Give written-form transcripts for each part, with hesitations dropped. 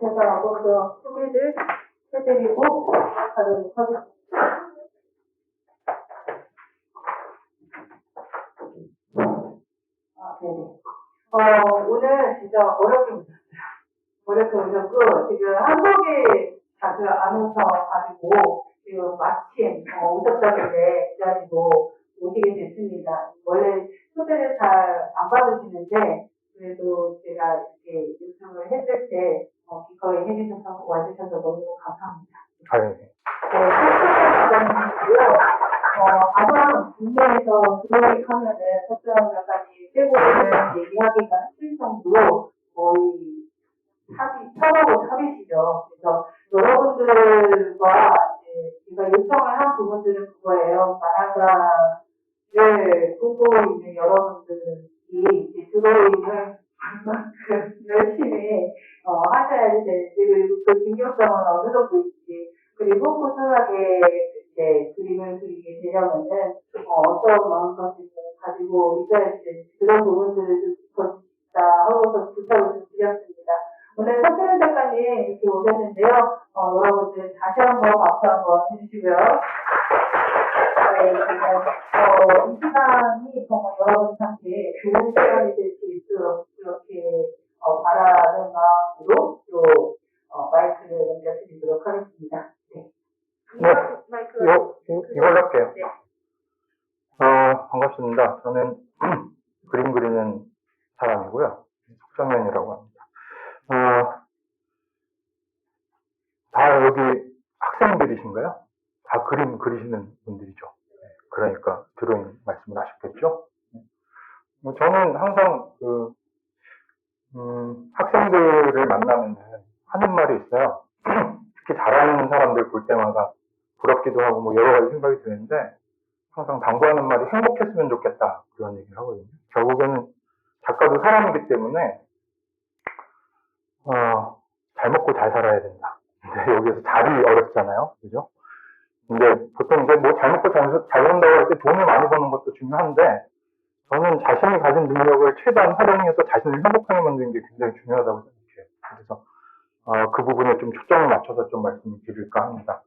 제가 먼저 소개를 해드리고 가도록 하겠습니다. 네네. 오늘 진짜 어렵게 오셨어요. 어렵게 오셨고, 지금 한국에 자주 안 오셔가지고, 지금 마침 오셨다는데, 그래가지고 오시게 됐습니다. 원래 초대를 잘 안 받으시는데, 그래도 제가 이렇게 요청을 했을 때, 기꺼이 해주셔서 와주셔서 너무 감사합니다. 네. 부장님이고요. 가장 국내에서 교육하면은 석정 작가님 빼고는 얘기하기가 힘들 정도로 거의 탑하고 탑이시죠. 그래서 여러분들과 제가 요청을 한 부분들은 그거예요. 만화가를 꿈꾸고 있는 여러분들이 이제 들어오는 만큼 열심히 하셔야 되는지, 그리고 그 중요성은 어느 정도 있지, 그리고 꾸준하게 이제 그림을 그리게 되려면은 어떤 마음가짐을 가지고 있어야 되는지, 그런 부분들을 좀 하고서 부탁을 좀 드렸습니다. 오늘 석정 작가님 이렇게 오셨는데요. 여러분들 다시 한번 박수 한번 해주시고요. 네, 이 시간이 정말 여러분한테 좋은 시간이 될 수 있도록 그렇게 바라는 마음으로 또 마이크를 넘겨드리도록 하겠습니다. 네. 이걸로 할게요. 네. 반갑습니다. 저는 그림 그리는 사람이고요. 석정현이라고 합니다. 다 여기 학생들이신가요? 다 그림 그리시는 분들이죠. 그러니까 드로잉 말씀을 하셨겠죠? 저는 항상 학생들을 만나면 하는 말이 있어요. 특히 잘하는 사람들 볼 때마다 부럽기도 하고 뭐 여러 가지 생각이 드는데, 항상 당부하는 말이 행복했으면 좋겠다, 그런 얘기를 하거든요. 결국에는 작가도 사람이기 때문에 잘 먹고 잘 살아야 된다. 근데 여기서 잘이 어렵잖아요, 그죠? 근데 보통 이제 뭐 잘 먹고 잘 산다고 할 때 돈을 많이 버는 것도 중요한데, 저는 자신이 가진 능력을 최대한 활용해서 자신을 행복하게 만드는 게 굉장히 중요하다고 생각해요. 그래서 그 부분에 좀 초점을 맞춰서 좀 말씀을 드릴까 합니다.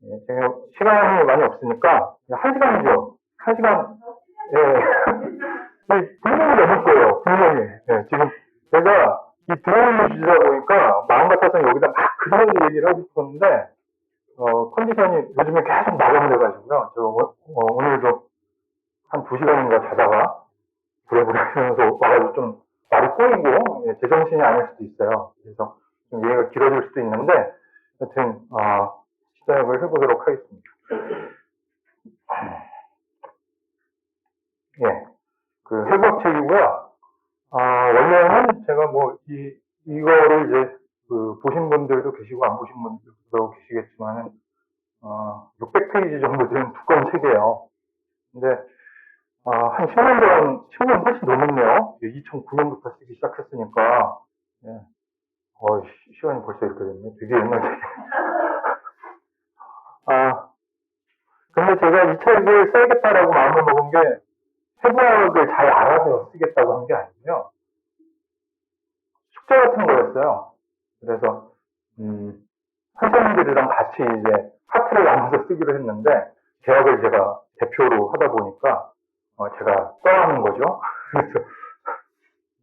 예, 제가 시간이 많이 없으니까 1시간이죠. 1시간. 예. 분명히 넘을 거예요. 분명히. 예, 지금 제가 이 드로잉을 주다 보니까 마음 같아서는 여기다 막 그런 얘기를 하고 싶었는데, 컨디션이 요즘에 계속 마감을 해가지고요. 저 오늘도 한 2시간인가 자다가 부랴부랴 하면서 와가지고 좀 말이 꼬이고, 예, 제정신이 아닐 수도 있어요. 그래서 좀 얘기가 길어질 수도 있는데, 하여튼 시작을 해보도록 하겠습니다. 예, 그 해부학책이고요. 원래는 제가 뭐 이거를 이제 보신 분들도 계시고 안 보신 분들도 계시겠지만은 600페이지 정도 되는 두꺼운 책이에요. 근데 한 10년 동안, 10년 훨씬 넘었네요. 2009년부터 쓰기 시작했으니까. 예. 시간이 벌써 이렇게 됐네. 되게 옛날 책. 근데 제가 이 책을 써야겠다라고 마음을 먹은 게, 해부학을 잘 알아서 쓰겠다고 한 게 아니고요. 숙제 같은 거였어요. 그래서, 선생님들이랑 같이 이제 파트를 나눠서 쓰기로 했는데, 계약을 제가 대표로 하다 보니까, 제가 떠나는 거죠. 그래서,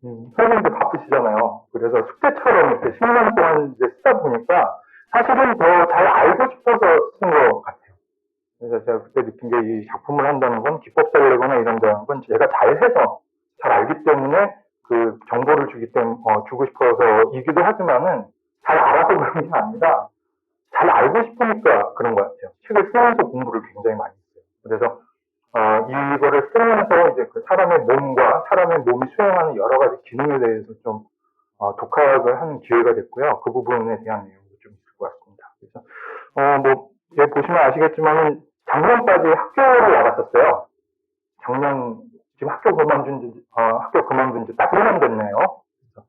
선생님들 바쁘시잖아요. 그래서 숙제처럼 이렇게 10년 동안 이제 쓰다 보니까, 사실은 더 잘 알고 싶어서 쓴 것 같아요. 그래서 제가 그때 느낀 게, 이 작품을 한다는 건 기법 살리거나 이런 건 제가 잘해서, 잘 알기 때문에 그 정보를 주고 싶어서이기도 하지만은, 잘 알아서 그런 게 아니라, 잘 알고 싶으니까 그런 것 같아요. 책을 쓰면서 공부를 굉장히 많이 했어요. 그래서, 이거를 쓰면서 이제 그 사람의 몸과 사람의 몸이 수행하는 여러 가지 기능에 대해서 좀, 독학을 하는 기회가 됐고요. 그 부분에 대한 내용도 좀 있을 것 같습니다. 그래서, 예, 보시면 아시겠지만은, 작년까지 학교를 나갔었어요. 지금 학교 그만둔 지 딱 1년 됐네요. 그래서,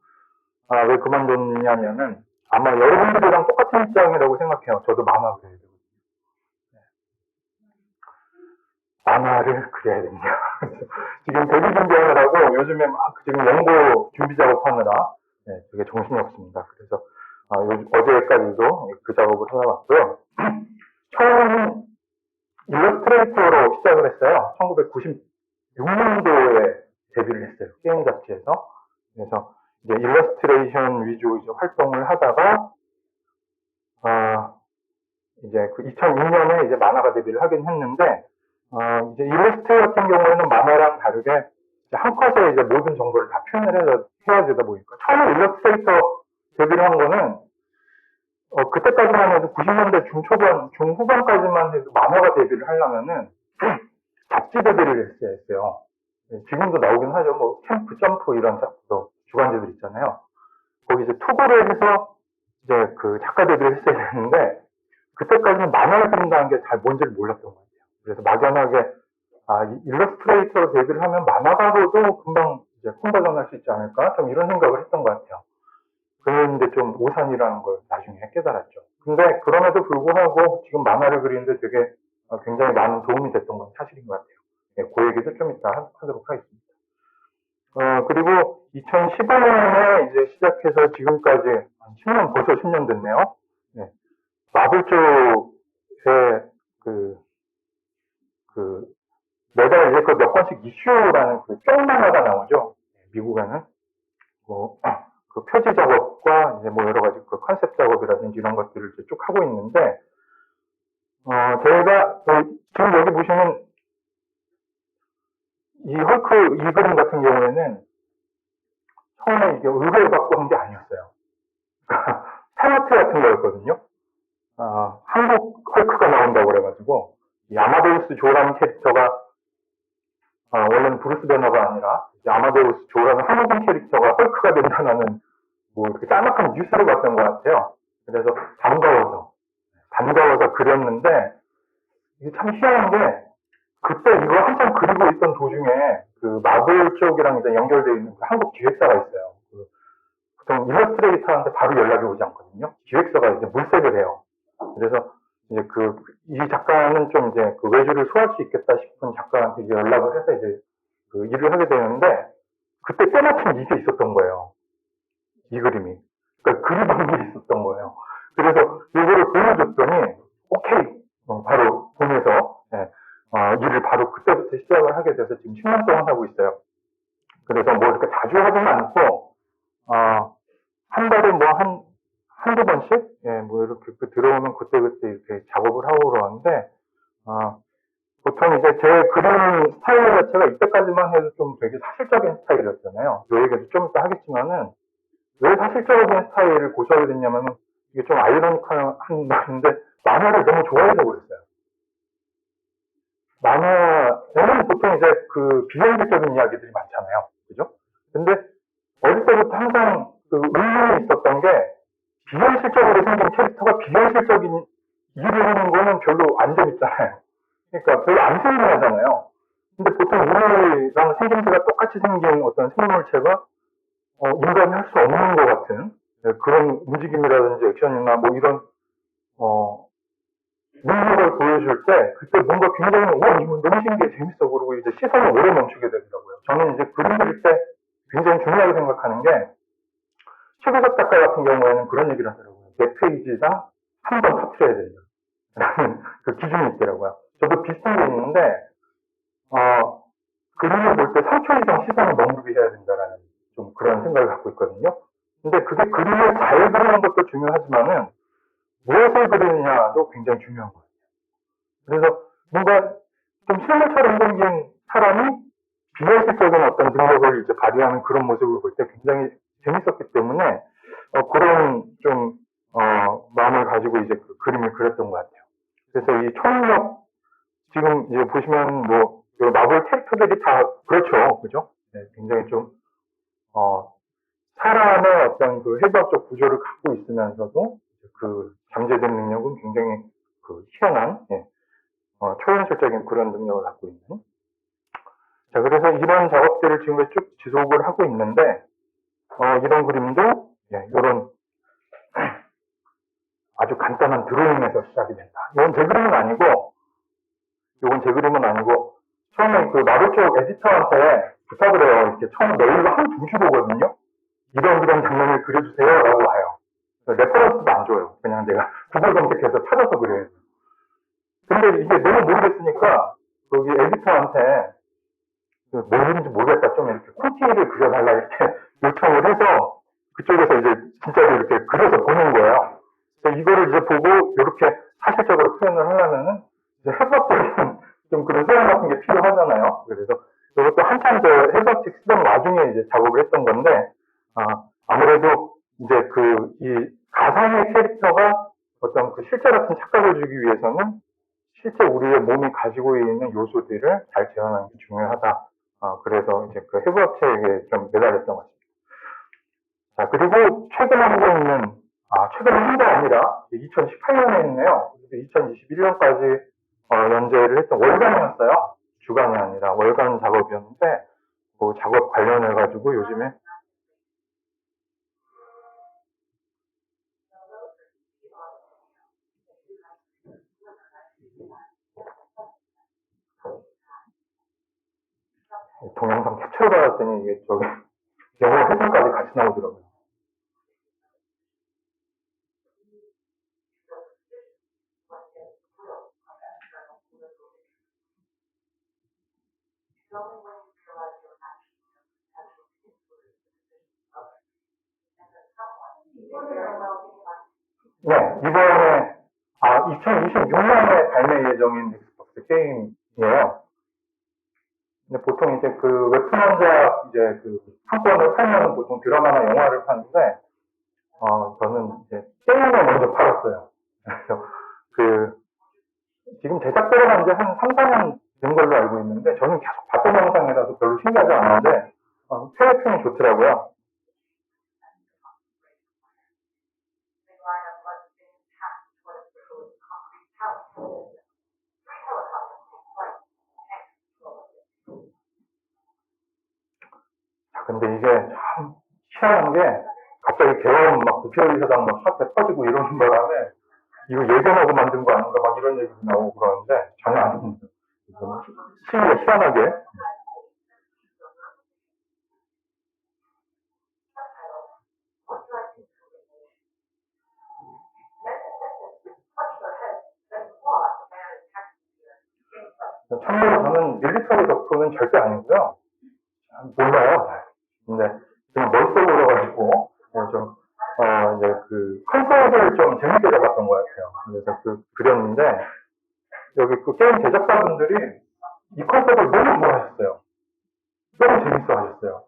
왜 그만뒀냐면은, 아마 여러분들이랑 똑같은 입장이라고 생각해요. 저도 만화 그려야 되거든요. 네. 만화를 그려야 됩니다. 지금 데뷔 준비하느라고 요즘에 막 지금 연고 준비 작업하느라, 네, 되게 정신이 없습니다. 그래서 어제까지도 그 작업을 하다 왔고요. 처음에는 일러스트레이터로 시작을 했어요. 1996년도에 데뷔를 했어요. 게임 잡지에서. 그래서 이제 일러스트레이션 위주 이제 활동을 하다가, 이제 그 2002년에 이제 만화가 데뷔를 하긴 했는데, 이제 일러스트레이터 같은 경우에는 만화랑 다르게 이제 한 컷에 이제 모든 정보를 다 표현을 해야 되다 보니까 처음에 일러스트레이터 데뷔를 한 거는 그때까지만 해도 90년대 중후반까지만 해도 만화가 데뷔를 하려면은 잡지 데뷔를 했어야 했어요. 지금도 나오긴 하죠. 뭐 캠프 점프 이런 주간지들 있잖아요. 거기 이제 투고를 해서 이제 그 작가 데뷔를 했어야 되는데 그때까지는 만화를 그린다는 게 잘 뭔지를 몰랐던 것 같아요. 그래서 막연하게 일러스트레이터로 데뷔를 하면 만화가로도 금방 이제 컨버전 할 수 있지 않을까? 좀 이런 생각을 했던 것 같아요. 그런데 좀 오산이라는 걸 나중에 깨달았죠. 근데 그럼에도 불구하고 지금 만화를 그리는데 되게 굉장히 많은 도움이 됐던 건 사실인 것 같아요. 네, 그 얘기도 좀 이따 하도록 하겠습니다. 그리고 2015년에 이제 시작해서 지금까지 10년, 벌써 10년 됐네요. 네. 마블 쪽에 매달 이제 그 몇 권씩 이슈라는 그 쫑만화가 나오죠. 미국에는. 그 표지 작업과 이제 뭐 여러 가지 그 컨셉 작업이라든지 이런 것들을 이제 쭉 하고 있는데, 제가 지금 여기 보시면 이 헐크 이 그림 같은 경우에는 처음에 이게 의뢰를 받고 한 게 아니었어요. 팬아트 같은 거였거든요. 한국 헐크가 나온다고 그래가지고 이 아마데우스 조라는 캐릭터가 원래는 브루스 배너가 아니라 아마데우스 조라는 한국인 캐릭터가 헐크가 된다는 뭐 이렇게 짤막한 뉴스를 봤던 것 같아요. 그래서 반가워서 그렸는데 이게 참 희한한 게 그때 이거 한참 그리고 있던 도중에 그 마블 쪽이랑 이제 연결되어 있는 그 한국 기획사가 있어요. 보통 일러스트레이터한테 바로 연락이 오지 않거든요. 기획사가 이제 물색을 해요. 그래서 이제 이 작가는 좀 이제 그 외주를 소화할 수 있겠다 싶은 작가한테 이제 연락을 해서 이제 그 일을 하게 되는데 그때 때마침 이게 있었던 거예요. 이 그림이. 그러니까 그리던 게 있었던 거예요. 그래서 이거를 보여줬더니 오케이 바로 보내서 일을 바로 그때부터 시작을 하게 돼서 지금 10년 동안 하고 있어요. 그래서 뭐 이렇게 자주 하지는 않고 한 달에 뭐 한두 번씩 뭐 이렇게 들어오면 그때그때 이렇게 작업을 하고 그러는데 보통 이제 제 그림 스타일 자체가 이때까지만 해도 좀 되게 사실적인 스타일이었잖아요. 이 얘기도 좀 이따 하겠지만은 왜 사실적인 스타일을 고수하게 됐냐면은 이게 좀 아이러니한 말인데 만화를 너무 좋아해서 그랬어요. 만화에는 보통 이제 그 비현실적인 이야기들이 많잖아요. 그죠? 근데 어릴 때부터 항상 그 의문이 있었던 게 비현실적으로 생긴 캐릭터가 비현실적인 일을 하는 거는 별로 안 재밌잖아요. 그러니까 별로 안 생각하잖아요. 근데 보통 우리랑 생김새가 똑같이 생긴 어떤 생물체가 인간이 할 수 없는 것 같은 그런 움직임이라든지 액션이나 뭐 이런 능력을 보여줄 때 그때 뭔가 굉장히 이거 너무 신기해 재밌어 그러고 이제 시선을 오래 멈추게 되더라고요. 저는 이제 그림 그릴 때 굉장히 중요하게 생각하는 게 최고석 작가 같은 경우에는 그런 얘기를 하더라고요. 몇 페이지당 한 번 터트려야 된다. 라는 그 기준이 있더라고요. 저도 비슷한 게 있는데 그림을 볼 때 3초 이상 시선을 머무르게 해야 된다라는 좀 그런 생각을 갖고 있거든요. 근데 그게 그림을 잘 그리는 것도 중요하지만은 무엇을 그리느냐도 굉장히 중요한 것 같아요. 그래서 뭔가 좀 실물처럼 생긴 사람이 비현실적인 어떤 능력을 이제 발휘하는 그런 모습을 볼 때 굉장히 재밌었기 때문에 그런 좀 마음을 가지고 이제 그 그림을 그렸던 것 같아요. 그래서 이 초능력 지금 이제 보시면 뭐 마블 캐릭터들이 다 그렇죠, 그죠? 네, 굉장히 좀 사람의 어떤 그 해부학적 구조를 갖고 있으면서도 그 잠재된 능력은 굉장히 그 희한한 초현실적인 그런 능력을 갖고 있는. 자, 그래서 이런 작업들을 지금까지 쭉 지속을 하고 있는데 이런 그림도 이런 아주 간단한 드로잉에서 시작이 된다. 이건 제 그림은 아니고 처음에 그 마블 쪽 에디터한테 부탁을 해요. 이렇게 처음 메일로 한 두 줄 오거든요. 이런 장면을 그려주세요 라고 와요. 레퍼런스도 안 줘요. 그냥 내가 구글 검색해서 찾아서 그래요. 근데 이게 너무 모르겠으니까 거기 에디터한테 뭘 그린지 모르겠다. 좀 이렇게 콘티를 그려달라 이렇게 요청을 해서 그쪽에서 이제 진짜로 이렇게 그려서 보는 거예요. 그래서 이거를 이제 보고 이렇게 사실적으로 표현을 하려면은 이제 해석적인 좀 그런 소양 같은 게 필요하잖아요. 그래서 이것도 한참 저 해석책 쓰던 와중에 이제 작업을 했던 건데, 아무래도 이제 이 가상의 캐릭터가 어떤 그 실제 같은 착각을 주기 위해서는 실제 우리의 몸이 가지고 있는 요소들을 잘 재현하는 게 중요하다. 그래서 이제 그 해부학책에 좀 매달렸던 것 같습니다. 자, 그리고 최근에 하고 있는, 최근에 한 게 아니라 2018년에 했네요. 2021년까지 연재를 했던 월간이었어요. 주간이 아니라 월간 작업이었는데, 그 작업 관련해가지고 요즘에 동영상 캡처를 받았더니 이게 저기 영어 해설까지 같이 나오더라고요. 네, 이번에 2026년에 발매 예정인 엑스박스 게임이에요. 근데 보통 이제 그 웹툰 원작 이제 그 한 권을 팔면 보통 드라마나 영화를 파는데, 저는 이제 게임을 먼저 팔았어요. 그래서 지금 제작 들어간 지 한 3, 4년 된 걸로 알고 있는데, 저는 계속 봤던 영상이라서 별로 신기하지 않았는데, 플레이평이 좋더라고요. 근데 이게 참 희한한 게 갑자기 개원 막 국회의사당 막 사태 터지고 이러는 바람에 이거 예견하고 만든 거 아닌가 막 이런 얘기도 나오고 그러는데 전혀 아닙니다. 시기가 희한하게. 참고로 저는 밀리터리 덕후는 절대 아니고요. 몰라요. 근데 그냥 멋있어 보여가지고 이제 그 컨셉을 좀 재밌게 잡았던 것 같아요. 그래서 그렸는데 여기 그 게임 제작자분들이 이 컨셉을 너무 좋아하셨어요. 너무 재밌어 하셨어요.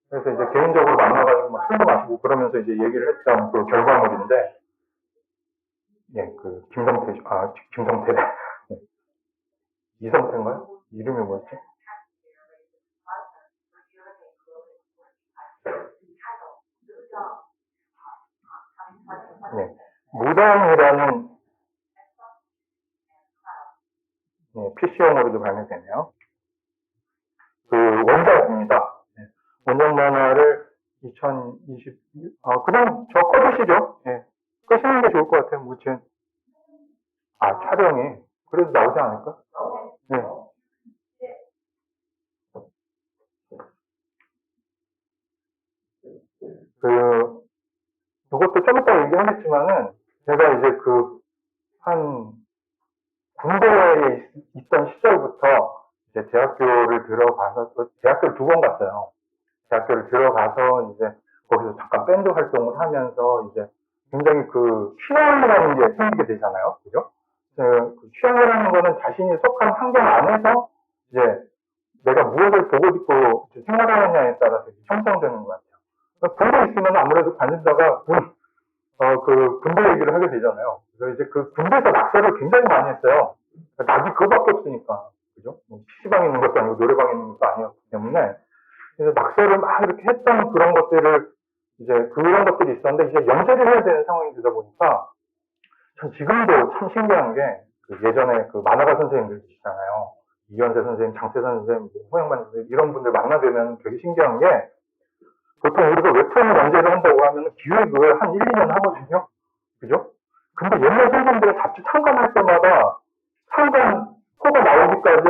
그래서 이제 개인적으로 만나가지고 막 술도 마시고 그러면서 이제 얘기를 했던 그 결과물인데, 예, 그 김성태래. 이성태인가요? 이름이 뭐였지? 네, 무당이라는 PC용으로도 발매되네요. 그 원작입니다. 네, 원작 만화를 2020, 그냥 저 꺼주시죠. 예, 끄시는 게 좋을 것 같아요. 무튼 촬영이 그래도 나오지 않을까? 네. 이것도 좀 이따 얘기하겠지만은, 제가 이제 군대에 있던 시절부터 이제 대학교를 들어가서, 대학교를 2번 갔어요. 대학교를 들어가서 이제 거기서 잠깐 밴드 활동을 하면서 이제 굉장히 취향이라는 게 생기게 되잖아요. 그죠? 취향이라는 거는 자신이 속한 환경 안에서 이제 내가 무엇을 보고 싶고 생활하느냐에 따라서 형성되는 것 같아요. 군대 있으면 아무래도 관심사가 군대 얘기를 하게 되잖아요. 그래서 이제 군대에서 낙서를 굉장히 많이 했어요. 낙이 그거밖에 없으니까. 그죠? PC방에 있는 것도 아니고 노래방에 있는 것도 아니었기 때문에. 그래서 낙서를 막 이렇게 했던 그런 것들을 그런 것들이 있었는데 이제 연재를 해야 되는 상황이 되다 보니까 전 지금도 참 신기한 게 예전에 만화가 선생님들 계시잖아요. 이현세 선생님, 장세선 선생님, 호영만 선생님 이런 분들 만나뵈면 되게 신기한 게 보통 우리가 웹툰 연재를 한다고 하면 기획을 한 1, 2년 하거든요. 그죠? 근데 옛날 선생님들은 잡지 창간할 때마다 창간 호가 나오기까지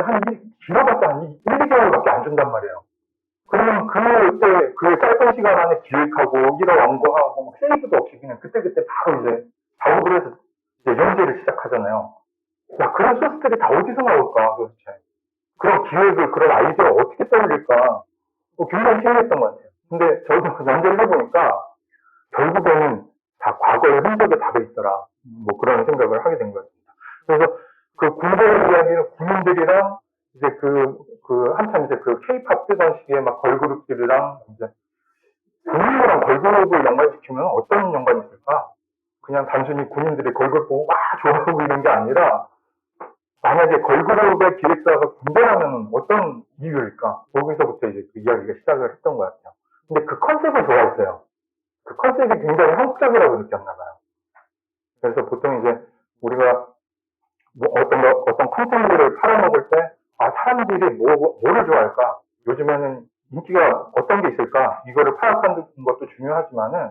길어봤자 한 1, 2개월밖에 안 준단 말이에요. 그러면 그때 짧은 시간 안에 기획하고 1화 완고하고 막 세이브도 없이 그냥 그때그때 바로 이제 작업을 해서 이제 연재를 시작하잖아요. 야, 그런 소스들이 다 어디서 나올까, 도대체. 그런 기획을, 그런 아이디어 어떻게 떠올릴까. 굉장히 신기했던 것 같아요. 근데 저도 연재를 해보니까 결국에는 다 과거의 흔적에 답이 있더라. 뭐 그런 생각을 하게 된 것 같습니다. 그래서 그 군대의 이야기는 군인들이랑 이제 한참 이제 그 케이팝 뜨던 시기에 막 걸그룹들이랑 이제 군인이랑 걸그룹을 연관시키면 어떤 연관이 있을까? 그냥 단순히 군인들이 걸그룹 보고 막 좋아하고 이런 게 아니라 만약에 걸그룹의 기획사가 군대라면 어떤 이유일까? 거기서부터 이제 그 이야기가 시작을 했던 것 같아요. 근데 그 컨셉을 좋아했어요. 그 컨셉이 굉장히 한국적이라고 느꼈나 봐요. 그래서 보통 이제 우리가 뭐 어떤 컨텐츠를 팔아먹을 때, 아, 사람들이 뭐를 좋아할까? 요즘에는 인기가 어떤 게 있을까? 이거를 파악하는 것도 중요하지만은,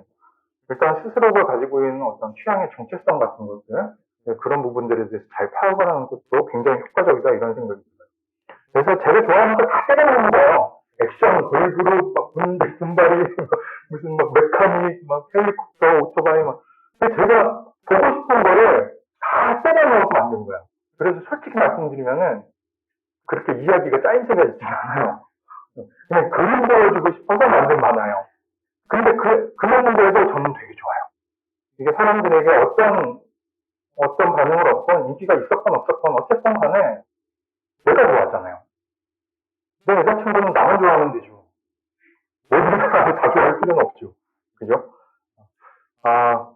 일단 스스로가 가지고 있는 어떤 취향의 정체성 같은 것들, 그런 부분들에 대해서 잘 파악을 하는 것도 굉장히 효과적이다, 이런 생각이 들어요. 그래서 제가 좋아하는 거 다 때려놓는 거예요. 액션, 걸그룹, 막 군대, 군발이, 무슨 막 메카닉, 막 헬리콥터, 오토바이, 막. 근데 제가 보고 싶은 거를 다 때려넣어서 만든 거예요. 그래서 솔직히 말씀드리면은, 그렇게 이야기가 짜임새가 있지 않아요. 그냥 그림 보여주고 싶어서 만든 만화예요. 근데 그랬는데도 저는 되게 좋아요. 이게 사람들에게 어떤 반응을 얻건 인기가 있었건 없었건 어쨌든 간에 내가 좋아하잖아요. 내 여자친구는 나만 좋아하면 되죠. 모든 사람이 다 좋아할 필요는 없죠. 그죠?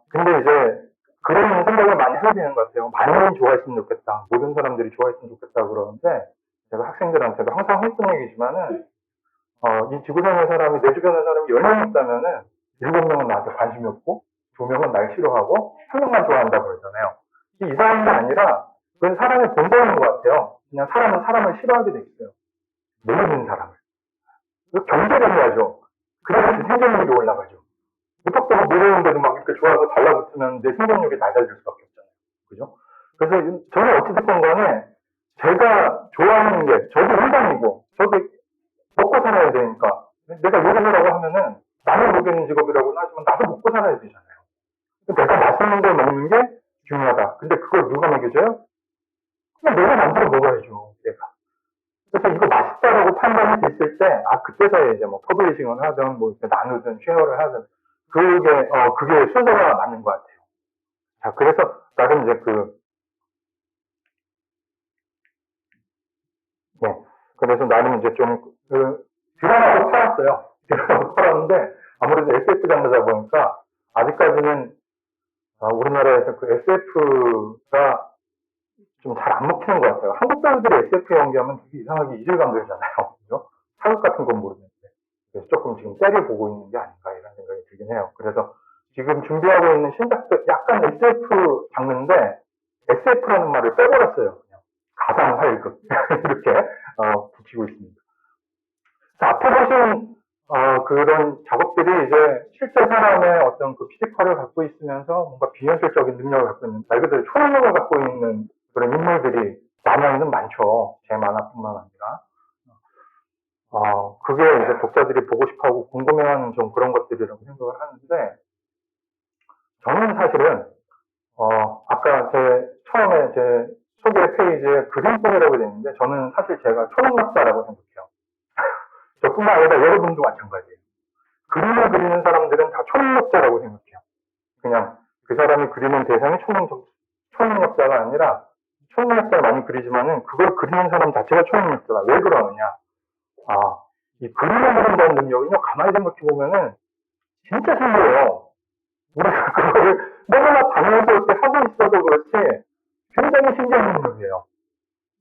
근데 이제 그런 생각을 많이 해야 되는 것 같아요. 많이 좋아했으면 좋겠다. 모든 사람들이 좋아했으면 좋겠다 그러는데 제가 학생들한테도 항상 했던 얘기지만은 이 지구상의 사람이 내 주변의 사람이 10명 있다면은 7명은 나한테 관심이 없고 2명은 날 싫어하고 1명만 좋아한다고 그러잖아요. 이게 이상한 게 아니라 그건 사람의 본성인 것 같아요. 그냥 사람은 사람을 싫어하게 돼 있어요. 모르는 사람을. 경계를 해야죠. 그래야지 생존력이 올라가죠. 무턱대고 모르는데도 막 이렇게 좋아서 달라붙으면 내 생존력이 낮아질 수밖에 없잖아요. 그죠? 그래서 저는 어찌됐건 간에 제가 좋아하는 게 저도 인간이고 저도 먹고 살아야 되니까 내가 요리하라고 하면은 나는 모르는 직업이라고는 하지만 나도 먹고 살아야 되잖아요. 내가 맛있는 걸 먹는 게 중요하다. 근데 그걸 누가 먹여줘요? 그냥 내가 만들어 먹어야죠. 내가. 그래서 이거 맛있다라고 판단이 됐을 때, 그때서야 이제 뭐 퍼블리싱을 하든, 뭐 이렇게 나누든, 쉐어를 하든, 그게 순서가 맞는 것 같아요. 자, 그래서 나름 이제 그래서 나름 이제 좀, 드라마도 팔았어요. 드라마도 팔았는데, 아무래도 SF 장르다 보니까, 아직까지는, 우리나라에서 그 SF가 좀 잘 안 먹히는 것 같아요. 한국 배우들이 SF 연기하면 되게 이상하게 이질감 들잖아요. 그죠? 사극 같은 건 모르겠는데. 그래서 조금 지금 때려 보고 있는 게 아닌가 이런 생각이 들긴 해요. 그래서 지금 준비하고 있는 신작도 약간 SF 장르인데 SF라는 말을 빼버렸어요. 그냥 가상 활극 이렇게 붙이고 있습니다. 자, 앞에 보신 그런 작업들이 이제 실제 사람의 어떤 그 피지컬을 갖고 있으면서 뭔가 비현실적인 능력을 갖고 있는 말 그대로 초능력을 갖고 있는 그런 인물들이 만화에는 많죠. 제 만화뿐만 아니라. 그게 이제 독자들이 보고 싶어하고 궁금해하는 좀 그런 것들이라고 생각을 하는데, 저는 사실은, 아까 처음에 제 소개 페이지에 그림폰이라고 되어 있는데, 저는 사실 제가 초능력자라고 생각해요. 저뿐만 아니라 여러분도 마찬가지예요. 그림을 그리는 사람들은 다 초능력자라고 생각해요. 그냥 그 사람이 그리는 대상이 초능력자가 아니라, 초능력자를 많이 그리지만은 그걸 그리는 사람 자체가 초능력자다. 왜 그러느냐? 이 그림을 그린다는 능력은요, 가만히 생각해보면은, 진짜 신기해요. 우리가 그거를 너무나 당연스럽게 하고 있어도 그렇지, 굉장히 신기한 능력이에요.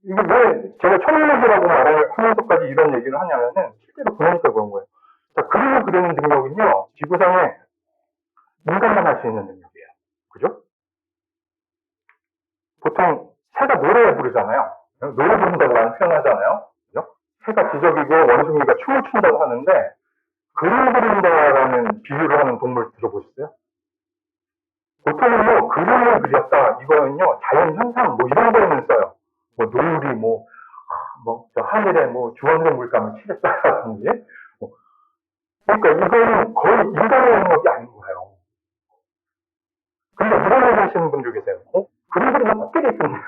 이게 왜 제가 초능력이라고 말을 하면서까지 이런 얘기를 하냐면은, 실제로 그러니까 그런 거예요. 자, 그림을 그리는 능력은요, 지구상에 인간만 할 수 있는 능력이에요. 그죠? 보통 새가 노래 부르잖아요. 노래 부른다고 많이 표현하잖아요. 그죠? 새가 지저귀고 원숭이가 춤을 춘다고 하는데, 그림 그린다라는 비유를 하는 동물 들어보셨어요? 보통은 뭐 그림을 그렸다 이거는요 자연 현상 뭐 이런 거에는 써요. 뭐 노을이 저 하늘에 뭐 주황색 물감을 칠했다라든지. 그러니까 이거는 거의 인간의 능력이 아닌 거예요. 그림을 하시는 분들 계세요. 그림 그리면 코끼리 있던데요.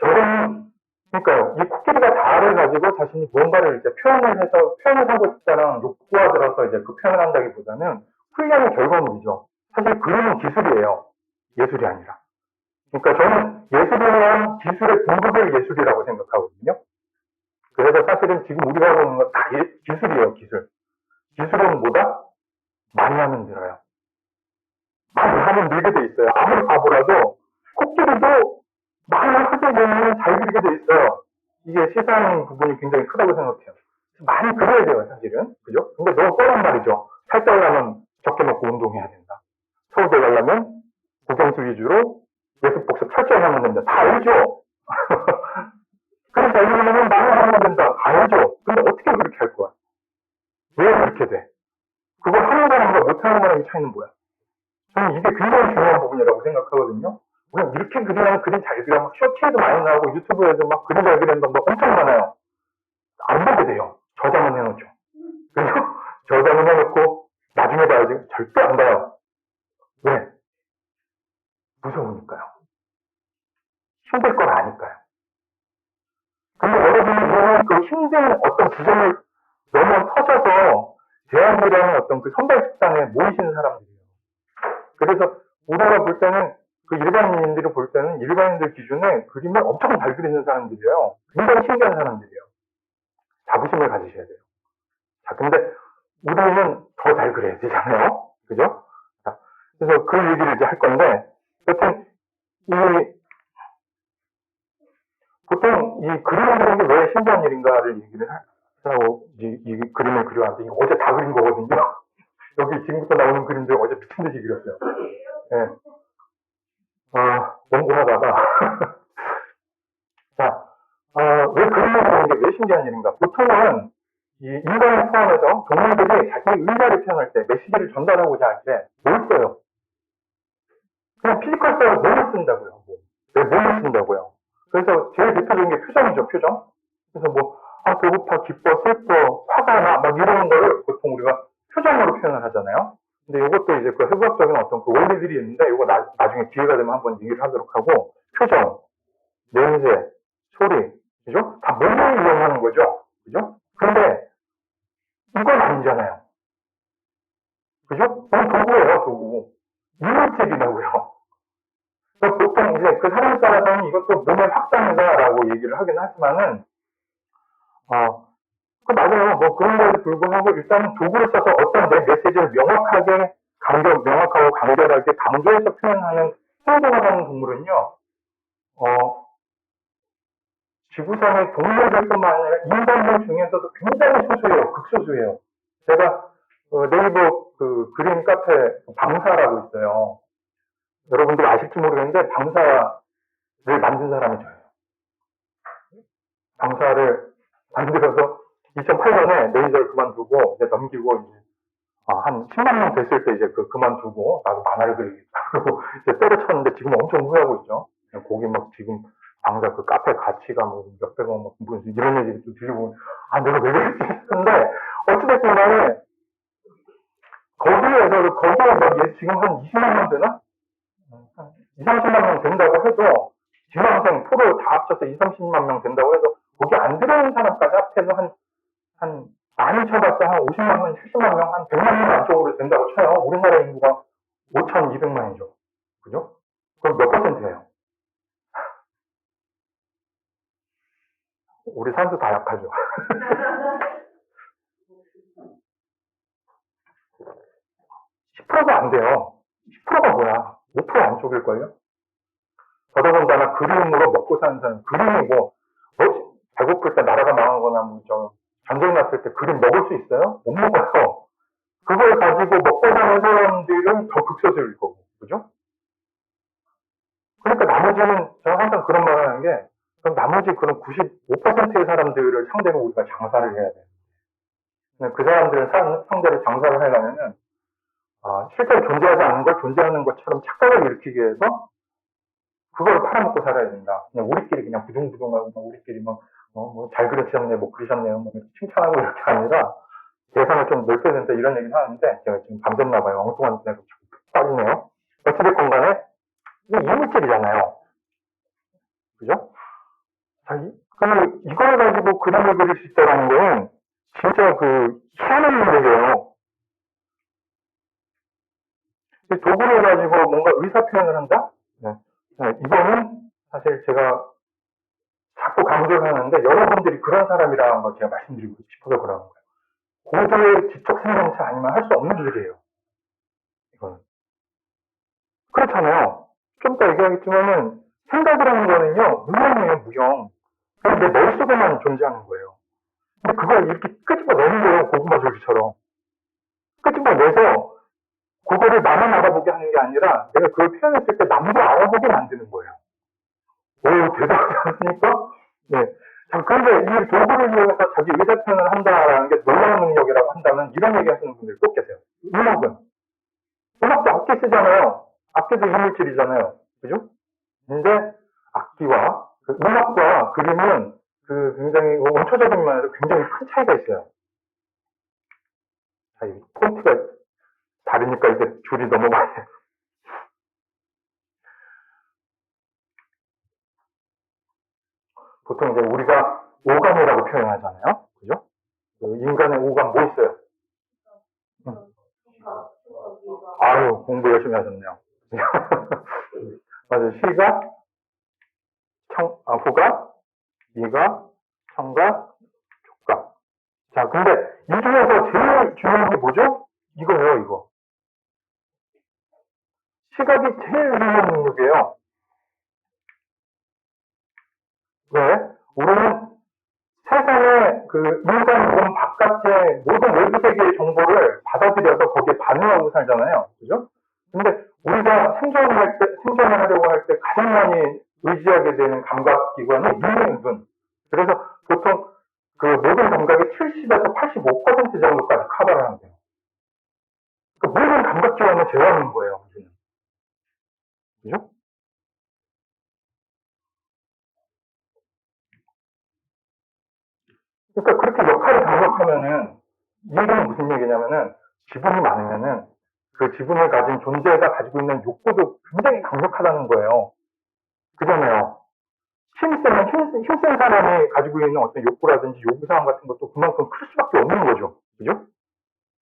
저는, 그러니까요, 이 코끼리가 자아를 가지고 자신이 무언가를 이제 표현을 하고 싶다는 욕구가 들어서 이제 그 표현을 한다기보다는 훈련의 결과물이죠. 사실 그림은 기술이에요. 예술이 아니라. 그러니까 저는 예술이란 기술의 공급을 예술이라고 생각하거든요. 그래서 사실은 지금 우리가 하고 있는 건 다 기술이에요, 기술. 기술은 뭐다? 많이 하면 늘어요. 많이 하면 늘게 돼 있어요. 아무리 바보라도 코끼리도 많이 하다 보면 잘 그리게 돼 있어요. 이게 시사하는 부분이 굉장히 크다고 생각해요. 많이 그려야 돼요, 사실은. 그죠? 근데 너무 뻔한 말이죠. 살 빼려면 적게 먹고 운동해야 된다. 서울대 가려면 국영수 위주로 예습 복습 철저히 하면 된다. 다 알죠? 그러니까 이러면 많이 하면 된다. 다 알죠? 근데 어떻게 그렇게 할 거야? 왜 그렇게 돼? 그걸 하는 사람과 못하는 사람의 차이는 뭐야? 저는 이게 굉장히 중요한 부분이라고 생각하거든요. 우리가 이렇게 그리면 그림 잘 그려, 막 쇼츠에도 많이 나오고 유튜브에도 막 그림 잘 그리는 방법 엄청 많아요. 안 보게 돼요. 저장은 해놓죠. 그리고 저장은 해놓고 나중에 봐야지 절대 안 봐요. 왜? 무서우니까요. 힘들 걸 아니까요. 근데 여러분은 그 힘든 어떤 지점을 넘어서셔서 대학이라는 어떤 그 선발 식단에 모이시는 사람들이에요. 그래서 우리가 볼 때는 그 일반인들이 볼 때는 일반인들 기준에 그림을 엄청 잘 그리는 사람들이에요. 굉장히 신기한 사람들이에요. 자부심을 가지셔야 돼요. 자, 근데 우리는 더 잘 그려야 되잖아요. 그죠? 자, 그래서 그 얘기를 이제 할 건데, 여튼, 보통 이 그림을 그리는 게 왜 신기한 일인가를 얘기를 하고, 이 그림을 그려왔는데, 어제 다 그린 거거든요. 여기 지금부터 나오는 그림들 어제 미친 듯이 그렸어요. 네. 원고하다가. 자, 왜 그림을 그리는 게 왜 신기한 일인가? 보통은 이 인간을 포함해서 동물들이 자기 의사를 표현할 때, 메시지를 전달하고자 할 때, 뭘 써요? 그냥 피지컬 써요. 몸을 쓴다고요. 왜 몸을 쓴다고요? 그래서 제일 대표적인 게 표정이죠, 표정. 그래서 배고파, 기뻐, 슬퍼, 화가 나, 막 이런 거를 보통 우리가 표정으로 표현을 하잖아요. 근데 이것도 이제 그 해부학적인 어떤 그 원리들이 있는데, 이거 나중에 기회가 되면 한번 얘기를 하도록 하고, 표정, 냄새, 소리, 그죠? 다 몸을 이용하는 거죠. 그죠? 근데 이건 아니잖아요. 그죠? 그건 도구예요, 도구. 이물질이라고요. 보통 이제 그 사람에 따라서는 이것도 몸의 확장이다라고 얘기를 하긴 하지만은, 맞아요. 그런 거에 불구하고 일단 도구를 써서 어떤 내 메시지를 명확하고 간결하게 강조해서 표현하는 행동을 하는 동물은요, 지구상의 동물들뿐만 아니라 인간들 중에서도 굉장히 소수예요. 극소수예요. 제가 네이버 그 그림 카페 방사라고 있어요. 여러분들 아실지 모르겠는데 방사를 만든 사람이 저예요. 방사를 만들어서 2008년에 매니저를 그만두고 이제 넘기고 이제 한 10만 명 됐을 때 이제 그만두고 나도 만화를 그리겠다. 그리고 이제 때려쳤는데 지금 엄청 후회하고 있죠. 거기 막 지금 방사 그 카페 가치가 몇백억 막 무슨 이런 얘기를 또 들리고 내가 왜 그랬지 싶은데 어찌됐든 간에 거기에 막 지금 한 20만 명 되나? 2, 30만 명 된다고 해도 지망생 프로 다 합쳐서 2, 30만 명 된다고 해도 거기 안 들어오는 사람까지 합해서 많이 쳐봤자 한 50만 명, 70만 명, 한 100만 명 안쪽으로 된다고 쳐요. 우리나라 인구가 5,200만이죠. 그죠? 그럼 몇 %예요? 우리 산수 다 약하죠. 10%가 안 돼요. 10%가 뭐야? 5% 안쪽일걸요? 더더군다나 그림으로 먹고 사는 사람, 그림이 배고플 때 나라가 망하거나 전쟁 났을 때 그림 먹을 수 있어요? 못 먹어요. 그걸 가지고 먹고 사는 사람들은 더 극소수일 거고, 그죠? 그러니까 나머지는, 제가 항상 그런 말을 하는 게, 그럼 나머지 그런 95%의 사람들을 상대로 우리가 장사를 해야 돼요. 그 사람들을 상대로 장사를 하려면은, 실제로 존재하지 않는 걸 존재하는 것처럼 착각을 일으키게 해서, 그걸 팔아먹고 살아야 된다. 그냥 우리끼리 그냥 부둥부둥하고, 우리끼리 잘 그리셨네, 그리셨네요. 칭찬하고 이렇게 아니라, 대상을 좀 넓혀야 된다 이런 얘기를 하는데, 제가 지금 밤샜나봐요. 엉뚱한 데가 자꾸 빠지네요. 어찌됐건 간에 이게 이물질이잖아요. 그죠? 자, 그러면 이걸 가지고 그림을 그릴 수 있다는 건 진짜 희한한 능력이에요. 도구를 가지고 뭔가 의사 표현을 한다? 네. 네, 이거는 사실 제가 자꾸 강조를 하는데 여러분들이 그런 사람이라는 걸 제가 말씀드리고 싶어서 그러는 거예요. 고도의 지적 생명체 아니면 할 수 없는 일이에요. 이거는. 그렇잖아요. 좀 더 얘기하겠지만은 생각이라는 거는요, 무형이에요, 무형. 그냥 내 머릿속에만 존재하는 거예요. 근데 그걸 이렇게 끄집어내는 거예요, 고구마 줄기처럼. 끄집어내서 그거를 나만 알아보게 하는 게 아니라 내가 그걸 표현했을 때 남도 알아보게 만드는 거예요. 오, 대단하지 않습니까? 네. 자, 그런데 이 도구를 이용해서 자기 의사 표현을 한다라는 게 놀라운 능력이라고 한다면 이런 얘기 하시는 분들이 꼭 계세요. 음악도 악기 쓰잖아요. 악기도 이물질이잖아요. 그죠? 근데 악기와 음악과 그림은 굉장히 원초적인 면에서 굉장히 큰 차이가 있어요. 자, 이 폰트가 다르니까 이제 줄이 너무 많이. 보통 이제 우리가 오감이라고 표현하잖아요. 그죠? 인간의 오감 뭐 있어요? 아유, 공부 열심히 하셨네요. 맞아요. 시각, 후각, 미각, 청각, 촉각. 자, 근데 이 중에서 제일 중요한 게 뭐죠? 이거예요, 이거. 시각이 제일 중요한 능력이에요. 왜? 우리는 세상의 인간 몸 바깥의 모든 외부 세계의 정보를 받아들여서 거기에 반응하고 살잖아요. 그죠? 근데 우리가 생존을 하려고 할 때 가장 많이 의지하게 되는 감각기관이 인명이군. 그래서 보통 모든 감각의 70에서 85% 정도까지 커버를 한대요. 모든 감각기관을 제어하는 거예요, 우리는. 그죠? 그러니까 그렇게 역할을 장악하면은, 이 얘기는 무슨 얘기냐면은, 지분이 많으면은, 그 지분을 가진 존재가 가지고 있는 욕구도 굉장히 강력하다는 거예요. 그잖아요. 힘센 사람이 가지고 있는 어떤 욕구라든지 요구사항 같은 것도 그만큼 클 수밖에 없는 거죠. 그죠?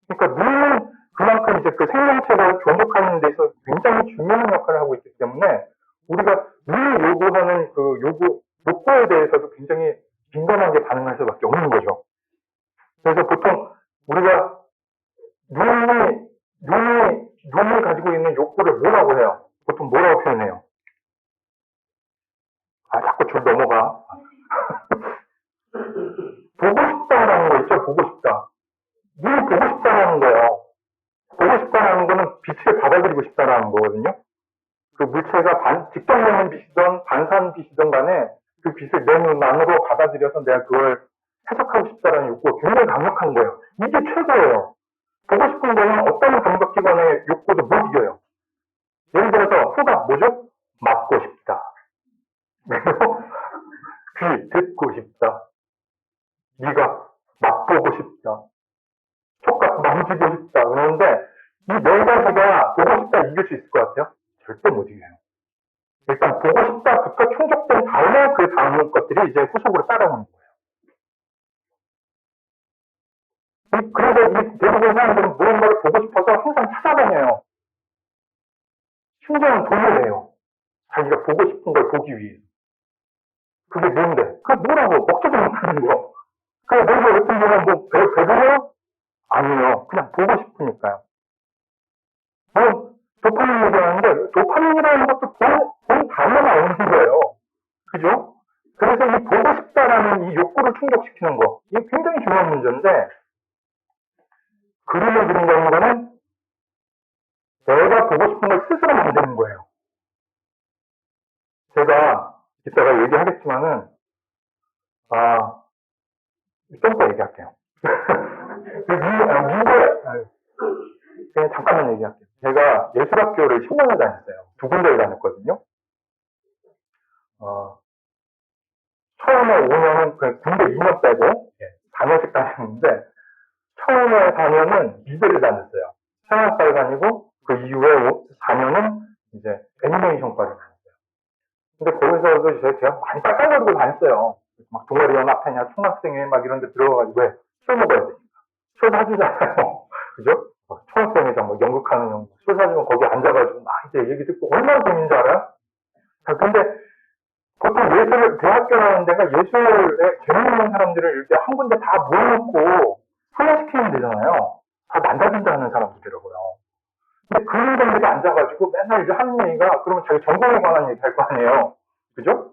그러니까 눈은 그만큼 이제 그 생명체를 존속하는 데 있어서 굉장히 중요한 역할을 하고 있기 때문에 우리가 눈이 요구하는 욕구에 대해서도 굉장히 민감하게 반응할 수밖에 없는 거죠. 그래서 보통 우리가 눈이 가지고 있는 욕구를 뭐라고 해요? 보통 뭐라고 표현해요? 자꾸 줄 넘어가. 보고 싶다라는 거 있죠? 보고 싶다. 눈이 보고 싶다라는 거예요. 보고 싶다라는 거는 빛을 받아들이고 싶다라는 거거든요. 그 물체가 직접내는 빛이든 반사빛이든 간에 그 빛을 내 눈 안으로 받아들여서 내가 그걸 해석하고 싶다라는 욕구가 굉장히 강력한 거예요. 이게 최고예요. 보고 싶은 거는 어떤 감각기관의 욕구도 못 이겨요. 예를 들어서 후각 뭐죠? 맞고 싶다. 귀 듣고 싶다. 미각 맛보고 싶다. 촉각 만지고 싶다. 그런데 이 네 가지가 보고 싶다 이길 수 있을 것 같아요? 절대 못 이겨요. 일단 보고 싶다부터 충족된 다음에 그 다음 것들이 이제 후속으로 따라오는 거예요. 그래서 이 대부분 사람들은 무언가를 보고 싶어서 항상 찾아다녀요. 심지어는 돈을 내요. 자기가 보고 싶은 걸 보기 위해. 그게 뭔데? 그게 뭐라고? 먹지도 못하는 거. 그게 뭔가 어떤 경우는 배부려? 아니요. 그냥 보고 싶으니까요. 도파민 얘기하는데, 도파민이라는 것도 본 단어가 없는 거예요. 그죠? 그래서 이 보고 싶다라는 이 욕구를 충족시키는 거, 이게 굉장히 중요한 문제인데, 그림을 그린다는 거는 내가 보고 싶은 걸 스스로 만드는 거예요. 제가 이따가 얘기하겠지만은, 좀 더 얘기할게요. 그냥 잠깐만 얘기할게요. 제가 예술학교를 10년을 다녔어요. 두 군데를 다녔거든요. 처음에 5년은 군대 2년 빼고 4년씩 다녔는데 처음에 4년은 미대를 다녔어요. 서양학과를 다니고 그 이후에 4년은 이제 애니메이션과를 다녔어요. 근데 거기서도 제가 많이 깔깔거리고 다녔어요. 막 동아리 연합회냐, 총학생회 막 이런 데 들어가가지고 왜? 술 먹어야 되니까. 술 사주잖아요. 그죠? 총학생회장 뭐 연극하는 형, 술 사주면 거기 앉아가지고 막 이제 얘기 듣고 얼마나 재밌는 줄 알아요? 자, 근데 보통 대학교 라는 데가 예술에 재밌는 사람들을 이렇게 한 군데 다 모아놓고 훈련시키면 되잖아요. 다 난다긴다 하는 사람들이라고요. 근데 그런 분들이 앉아가지고 맨날 이제 하는 얘기가 그러면 자기 전공에 관한 얘기 할 거 아니에요. 그죠?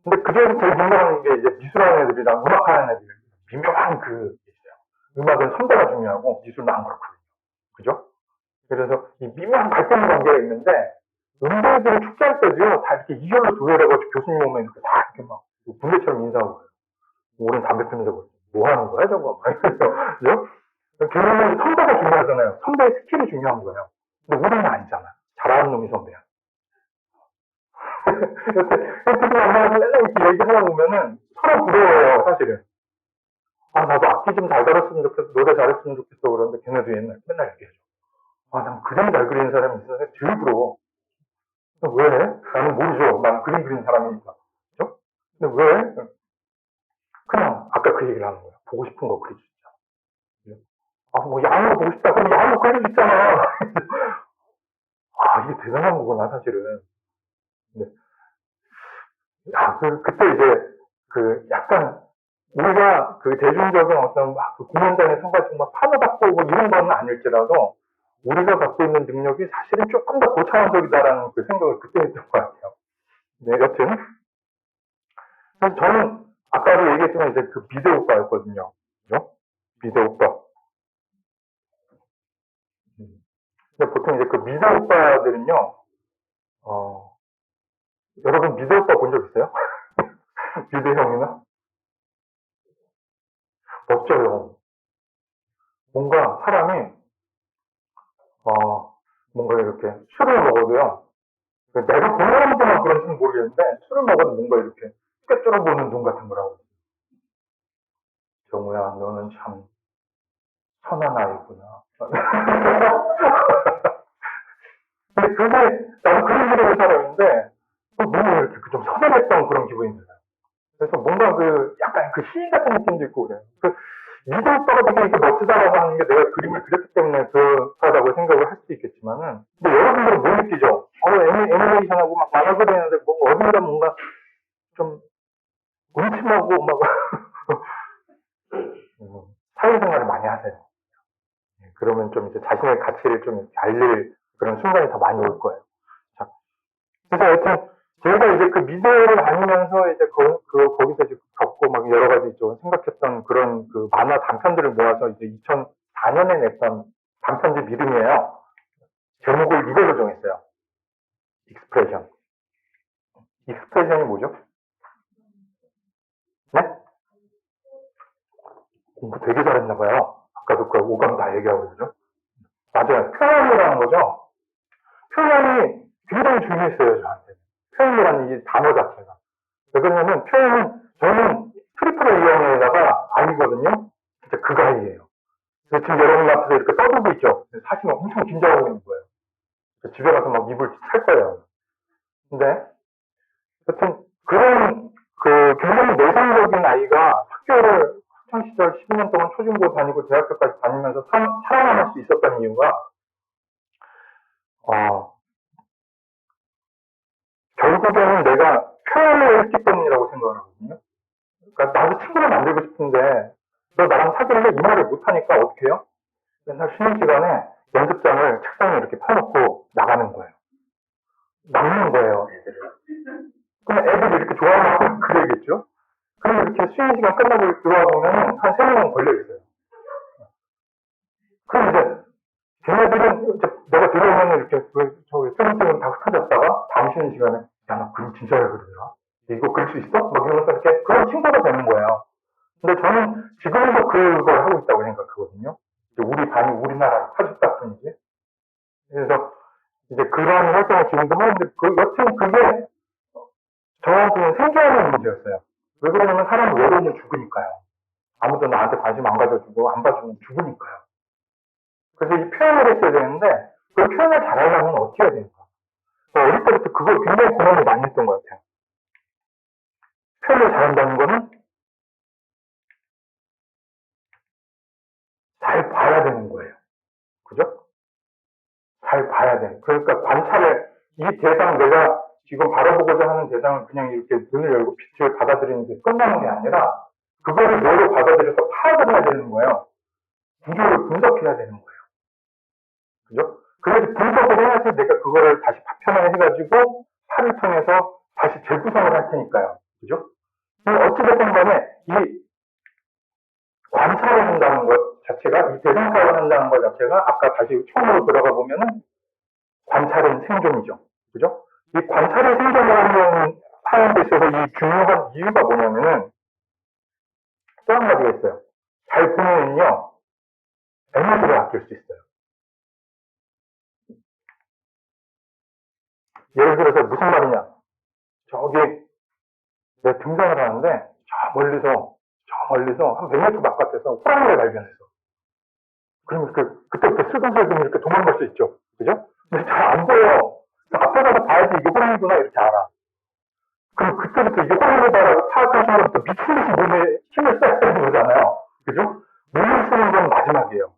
근데 그중에서 제일 궁금한 게 이제 미술하는 애들이랑 음악하는 애들. 미묘한 그, 있어요. 음악은 선배가 중요하고 미술은 안 그렇거든요. 그죠? 그래서 이 미묘한 갈등 관계가 있는데 음대들을 축제할 때도요, 다 이렇게 이결로 조율해가지고 교수님 오면 이렇게 다 이렇게 막 군대처럼 인사하고 그래요. 우린 담배 피면서 뭐 하는 거야, 저거? 그죠? 결국은 선배가 중요하잖아요. 선배의 스킬이 중요한 거예요. 근데 우리는 아니잖아. 잘하는 놈이 선배야. 여태 만나서 맨날 이렇게 얘기하다 보면은 서로 부러워요, 사실은. 아, 나도 악기 좀 잘 다뤘으면 좋겠어, 노래 잘했으면 좋겠어. 그러는데 걔네도 맨날 얘기해줘. 아, 난 그림 잘 그리는 사람이 있어서 제일 부러워. 왜? 나는 모르죠. 난 그림 그리는 사람이니까. 그죠? 근데 왜? 그냥 아까 그 얘기를 하는 거야. 보고 싶은 거 그릴 수 있잖아. 아, 뭐 양으로 보고 싶다. 그럼 양으로 그릴 수 있잖아. 아, 이게 대단한 거구나, 사실은. 근데, 야, 그때 이제, 약간, 우리가 그 대중적인 어떤 그 공연장에 서가지고 막 판호받고 뭐 이런 건 아닐지라도, 우리가 갖고 있는 능력이 사실은 조금 더 고차원적이다라는 그 생각을 그때 했던 것 같아요. 네, 여튼. 그래서 저는, 아까도 얘기했지만 이제 그 비데오과였거든요. 그죠? 비데오과. 근데 보통 이제 그 미대오빠들은요, 여러분 미대오빠 본 적 있어요? 미대형이나? 없죠. 뭔가 사람이, 뭔가 이렇게 술을 먹어도요, 내가 본 사람들만 그런지는 모르겠는데, 술을 먹어도 뭔가 이렇게 꿰뚫어보는 눈 같은 거라고. 정우야, 너는 참 선한 아이구나. 근데 그게, 나도 그런 기분의 사람인데, 너무 이렇게 좀 서늘했던 그런 기분이 들어요. 그래서 뭔가 약간 그 시인 같은 느낌도 있고 그래요. 미대 오빠가 되게 이렇게 멋지다라고 하는 게 내가 그림을 그렸기 때문에 그렇다고 생각을 할 수도 있겠지만은, 근데 여러분들은 뭐 느끼죠? 애니메이션하고 막 만화 그리는데 어딘가 뭔가 좀 음침하고 막, 사회생활을 많이 하세요. 그러면 좀 이제 자신의 가치를 좀 알릴 그런 순간이 더 많이 올 거예요. 자, 그래서 하여튼, 제가 이제 그 미대를 다니면서 이제 거기서 이제 겪고 막 여러 가지 좀 생각했던 그런 그 만화 단편들을 모아서 이제 2004년에 냈던 단편집 이름이에요. 제목을 이걸로 정했어요. 익스프레션. 익스프레션이 뭐죠? 네? 공부 되게 잘했나봐요. 아까도 그 오감 다 얘기하고 그죠? 맞아요. 표현이라는 거죠. 표현이 굉장히 중요했어요, 저한테. 표현이라는 이 단어 자체가. 왜 그러냐면 표현은 저는 트리플 A형에다가 I거든요. 진짜 그 아이예요. 그래서 지금 여러분 앞에서 이렇게 떠들고 있죠. 사실 엄청 긴장하고 있는 거예요. 집에 가서 막 입을 찰 거예요. 근데 여튼 그런 굉장히 내성적인 아이가 학교를 학창시절 10년 동안 초중고 다니고 대학교까지 다니면서 살아남을 수 있었던 이유가 결국에는 내가 표현을 했기 때문이라고 생각을 하거든요. 그러니까 나도 친구를 만들고 싶은데 너 나랑 사귈래? 이 말을 못하니까 어떻게 해요? 맨날 쉬는 시간에 연습장을 책상에 이렇게 펴놓고 나가는 거예요. 낚는 거예요, 애들을. 그럼 애들이 이렇게 좋아하면 그래야겠죠? 그럼 이렇게 쉬는 시간 끝나고 들어와 보면 한 3명은 걸려있어요. 그럼 이제 걔네들은 이제 내가 들어오면 이렇게 쌤쌤은 다 흩어졌다가 다음 쉬는 시간에 야, 나 그림 진짜 잘 그리더라. 이거 그릴 수 있어? 막 이러면서 이렇게 그런 친구가 되는 거예요. 근데 저는 지금도 그걸 하고 있다고 생각하거든요. 우리 반이 우리나라로 커졌다 뿐이지. 그래서 이제 그런 활동을 지금도 하는데, 여튼 그게 저한테는 생존하는 문제였어요. 왜 그러냐면 사람은 외로우면 죽으니까요. 아무도 나한테 관심 안 가져주고 안 봐주면 죽으니까요. 그래서 이 표현을 했어야 되는데, 그 표현을 잘하려면 어떻게 해야 되는가? 어릴 때부터 그걸 굉장히 고민을 많이 했던 것 같아요. 표현을 잘한다는 거는 잘 봐야 되는 거예요. 그죠? 잘 봐야 돼. 그러니까 관찰을, 이 대상, 내가 지금 바라보고자 하는 대상을 그냥 이렇게 눈을 열고 빛을 받아들이는 게 끝나는 게 아니라, 그거를 뭐로 받아들여서 파악을 해야 되는 거예요. 구조를 분석해야 되는 거예요. 그죠? 그래서 분석을 해야지 내가 그거를 다시 파편을 해가지고 판을 통해서 다시 재구성을 할 테니까요. 그죠? 어찌됐든 간에 이 관찰을 한다는 것 자체가, 이 대상사를 한다는 것 자체가 아까 다시 처음으로 돌아가 보면은 관찰은 생존이죠. 그죠? 이 관찰을 생존을 하는 데 있어서 이 중요한 이유가 뭐냐면은 또 한 가지가 있어요. 잘 보면은요, 에너지를 아낄 수 있어요. 예를 들어서 무슨 말이냐. 저기, 내가 등산을 하는데, 저 멀리서, 한 100m 바깥에서 호랑이를 발견했어. 그러면 그때부터 슬금슬금 이렇게 도망갈 수 있죠. 그죠? 근데 잘 안 보여. 앞에 가서 봐야지 이게 호랑이구나, 이렇게 알아. 그럼 그때부터 이게 호랑이다라고 파악하시면부터 미친 듯이 몸에 힘을 써야 되는 거잖아요. 그죠? 몸을 쓰는 건 마지막이에요.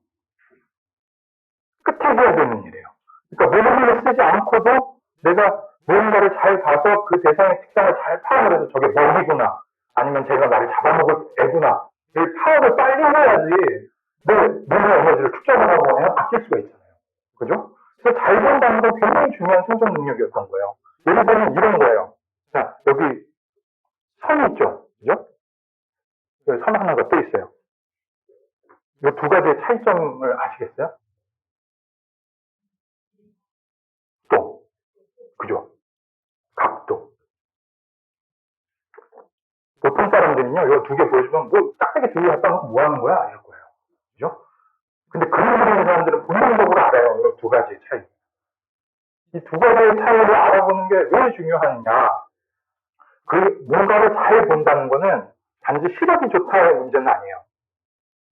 끝에 해야 되는 일이에요. 그러니까 몸을 힘을 쓰지 않고도 내가 무언가를 잘 봐서 그 대상의 특성을 잘 파악을 해서 저게 먹이구나, 아니면 제가 나를 잡아먹을 애구나, 이 파악을 빨리 해야지 내 몸의 에너지를 축적을 하고 아낄 수가 있잖아요. 그죠? 그래서 잘 본다는 건 굉장히 중요한 생존 능력이었던 거예요. 예를 들면 이런 거예요. 자, 여기 선이 있죠? 그죠? 여기 선 하나가 또 있어요. 이 두 가지의 차이점을 아시겠어요? 또, 그죠? 각도. 보통 사람들은요, 이 두 개 보여주면, 뭐, 딱딱하게 두 개 갖다 놓고 뭐 하는 거야? 이럴 거예요. 그죠? 근데 그림 그리는 사람들은 본능적으로 알아요. 이 두 가지의 차이. 이 두 가지의 차이를 알아보는 게 왜 중요하느냐. 뭔가를 잘 본다는 거는 단지 시력이 좋다의 문제는 아니에요.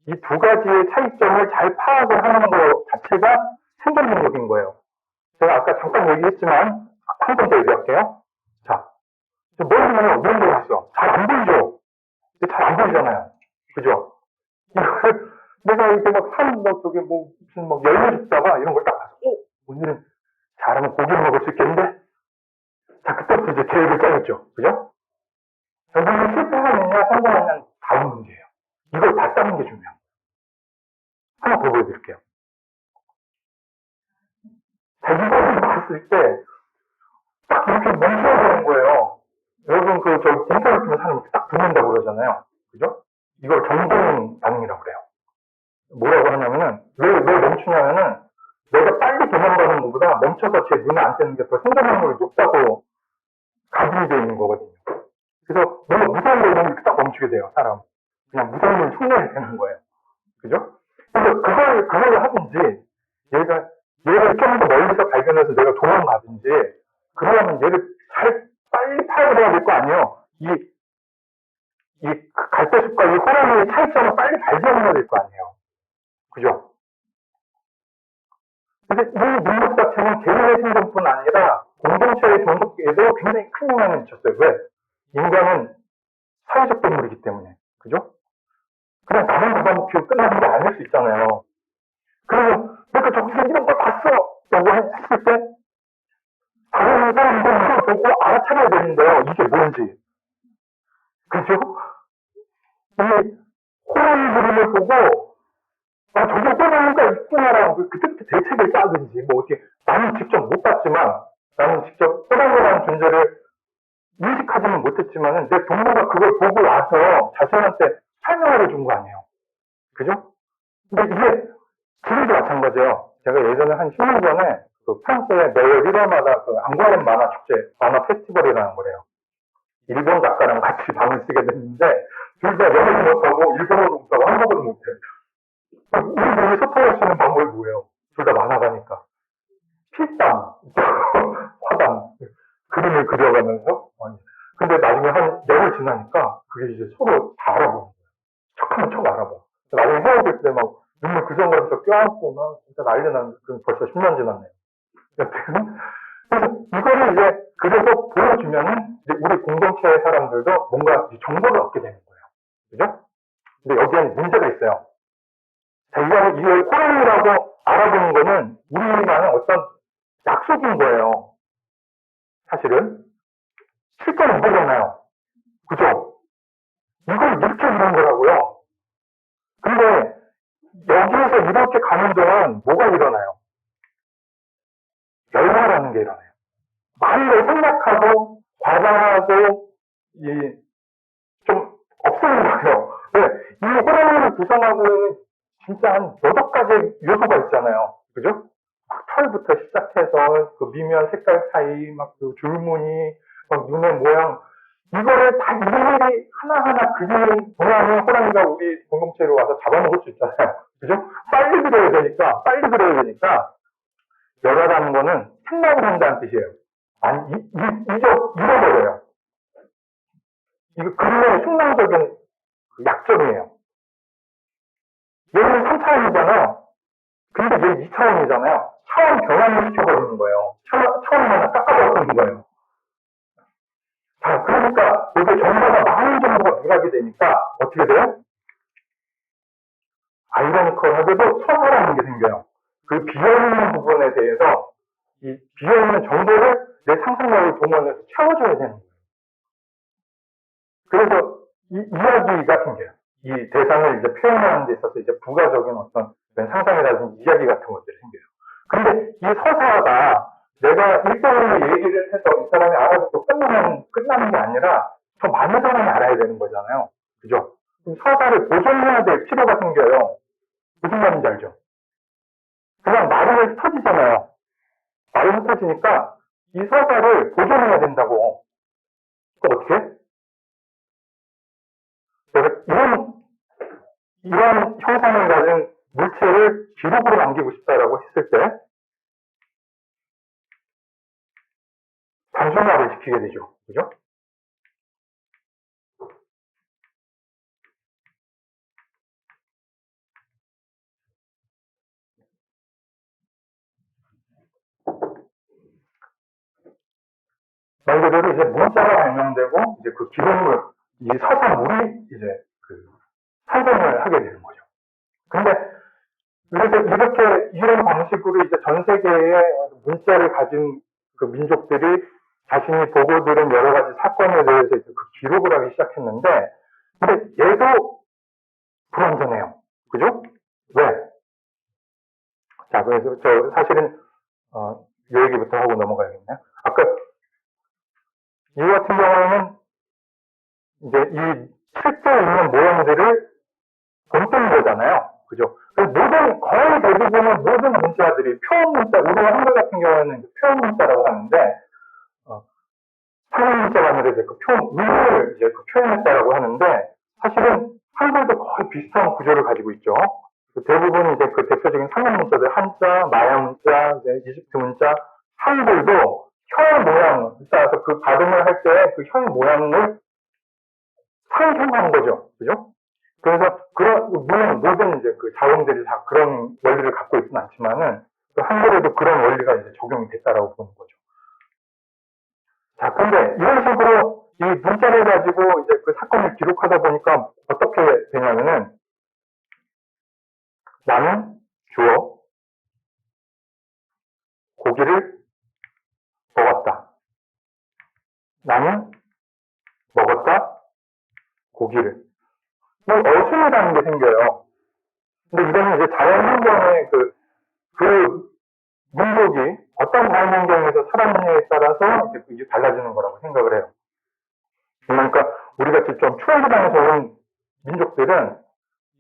이 두 가지의 차이점을 잘 파악을 하는 것 자체가 생존 능력인 거예요. 제가 아까 잠깐 얘기했지만, 한 번 더 얘기할게요. 자, 멀리면 뭔데 봤어? 잘 안 보이죠? 잘 안 보이잖아요. 그죠? 이걸 내가 이렇게 저기 무슨 열매 줍다가 이런 걸 딱 봐서, 오늘은 잘하면 고기를 먹을 수 있겠는데? 자, 그때부터 이제 계획을 짜겠죠. 그죠? 결국은 실패하느냐, 성공하느냐는 다음 문제예요. 이걸 봤다는 게 중요해요. 하나 더 보여드릴게요. 자, 이거를 봤을 때, 딱 이렇게 멈춰야 되는 거예요. 여러분, 저기 공포를 끼는 사람이 딱 붙는다고 그러잖아요. 그죠? 이걸 정동 반응이라고 그래요. 뭐라고 하냐면은, 왜 멈추냐면은, 내가 빨리 도망가는 것보다 멈춰서 제 눈에 안 띄는 게 더 생존 능력이 높다고 가정이 되어 있는 거거든요. 그래서 뭔가 무서운 거 이러면 이렇게 딱 멈추게 돼요, 사람. 그냥 무서운 걸 흉내를 내는 거예요. 그죠? 그래서 그걸 하든지, 얘를 좀 더 멀리서 발견해서 내가 도망가든지, 그러면 얘를 빨리 파악을 해야 될 거 아니에요. 이 갈대숲과 이 호랑이의 차이점을 빨리 발견해야 될 거 아니에요. 그죠? 근데 이 능력 자체는 개인의 생존뿐 아니라 공동체의 존속에도 굉장히 큰 영향을 미쳤어요. 왜? 인간은 사회적 동물이기 때문에. 그죠? 그냥 나만 잡아먹히고 끝나는 게 아닐 수 있잖아요. 그러면 내가 저기서 이런 걸 봤어! 라고 했을 때 다른 사람들 이걸 보고 알아차려야 되는데요. 이게 뭔지. 그죠? 이 호랑이 그림을 보고 저게 호랑이가 있구나라고 그때부터 대책을 짜든지 어떻게 나는 직접 못 봤지만 나는 직접 호랑이라는 존재를 인식하지는 못했지만은 내 동료가 그걸 보고 와서 자신한테 설명을 해준 거 아니에요. 그죠? 근데 이게 지금도 마찬가지예요. 제가 예전에 한 10년 전에 프랑스의 매월 1월마다 앙고렘 만화 축제, 만화 페스티벌이라는 거래요. 일본 작가랑 같이 방을 쓰게 됐는데 둘 다 영어도 못하고 일본어도 못하고 한국어도 못해. 우리 둘이 소통할 수 있는 방법이 뭐예요? 둘 다 만화가니까. 필담, 화담, 그림을 그려가면서. 근데 나중에 한 열흘 지나니까 그게 이제 서로 다 알아보는 거예요. 척하면 척 알아봐. 나중에 헤어질 때 눈물 그 정도에서 껴안고 막 진짜 난리 났는데, 그 벌써 10년 지났네요. 여튼, 그래서 이거를 이제, 그래서 보여주면은, 이제 우리 공동체 사람들도 뭔가 정보를 얻게 되는 거예요. 그죠? 근데 여기에는 문제가 있어요. 자, 이걸 호랑이라고 알아보는 거는 우리만의 어떤 약속인 거예요. 사실은. 실제로 이거잖아요. 그죠? 이걸 이렇게 이런 거라고요. 근데 여기에서 이렇게 가는 동안 뭐가 일어나요? 열화라는 게 일어나요. 많은 걸 생각하고 과장하고 좀 없애는 거예요. 왜? 이 호랑이를 구성하고 있는 진짜 한 여덟 가지 요소가 있잖아요. 그죠? 막 털부터 시작해서 그 미묘한 색깔 사이, 막 그 줄무늬, 막 눈의 모양, 이거를 다 일일이 하나하나 그리는 동안에 호랑이가 우리 공동체로 와서 잡아먹을 수 있잖아요. 그죠? 빨리 그려야 되니까, 열화라는 거는 생각을 한다는 뜻이에요. 아니, 잊어버려요. 이거 그림의 흉낭적인 약점이에요. 얘는 3차원이잖아요. 근데 얘 2차원이잖아요. 차원 변환을 시켜버리는 거예요. 차원 하나 깎아버리는 거예요. 자, 그러니까 이게 정보가 많은 정보가 들어가게 되니까 어떻게 돼요? 아이러니컬하게도 서사라는 게 생겨요. 그 비어있는 부분에 대해서 이 비어있는 정보를 내 상상력을 동원해서 채워줘야 되는 거예요. 그래서 이 이야기가 생겨요. 이 대상을 이제 표현하는 데 있어서 이제 부가적인 어떤 상상이라든지 이야기 같은 것들이 생겨요. 근데 이 서사가 내가 1대1로 얘기를 해서 이 사람이 알아듣고 끝나는 게 아니라 더 많은 사람이 알아야 되는 거잖아요. 그죠? 그럼 서사를 보존해야 될 필요가 생겨요. 무슨 말인지 알죠? 그냥 말을 흩어지잖아요. 말을 흩어지니까 이 서사를 보존해야 된다고. 그럼 어떻게? 이런 형상을 가진 물체를 기록으로 남기고 싶다라고 했을 때 단순화를 시키게 되죠. 그죠? 말 그대로 이제 문자가 발명되고 이제 그 기록물, 이 서사물이 이제 그 상징을 하게 되는 거죠. 근데 그래서 이렇게 이런 방식으로 이제 전 세계의 문자를 가진 그 민족들이 자신이 보고 들은 여러 가지 사건에 대해서 이제 그 기록을 하기 시작했는데, 근데 얘도 불완전해요. 그죠? 왜? 자, 그래서 저 사실은 이 얘기부터 하고 넘어가야겠네요. 아까 이 같은 경우에는 이제 이 실제 있는 모형들을 본뜬 거잖아요. 그죠? 거의 대부분의 모든 문자들이 표현 문자, 우리가 한글 같은 경우에는 표현 문자라고 하는데, 상형 문자가 아니라 이제 그 의미를 이제 그 표현했다라고 하는데, 사실은 한글도 거의 비슷한 구조를 가지고 있죠. 대부분 이제 그 대표적인 상형 문자들, 한자, 마야 문자, 이제 이집트 문자, 한글도 혀의 모양, 따라서 그 발음을 할 때 그 혀의 모양을 상징한 거죠. 그죠? 그래서 물론 모든 이제 그 자원들이 다 그런 원리를 갖고 있지는 않지만은 그 한글에도 그런 원리가 이제 적용이 됐다라고 보는 거죠. 자, 근데 이런 식으로 이 문자를 가지고 이제 그 사건을 기록하다 보니까 어떻게 되냐면은 나는 주어 고기를 먹었다. 나는 먹었다 고기를. 어순이라는 게 생겨요. 근데 이거는 이제 자연 환경의 그 민족이 어떤 자연 환경에서 살았느냐에 따라서 이제 달라지는 거라고 생각을 해요. 그러니까 우리 같이 좀 추운 지방에서 온 민족들은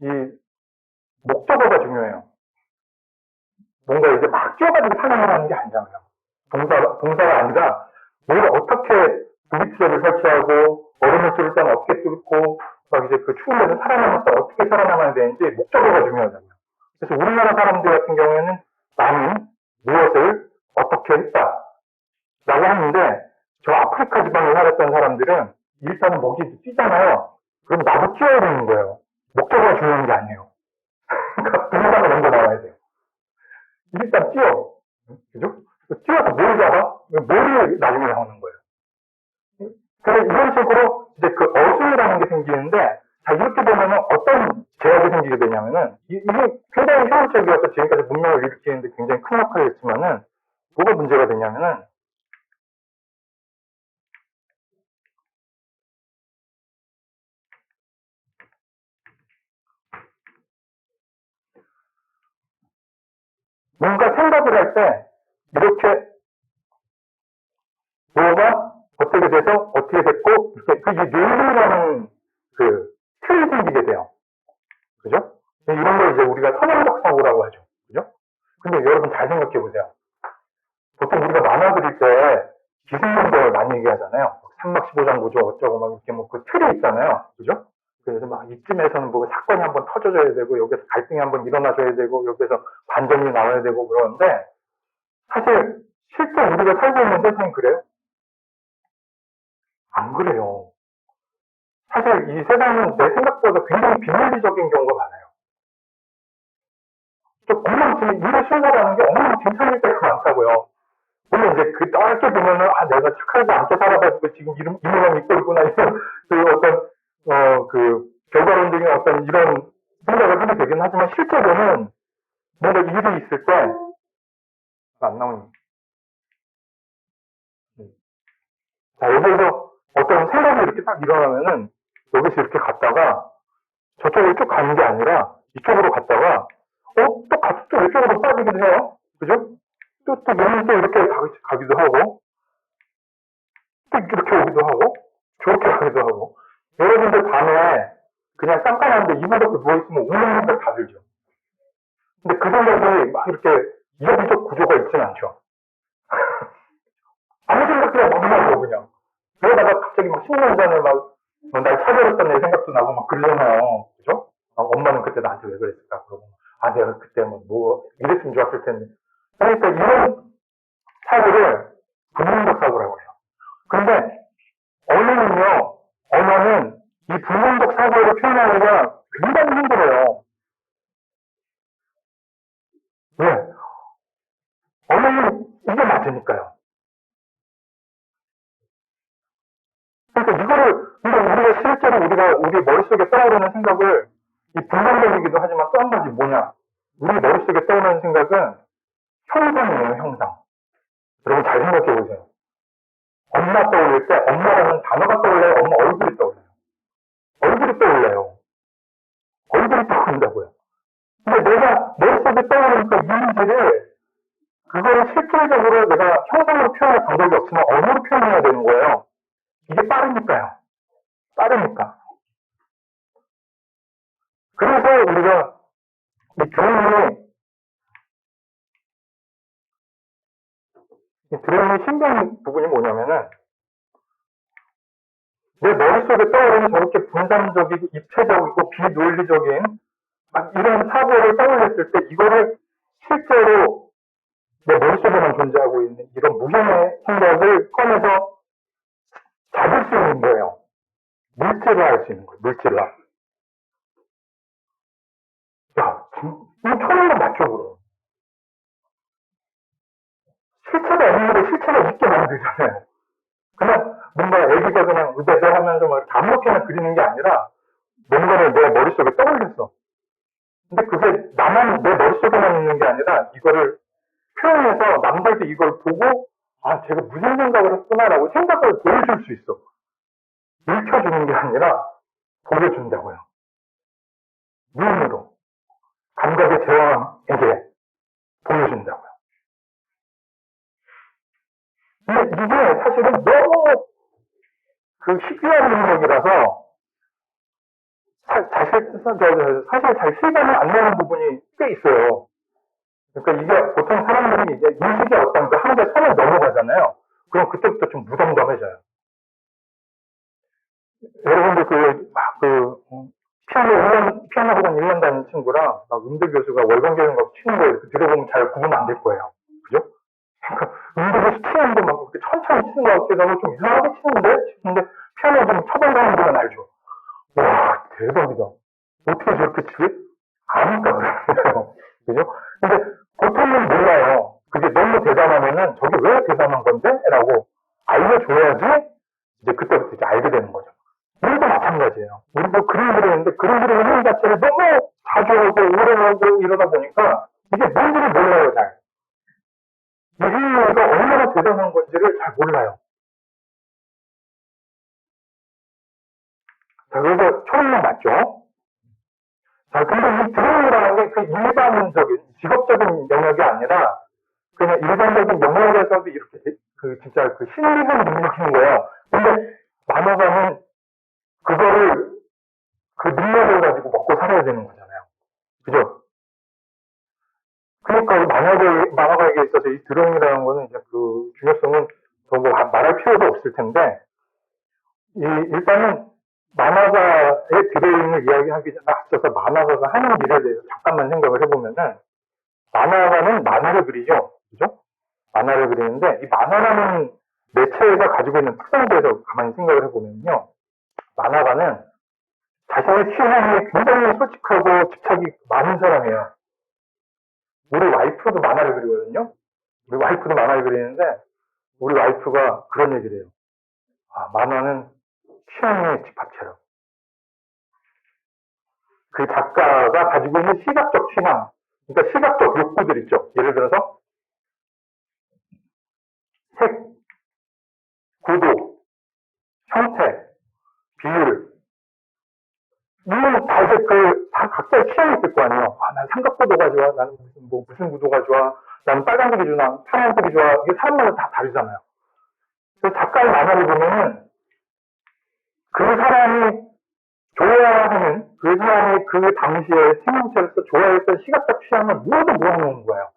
이 목적어가 중요해요. 뭔가 이제 막 뛰어가지고 사냥을 하는 게 아니잖아요. 동사가 아니라 뭔가 어떻게 부비트를 설치하고 얼음을 뚫을 때는 어떻게 뚫고 막 이제 그 추운 데서 살아남았다 어떻게 살아남아야 되는지 목적어가 중요하잖아요. 그래서 우리나라 사람들 같은 경우에는 나는 무엇을 어떻게 했다 라고 하는데 저 아프리카 지방에 살았던 사람들은 일단은 먹이 뛰잖아요. 그럼 나도 뛰어야 되는 거예요. 목적어가 중요한 게 아니에요. 그러니까 등산을 먼저 나와야 돼요. 일단 뛰어. 그죠? 뛰어서 뭘 잡아? 머리에 나중에 나오는 거예요. 그래서 이런 식으로 이제 그 어순이라는 게 생기는데, 자, 이렇게 보면은 어떤 제약이 생기게 되냐면은, 이게 굉장히 효율적이어서 지금까지 문명을 일으키는데 굉장히 큰 역할을 했지만은, 뭐가 문제가 되냐면은, 뭔가 생각을 할 때, 이렇게, 뭐가 어떻게 돼서 어떻게 됐고, 이렇게, 그 논리라는 그 틀이 생기게 돼요. 그죠? 이런 걸 이제 우리가 선행적 사고라고 하죠. 그죠? 근데 여러분 잘 생각해 보세요. 보통 우리가 만화 그릴 때 기승전결 많이 얘기하잖아요. 삼막 15장 구조 어쩌고 막 이렇게 뭐 그 틀이 있잖아요. 그죠? 그래서 막 이쯤에서는 뭐 사건이 한번 터져줘야 되고 여기서 갈등이 한번 일어나줘야 되고 여기서 반전이 나와야 되고 그러는데 사실 실제 우리가 살고 있는 세상이 그래요? 안 그래요. 사실 이 세상은 내 생각보다 굉장히 비논리적인 경우가 많아요. 좀 엉망진창, 일의 순서라는 게 엉망진창일 때가 많다고요. 물론 이제 그 짧게 보면은 아 내가 착하지 않게 살아가지고 지금 이놈을 믿고 있구나 이런 그 어떤 그 결과론적인 어떤 이런 생각을 하게 되긴 하지만 실제로는 뭔가 일이 있을 때 안 나오니. 자 여기서 어떤 생각이 이렇게 딱 일어나면은 여기서 이렇게 갔다가 저쪽으로 쭉 가는 게 아니라 이쪽으로 갔다가 또 이쪽으로 빠지기도 해요. 그죠? 또 얘는 또 이렇게 가기도 하고 또 이렇게 오기도 하고 저렇게 가기도 하고 여러분들 밤에 그냥 깜깜한데 이불 덮고 누워있으면 오는 생각 다 들죠. 근데 그 생각이 막 이렇게 이어지적 구조가 있진 않죠. 아무 생각 그냥 막 나고 그냥 그러다가 갑자기 막 10년 전에 날 차별했던 내 생각도 나고 막 그러잖아요. 그죠? 엄마는 그때 나한테 왜 그랬을까? 그러고 내가 그때 뭐 이랬으면 좋았을 텐데 그러니까 이런 사고를 불문적 사고라고 해요. 근데 언어는 이 불문적 사고를 표현하기가 굉장히 힘들어요. 왜? 언어는 이게 맞으니까요. 그러니까 우리가 실제로 우리 머릿속에 떠오르는 생각을 이 불문적이기도 하지만 또 한 가지 뭐냐? 우리 머릿속에 떠오르는 생각은 형상이에요, 형상. 여러분 잘 생각해 보세요. 엄마 떠올릴 때 엄마라는 단어가 떠올라요? 엄마 얼굴이 떠올라요? 얼굴이 떠올라요. 얼굴이 떠오른다고요. 근데 내가 머릿속에 떠오르니까 이 문제를 그거를 실질적으로 내가 형상으로 표현할 방법이 없지만 언어로 표현해야 되는 거예요. 이게 빠르니까요. 빠르니까. 그래서 우리가 이 드론의 신경 부분이 뭐냐면은 내 머릿속에 떠오르는 저렇게 분산적이고 입체적이고 비논리적인 이런 사고를 떠올렸을 때 이거를 실제로 내 머릿속에만 존재하고 있는 이런 무형의 생각을 꺼내서 잡을 수 있는 거예요. 물질화할 수 있는 거예요. 물질화. 야, 이거 처음인 건 맞죠, 그럼? 실체가 없는 걸 실체가 있게 만들잖아요. 그냥 뭔가 애기가 그냥 의대서 하면서 막 아무렇게나 그리는 게 아니라 뭔가를 내 머릿속에 떠올렸어. 근데 그게 나만 내 머릿속에만 있는 게 아니라 이거를 표현해서 남들도 이걸 보고 제가 무슨 생각을 했구나라고 생각을 보여줄 수 있어. 읽혀주는 게 아니라 보여준다고요. 눈으로 감각의 제왕에게 보여준다고요. 근데 이게 사실은 너무 그 희귀한 능력이라서 사실 잘 실감이 안 나는 부분이 꽤 있어요. 그러니까 이게 보통 사람들이 이제 인식의 어떤 그 한계 선을 넘어가잖아요. 그럼 그때부터 좀 무덤덤해져요. 여러분들 피아노 학원 1년 다니는 친구랑 음대 교수가 월광 교ling 막 치는 거 이렇게 들어보면 잘 구분 안 될 거예요. 그죠? 그러니까 음대 교수 치는데 막 이렇게 천천히 치는 것 같기도 하고 좀 이상하게 치는데 싶은데 피아노 좀 쳐본 사람들은 알죠. 와, 대박이다. 어떻게 저렇게 치지? 아니까 그래요. 되는 거죠. 우리도 마찬가지예요. 우리도 그림 그리는데 그림 그리는 행위 자체를 너무 자주 하고 오래 하고 이러다 보니까 이게 뭔지를 몰라요, 잘. 이 행위가 얼마나 대단한 건지를 잘 몰라요. 자, 그래서 초능력 맞죠? 자, 근데 이 드로잉이라는 게 그 일반적인, 직업적인 영역이 아니라 그냥 일반적인 영역에서도 이렇게 진짜 그 신비한 능력인 거예요. 근데 만화가는 그거를, 그 능력을 가지고 먹고 살아야 되는 거잖아요. 그죠? 그러니까 만화가에게 있어서 이 드로잉이라는 거는 이제 그 중요성은 더 뭐 말할 필요도 없을 텐데, 일단은 만화가의 드로잉을 이야기하기 전에 앞서서 만화가가 하는 일에 대해서 잠깐만 생각을 해보면은, 만화가는 만화를 그리죠. 그죠? 만화를 그리는데, 이 만화라는 매체가 가지고 있는 특성에 대해서 가만히 생각을 해보면요. 만화가는 자신의 취향에 굉장히 솔직하고 집착이 많은 사람이에요. 우리 와이프도 만화를 그리거든요. 우리 와이프도 만화를 그리는데, 우리 와이프가 그런 얘기를 해요. 아, 만화는 취향의 집합체라고. 그 작가가 가지고 있는 시각적 취향, 그러니까 시각적 욕구들 있죠. 예를 들어서 색, 구도, 형태, 비율, 물론 다 이제 다 각자의 취향이 있을 거 아니에요. 아, 난 삼각구도가 좋아. 나는 무슨 구도가 좋아. 나는 빨간색이 좋아. 파란색이 좋아. 이게 사람마다 다 다르잖아요. 그래서 작가의 만화를 보면은 그 사람이 좋아하는, 그 사람이 그 당시에 생명체로서 좋아했던 시각적 취향을 모두 모아놓은 거예요.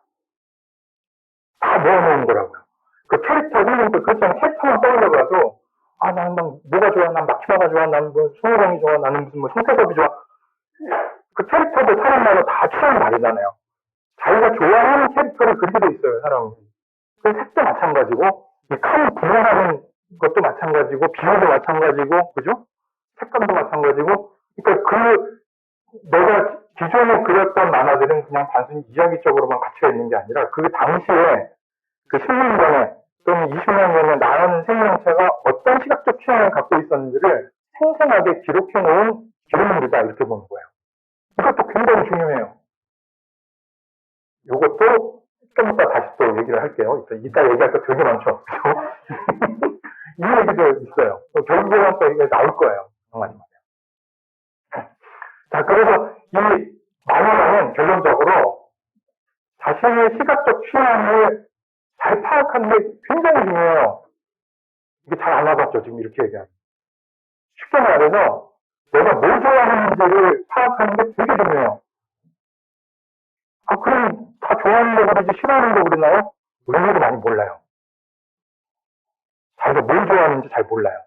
다 모아놓은 거라고요. 그 캐릭터, 그렇잖아요. 캐릭터만 떠올려봐도, 아, 나는 뭐가 좋아? 난 마키마가 좋아? 나는 뭐, 손오공이 좋아? 나는 무슨 뭐, 손태섭이 좋아? 그 캐릭터도 사람마다 다 취향이 다르잖아요. 자기가 좋아하는 캐릭터를 그리게 돼 있어요, 사람은. 그 색도 마찬가지고, 이 칸 분할하는 것도 마찬가지고, 비율도 마찬가지고, 그죠? 색감도 마찬가지고, 그러니까 내가 기존에 그렸던 만화들은 그냥 단순히 이야기적으로만 가치가 있는 게 아니라, 그 당시에 그 10년 전에 또는 20년 전에 나라는 생명체가 어떤 시각적 취향을 갖고 있었는지를 생생하게 기록해 놓은 기록물이다, 이렇게 보는 거예요. 이것도 굉장히 중요해요. 이것도 좀 이따 다시 또 얘기를 할게요. 이따 얘기할 거 되게 많죠. 이 얘기도 있어요. 결국에는 또 이게 나올 거예요. 정말. 자, 그래서 이 만화가는 결론적으로 자신의 시각적 취향을 잘 파악하는 게 굉장히 중요해요. 이게 잘 안 와봤죠, 지금 이렇게 얘기하면. 쉽게 말해서 내가 뭘 좋아하는지를 파악하는 게 되게 중요해요. 아, 그럼 다 좋아하는 거 그러지 싫어하는 거 그러나요? 그런 것도 많이 몰라요. 자기가 뭘 좋아하는지 잘 몰라요.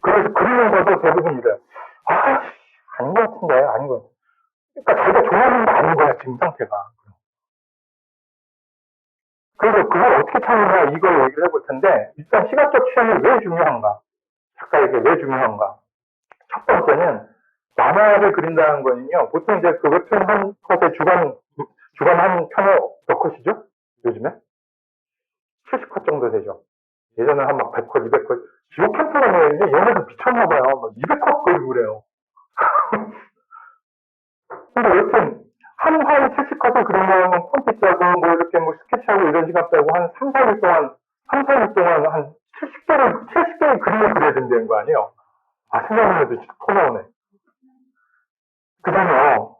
그래서 그리는 것도 대부분 이래요. 아, 아닌 것 같은데, 아닌 것 같아. 그러니까 자기가 좋아하는 게 아닌 거야, 지금 상태가. 그래서 그걸 어떻게 찾느냐, 이걸 얘기를 해볼 텐데, 일단 시각적 취향이 왜 중요한가? 작가에게 왜 중요한가? 첫 번째는, 만화를 그린다는 거는요, 보통 이제 그 웹툰 한 컷에 주간 한 편에 몇 컷이죠? 요즘에? 70컷 정도 되죠. 예전에 한 막 100컷, 200컷. 지옥 캠프가 뭐였는데, 얘네들 미쳤나봐요. 막 200컷 그리고 그래요. 근데 웹툰, 한 화에 70컷을 그리면 폰트 짜고, 뭐 이렇게 뭐 스케치하고 이런 시간 빼고 한 3, 4일 동안, 3, 4일 동안 한 70개의 그림을 그려야 된다는 거 아니에요? 아, 생각만 해도 진짜 토 나오네. 그잖아요.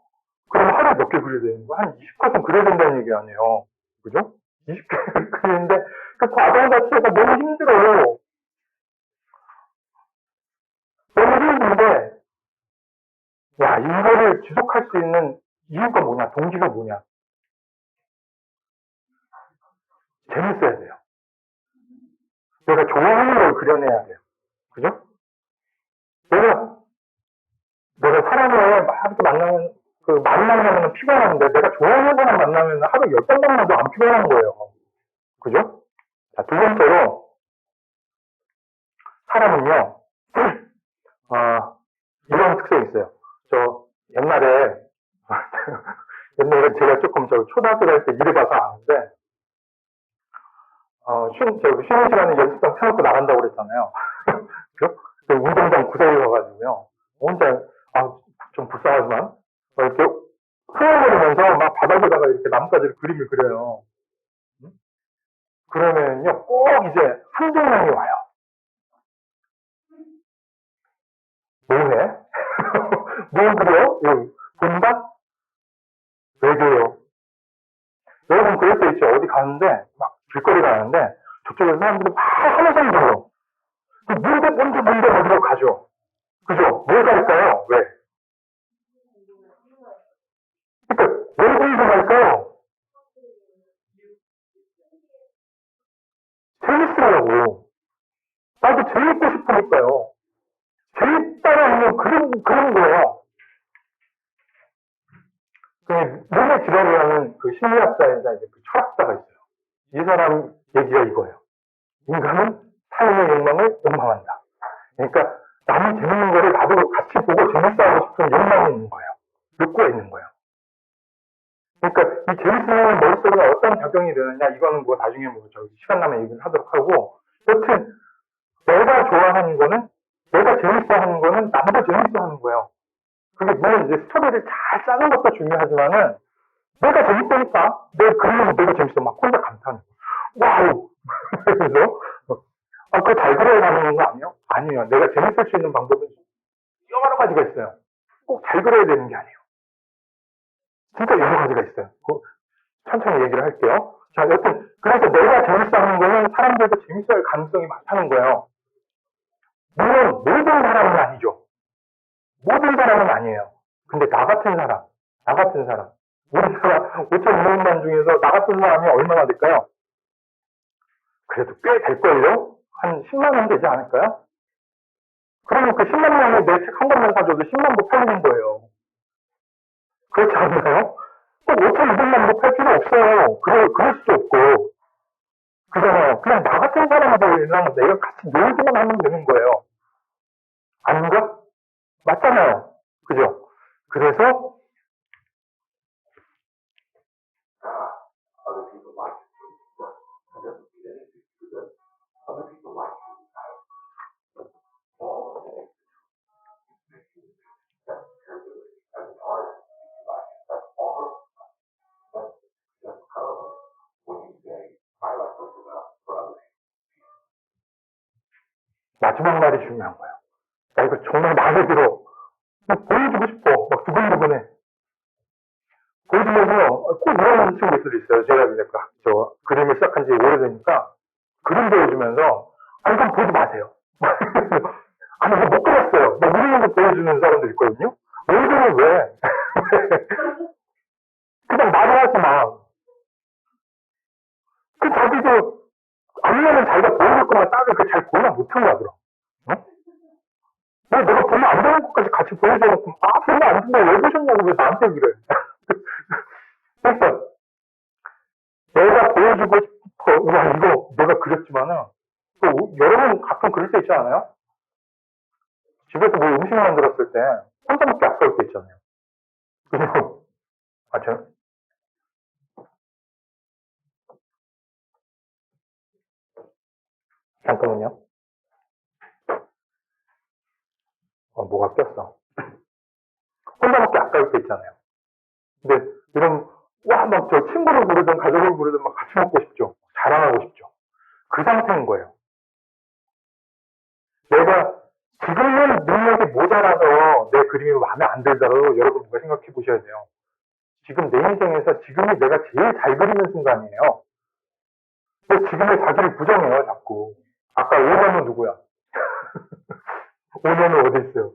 그럼 하루에 몇 개 그려야 되는 거야? 한 20컷은 그려야 된다는 얘기 아니에요. 그죠? 20개 그리는데, 그 과정 자체가 너무 힘들어요. 너무 힘든데, 야, 이거를 지속할 수 있는 이유가 뭐냐, 동기가 뭐냐. 재밌어야 돼요. 내가 좋아하는 걸 그려내야 돼요. 그죠? 내가 사람을 막 이렇게 만나면, 많이 만나면 피곤한데, 내가 좋아하는 사람 만나면 하루 10번 만나도 안 피곤한 거예요. 그죠? 자, 두 번째로, 사람은요, 이런 특성이 있어요. 옛날에, 옛날에 제가 조금 초등학교 다닐 때 일해봐서 아는데, 쉬는 시간에 연습장 펴놓고 나간다고 그랬잖아요. 그죠? 그 운동장 구석에 가가지고요. 혼자, 좀 불쌍하지만, 이렇게 흥얼거리면서 막 바닥에다가 이렇게 나뭇가지를 그림을 그려요. 응? 그러면요, 꼭 이제 한두 명이 와요. 뭐해? 뭘 그려? 본다? 외계요. 여러분 그럴 때 있죠. 어디 가는데, 막 길거리 가는데, 저쪽에 사람들이 막 하늘색 들어. 뭔데 어디로 가죠. 그죠? 뭘 갈까요? 왜? 그러니까, 왜 궁금할까요? 재밌으라고. 나도 재밌고 싶으니까요. 재밌다라는 그런 거예요. 몸의 지랄을 하는 그 심리학자이자 이제 그 철학자가 있어요. 이 사람 얘기가 이거예요. 인간은 삶의 욕망을 욕망한다. 그러니까 남이 재밌는 거를 나도 같이 보고 재밌어하고 싶은 욕망이 있는 거예요. 욕구가 있는 거예요. 그러니까 이 재밌으면 머릿속에 어떤 작용이 되느냐 이거는 뭐 나중에 시간 나면 얘기를 하도록 하고 여튼 내가 좋아하는 거는 내가 재밌어하는 거는 남도 재밌어하는 거예요. 그게 물론 이제 스토리를 잘 짜는 것도 중요하지만은 내가 재밌다니까 내 그림은 내가 재밌어 막 혼자 감탄해. 와우. 그래서 그거 잘 그려야 하는 거 아니에요? 아니에요. 내가 재밌을 수 있는 방법은 여러 가지가 있어요. 꼭 잘 그려야 되는 게 아니에요. 진짜 여러 가지가 있어요. 천천히 얘기를 할게요. 자, 여튼 그래서 내가 재밌어 하는 거는 사람들도 재밌어 할 가능성이 많다는 거예요. 물론 모든 사람은 아니죠. 모든 사람은 아니에요. 근데 나 같은 사람 우리나라 5,200만 중에서 나 같은 사람이 얼마나 될까요? 그래도 꽤 될걸요? 한 10만 원 되지 않을까요? 그러면 그 10만 원에 내 책 한 권만 사줘도 10만 부 팔리는 거예요. 그렇지 않나요? 꼭 5,200만 부 팔 필요 없어요. 그럴 수도 없고. 그잖아요. 그냥 나 같은 사람들이랑 내가 같이 놀기만 하면 되는 거예요. 아닌가? 맞잖아요. 그죠? 그래서, 마지막 말이 중요한 거예요. 나 이거 정말 마음에 들어. 보여주고 싶어. 막 두근두근해. 보여주면서 꼭 이런 친구들이 있어요. 제가 이제 그림을 시작한 지 오래되니까 그림 보여주면서 이건 보지 마세요. 아니 이거 못 그렸어요. 막 이런 거 보여주는 사람들 있거든요. 얼굴은 왜? 그냥 말을 하지 마. 자기도 아니면은 자기가 보여줄 거만 따로 잘 보나 못한 거야 그럼. 응? 왜 내가 보면 안 되는 것까지 같이 보여줘놓고 보면 안 된다고 왜 보셨냐고 왜 나한테 그래. 그러니까 내가 보여주고 싶어. 이거 내가 그렸지만은 또 여러분 가끔 그럴 때 있지 않아요? 집에서 뭐 음식 만들었을 때 혼자 먹기 아까울 때 있잖아요. 그죠? 저 잠깐만요. 뭐가 꼈어. 혼자 먹기 아까울 때 있잖아요. 근데 이런 막 저 친구를 부르든 가족을 부르든 막 같이 먹고 싶죠. 자랑하고 싶죠. 그 상태인 거예요. 내가 지금은 능력이 모자라서 내 그림이 마음에 안 들더라도 여러분 뭔가 생각해 보셔야 돼요. 지금 내 인생에서 지금이 내가 제일 잘 그리는 순간이에요. 근데 지금의 자기를 부정해요, 자꾸. 아까 5년은 누구야? 5년은 어디 있어요?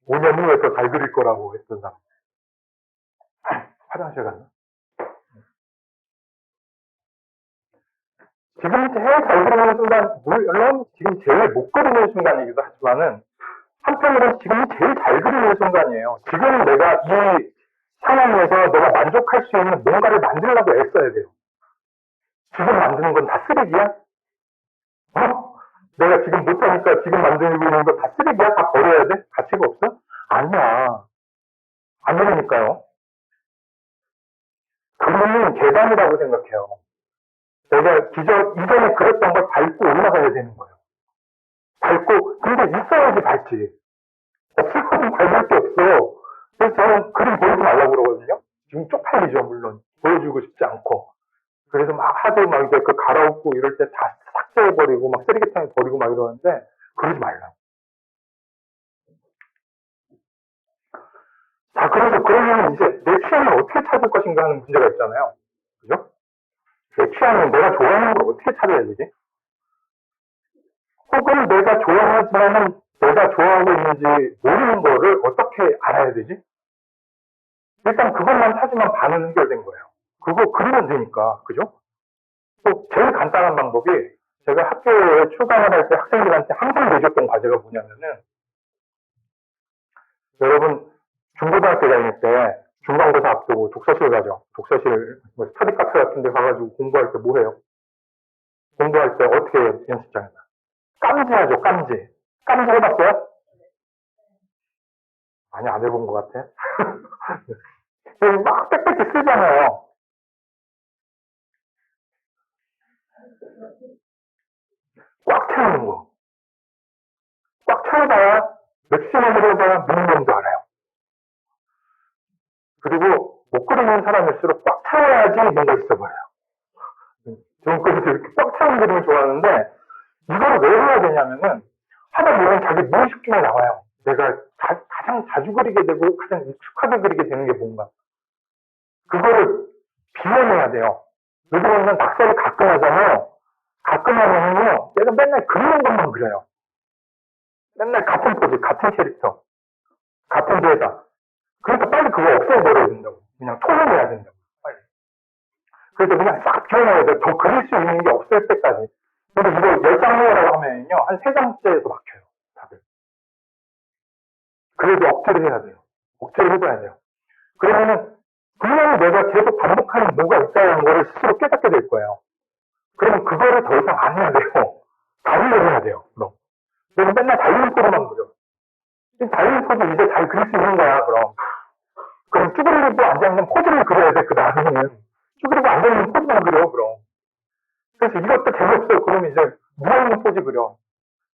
5년 후에 더 잘 그릴 거라고 했던 사람. 화장실 갔나? 지금 제일 잘 그리는 순간, 물론 지금 제일 못 그리는 순간이기도 하지만은, 한편으로는 지금이 제일 잘 그리는 순간이에요. 지금 내가 이 상황에서 내가 만족할 수 있는 뭔가를 만들려고 애써야 돼요. 지금 만드는 건 다 쓰레기야? 내가 지금 못하니까 지금 만들고 있는 거 다 쓰레기야? 다 버려야 돼? 가치가 없어? 아니야. 아니라니까요. 그림은 계단이라고 생각해요. 내가 이전에 그랬던 걸 밟고 올라가야 되는 거예요. 밟고, 근데 있어야지 밟지. 없으면 밟을 게 없어. 그래서 저는 그림 보여주지 말라고 그러거든요. 지금 쪽팔리죠, 물론. 보여주고 싶지 않고. 그래서 막 하도 막 이제 그 갈아엎고 이럴 때 다 삭제해버리고 막 쓰레기통에 버리고 막 이러는데, 그러지 말라고. 자, 그래서 그러면 이제 내 취향을 어떻게 찾을 것인가 하는 문제가 있잖아요. 그죠? 내 취향은 내가 좋아하는 걸 어떻게 찾아야 되지? 혹은 내가 좋아하지만은 내가 좋아하고 있는지 모르는 거를 어떻게 알아야 되지? 일단 그것만 찾으면 반은 해결된 거예요. 그거 그리면 되니까, 그죠? 또 제일 간단한 방법이 제가 학교에 출강을 할 때 학생들한테 항상 내줬던 과제가 뭐냐면은 여러분 중고등학교 다닐 때 중간고사 앞두고 독서실 가죠. 독서실 뭐 스터디 카페 같은 데 가가지고 공부할 때 뭐 해요? 공부할 때 어떻게 해요? 연습장에서? 깜지하죠, 깜지. 깜지 해봤어요? 많이 안 해본 것 같아. 막 빽빽히 쓰잖아요. 꽉 채우는 거. 꽉 채워봐야 맥시멈으로 해봐야 미니멈도 알아요. 그리고 못 그리는 사람일수록 꽉 채워야지 뭔가 있어 보여요. 저는 그래서 이렇게 꽉 채운 그림을 좋아하는데 이걸 왜 해야 되냐면은 하다 보면 자기 무의식 중에 나와요. 내가 가장 자주 그리게 되고 가장 익숙하게 그리게 되는 게 뭔가. 그거를 비워내야 돼요. 요즘에는 낙서를 가끔 하잖아요. 가끔 하면은요, 내가 맨날 그리는 것만 그려요. 맨날 같은 포즈, 같은 캐릭터, 같은 대사. 그러니까 빨리 그거 없애버려야 된다고. 그냥 토론해야 된다고. 빨리. 그래서 그냥 싹 비워놔야 돼. 더 그릴 수 있는 게 없을 때까지. 근데 이거 10장이라고 하면요, 한 3장째에서 막혀요. 다들. 그래도 억지를 해야 돼요. 억지를 해봐야 돼요. 그러면은, 분명히 내가 계속 반복하는 뭐가 있다는 거를 스스로 깨닫게 될 거예요. 그러면 그거를 더 이상 안 해야 돼요. 다른 걸 해야 돼요, 그럼. 내가 맨날 달리는 포즈만 그려. 달리는 포즈 이제 잘 그릴 수 있는 거야, 그럼. 그럼 쭈그리고 앉아있는 포즈를 그려야 돼, 그 다음에는. 쭈그리고 앉아있는 포즈만 그려, 그럼. 그래서 이것도 재미없어요. 그러면 이제 누워있는 포즈 그려.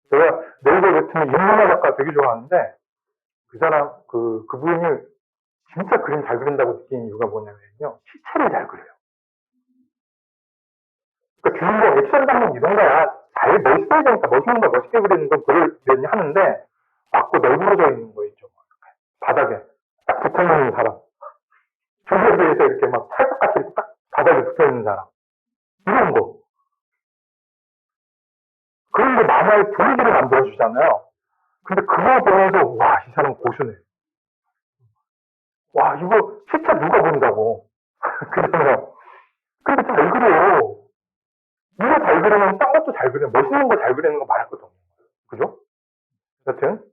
제가 네이버 같은 윤문화 작가 되게 좋아하는데, 그 사람, 그분이 진짜 그림 잘 그린다고 느낀 이유가 뭐냐면요. 시체를 잘 그려요. 그러니까 주인공 액션 장면 이런 거야. 잘 멋있어야 되니까 멋있는 거 멋있게 그리는 거 그러려니 하는데, 맞고 널브러져 있는 거 있죠. 바닥에. 딱 붙어 있는 사람. 중국에서 이렇게 막 찰떡같이 딱 바닥에 붙어 있는 사람. 이런 거. 그런 거 만화의 분위기를 만들어주잖아요. 근데 그거 보면서, 와, 이 사람 고수네. 와, 이거 진짜 누가 본다고. 그러잖아요. 근데 잘 그려. 이거 잘 그리면 딴 것도 잘 그려. 멋있는 거 잘 그리는 거 말할 것도 없는 거예요. 그죠? 여튼.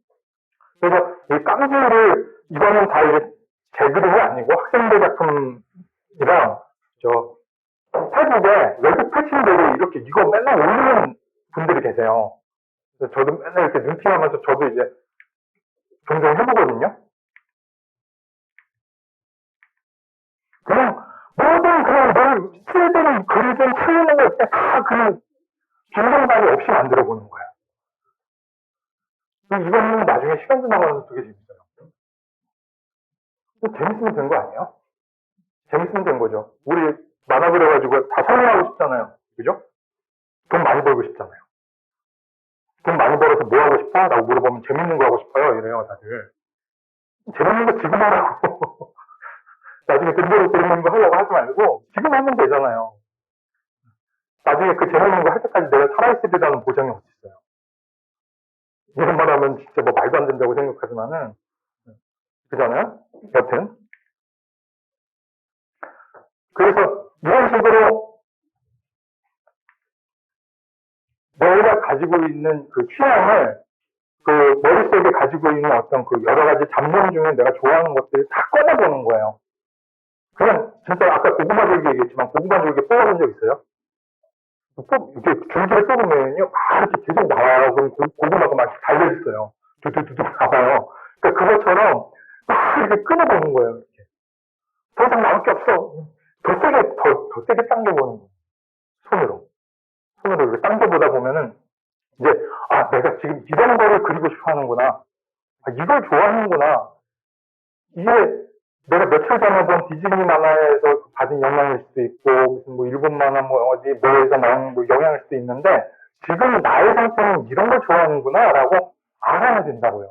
그래서 이 깡지를, 이거는 다 이제 제 그림이 아니고 학생들 작품이랑, 페북에 외국 패친들이 이렇게 이거 맨날 올리는 분들이 계세요. 그래서 저도 맨날 이렇게 눈팅하면서 저도 이제 종종 해보거든요. 그냥 모든 그냥 뭘 쓰든 그리든 틀리는 거 다 그냥 빈정방이 없이 만들어 보는 거야. 이거는 나중에 시간 지나가면서 되게 재밌어요. 재밌으면 된 거 아니에요? 재밌으면 된 거죠. 우리 만화 그려가지고 다 성공하고 싶잖아요. 그죠? 돈 많이 벌고 싶잖아요. 돈 많이 벌어서 뭐 하고 싶어? 라고 물어보면 재밌는 거 하고 싶어요. 이래요, 다들. 재밌는 거 지금 하라고. 나중에 돈 재밌는 거 하려고 하지 말고 지금 하면 되잖아요. 나중에 그 재밌는 거 할 때까지 내가 살아있으리라는 보장이 어디 있어요. 이런 말 하면 진짜 뭐 말도 안 된다고 생각하지만은, 그잖아요? 여튼. 그래서 이런 식으로 내가 가지고 있는 그 취향을 그 머릿속에 가지고 있는 어떤 그 여러 가지 잡념 중에 내가 좋아하는 것들을 다 꺼내보는 거예요. 그냥 진짜 아까 고구마 줄기 얘기했지만 고구마 줄기 뽑아본 적 있어요? 이렇게 줄기를 뽑으면요, 막 이렇게 계속 나와요. 그럼 고구마가 막 달려있어요. 두두두두 나와요. 그러니까 그것처럼 막 이렇게 끊어보는 거예요. 이렇게. 더 이상 나올 게 없어. 더 세게 당겨보는 거예요. 손으로. 손으로 이렇게 당겨보다 보면은 이제 아 내가 지금 이런 거를 그리고 싶어 하는구나. 아, 이걸 좋아하는구나. 이게 내가 며칠 전에 본 디즈니 만화에서 받은 영향일 수도 있고 무슨 뭐 일본 만화 뭐 어디 뭐에서 나온 뭐 영향일 수도 있는데 지금 나의 상태는 이런 걸 좋아하는구나라고 알아야 된다고요.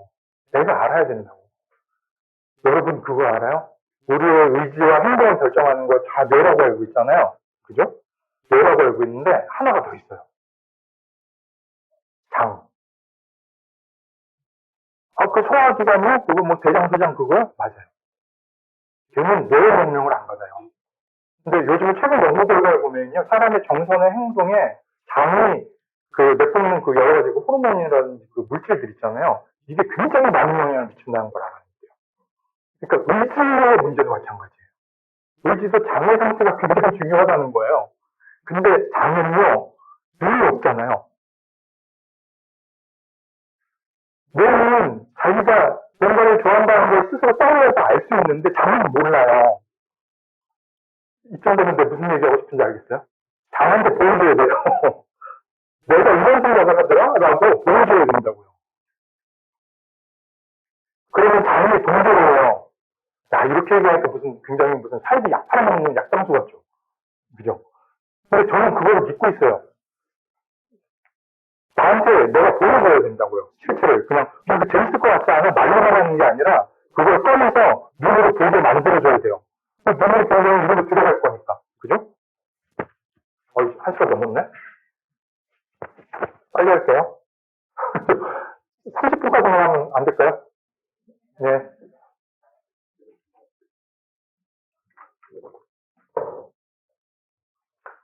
내가 알아야 된다고. 여러분 그거 알아요? 우리의 의지와 행동을 결정하는 거 다 뇌라고 알고 있잖아요. 그죠? 뇌라고 알고 있는데 하나가 더 있어요. 장. 아, 그 소화기관이요? 그거 뭐 대장, 소장 그거? 맞아요. 걔는 뇌의 명령을 안 받아요. 근데 요즘 최근 연구 결과를 보면요. 사람의 정서나 행동에 장이 그 내뿜는 그 여러 가지 그 호르몬이라든지 그 물질들 있잖아요. 이게 굉장히 많은 영향을 미친다는 걸 알아야 돼요. 그러니까 의지의 문제도 마찬가지예요. 의지도 장의 상태가 굉장히 중요하다는 거예요. 근데 장은요, 뇌에 없잖아요. 뇌는 자기가 뭔가를 좋아한다는 걸 스스로 떠올려서 알 수 있는데 장은 몰라요. 이쯤 되는데 무슨 얘기하고 싶은지 알겠어요? 장한테 보여줘야 돼요. 내가 이런 생각을 하더라? 라고 보여줘야 된다고요. 그러면 장이 동조를 해요. 야, 이렇게 얘기하니까 굉장히 무슨 살기 약 팔아먹는 약장수 같죠? 그죠? 근데 저는 그걸 믿고 있어요. 나한테 내가 보여줘야 된다고요. 실체를. 그냥, 이거 재밌을 것 같지 않아? 말로만 하는 게 아니라, 그걸 꺼내서 눈으로 보게 만들어줘야 돼요. 눈으로 보면 눈으로 들어갈 거니까. 그죠? 한 시간 넘었네? 빨리 할게요. 30분까지만 하면 안 될까요? 네.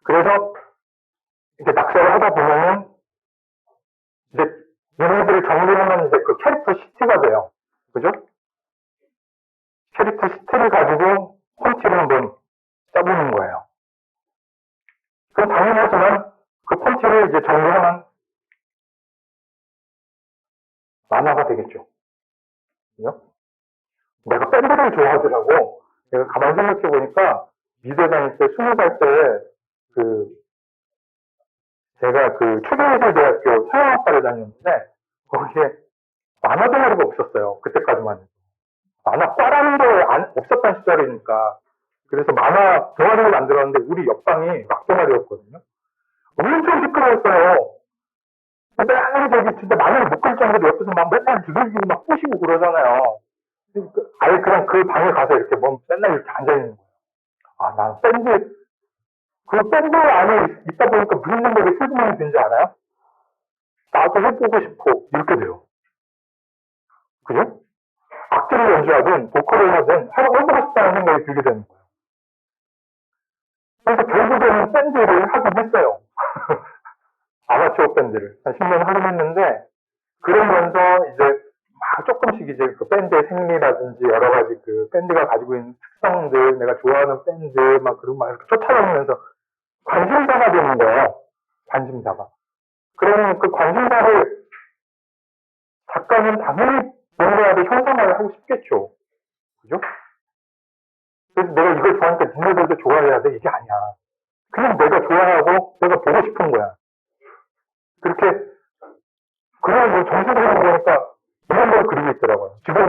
그래서, 이제 낙서를 하다 보면은, 이제, 얘네들을 정리하면 이제 그 캐릭터 시티가 돼요. 그죠? 캐릭터 시티를 가지고 폰티를 한번 짜보는 거예요. 그럼 당연하지만 그 폰티를 이제 정리하면 만화가 되겠죠. 그죠? 내가 밴드를 좋아하더라고. 내가 가만히 생각해 보니까 미대 다닐 때, 20살 때, 제가 초등예술대학교 서양학과를 다녔는데, 거기에 만화 동아리가 없었어요. 그때까지만 해도. 만화과라는 게 없었던 시절이니까. 그래서 만화 동아리를 만들었는데, 우리 옆방이 막 동아리였거든요. 엄청 시끄러웠어요. 맨날 저기 진짜 만화를 못 그릴 정도로 옆에서 막 맨날 두들기고 막 부시고 그러잖아요. 아예 그냥 그 방에 가서 이렇게 맨날 이렇게 앉아있는 거예요. 아, 난 밴드 안에 있다 보니까 무슨 생각이 슬그머니 든지 알아요? 나도 해보고 싶어. 이렇게 돼요. 그죠? 악기를 연주하든, 보컬을 하든, 해보고 싶다는 생각이 들게 되는 거예요. 그래서 결국에는 밴드를 하긴 했어요. 아마추어 밴드를. 한 10년 하긴 했는데, 그러면서 이제 막 조금씩 이제 그 밴드의 생리라든지 여러 가지 그 밴드가 가지고 있는 특성들, 내가 좋아하는 밴드, 막 그런 막 이렇게 쫓아다니면서 관심사가 되는 거예요. 관심사가. 그러면 그 관심사를 작가는 당연히 뭔가를 형상화를 하고 싶겠죠. 그죠? 그래서 내가 이걸 좋아하니까 니네들도 좋아해야 돼. 이게 아니야. 그냥 내가 좋아하고 내가 보고 싶은 거야. 그렇게, 그냥 뭐 정신을 하는 거니까 이런 걸 그리고 있더라고요. 지금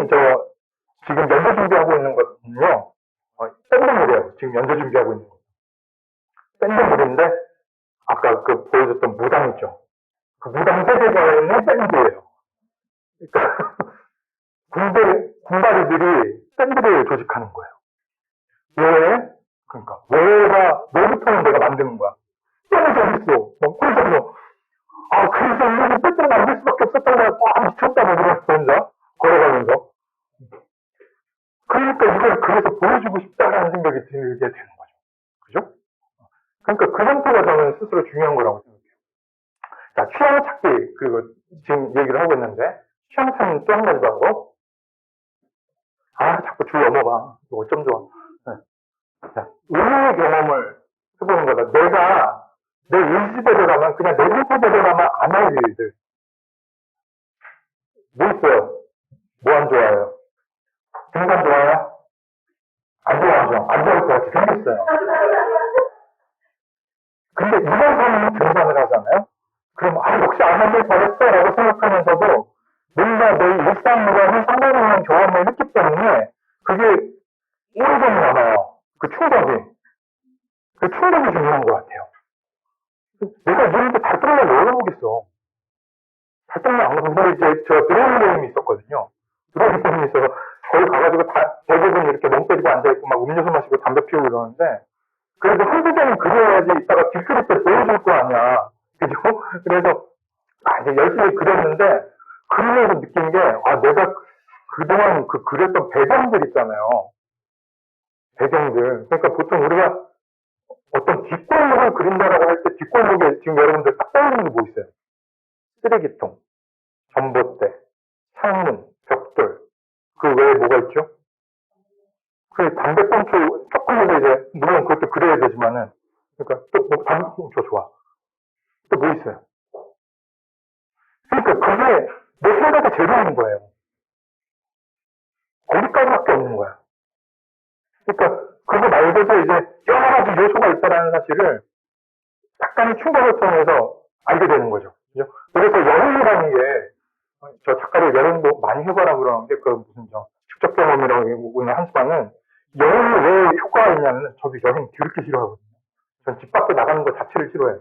연재 준비하고 있는 거는요, 밴드물이에요. 지금 연재 준비하고 있는 거. 밴드물인데, 아까 그 보여줬던 무당 있죠. 그 무당 세계관에 있는 밴드예요. 그러니까, 군바리들이 밴드를 조직하는 거예요. 왜? 그러니까, 뭐부터는 내가 만드는 거야. 너무 재밌어. 그래서, 그래서 이거 밴드를 만들 수밖에 없었던 거야. 미쳤다고 그랬어, 혼자. 걸어가면서. 그러니까 이걸 그래서 보여주고 싶다라는 생각이 들게 되는 거죠. 그죠? 그러니까 그 상태가 저는 스스로 중요한 거라고 생각해요. 자, 취향 찾기, 그리고 지금 얘기를 하고 있는데, 취향 찾는 또 한 가지 방법. 자꾸 줄 넘어가. 이거 어쩜 좋아. 네. 자, 의외의 경험을 해보는 거다. 내가 내 의지대로라면, 그냥 내 의지대로라면 안 할 일들. 뭐 있어요? 뭐 안 좋아해요? 등산 좋아해요? 안 좋아하죠? 안 좋아할 것 같이 생겼어요. 근데 이번 사람은 등산을 하잖아요? 하길 잘했어라고 생각하면서도 뭔가 내 일상과는 상관없는 경험을 했기 때문에 그게 오래전에 남아요. 그 충격이. 그 충격이 중요한 것 같아요. 내가 이런데 달동네 왜 올라오겠어? 달동네 안 가서, 근데 이제 저 드로잉 모임이 있었거든요. 드로잉 모임이 있어서 거기 가가지고 대부분 이렇게 멍 때리고 앉아있고 막 음료수 마시고 담배 피우고 이러는데 그래도 한두 잔은 그려야지 이따가 뒷그릴 때 보여줄 거 아니야. 그죠? 그래서 이제 열심히 그렸는데 그러면서 느낀 게 내가 그동안 그렸던 배경들 있잖아요. 배경들. 그러니까 보통 우리가 어떤 뒷골목을 그린다라고 할 때 뒷골목에 지금 여러분들 딱 떠오르는 게 뭐 있어요? 쓰레기통, 전봇대, 창문, 벽돌. 그 외에 뭐가 있죠? 그 담배꽁초 조금이라도 이제 물론 그것도 그려야 되지만은 그러니까 또 담배꽁초 좋아. 또 뭐 있어요? 그러니까 그게 내 생각에 제일 없는 거예요. 거기까지밖에 없는 거야. 그러니까 그거 말고도 이제 여러 가지 요소가 있다라는 사실을 약간의 충격을 통해서 알게 되는 거죠. 그죠? 그래서 여행이라는 게 저 작가들 여행도 많이 해봐라 그러는데 그 무슨 직접 경험이라고 하는 한수반은 여행이 왜 효과가 있냐면 저도 여행 그렇게 싫어하거든요. 전 집 밖에 나가는 것 자체를 싫어해요.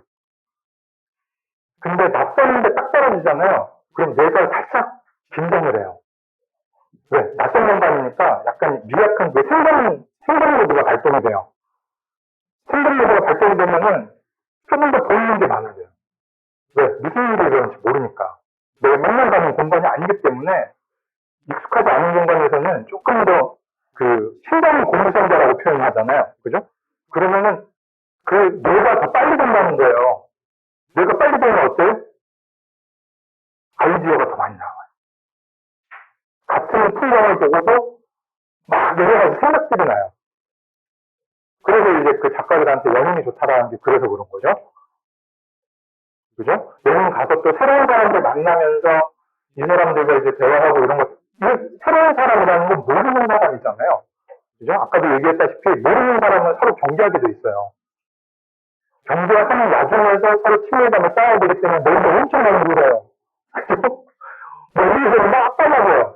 근데 낯선데 딱 떨어지잖아요. 그럼 뇌가 살짝 긴장을 해요. 왜? 낯선 공간이니까 약간 미약한 그 생각 모드가 발동이 돼요. 생각 모드가 발동이 되면은 조금 더 보이는 게 많아져요. 왜? 무슨 일이 일어날지 모르니까. 내가 맨날 가는 공간이 아니기 때문에 익숙하지 않은 공간에서는 조금 더 신경 공유성자라고 표현하잖아요. 그죠? 그러면은 그 뇌가 더 빨리 된다는 거예요. 뇌가 빨리 되면 어때요? 아이디어가 더 많이 나와요. 같은 풍경을 보고도 막 여러 가지 생각들이 나요. 그래서 이제 그 작가들한테 여행이 좋다라는 게 그래서 그런 거죠. 그죠? 여행 가서 또 새로운 사람들 만나면서 이 사람들과 이제 대화하고 이런 거, 새로운 사람이라는 건 모르는 사람이잖아요. 그죠? 아까도 얘기했다시피 모르는 사람은 서로 경계하게 돼 있어요. 경계하는 와중에서 서로 친밀감을 쌓아야 되기 때문에 머리가 엄청 많이 돌아요. 그죠? 머리에서 막 빠져요.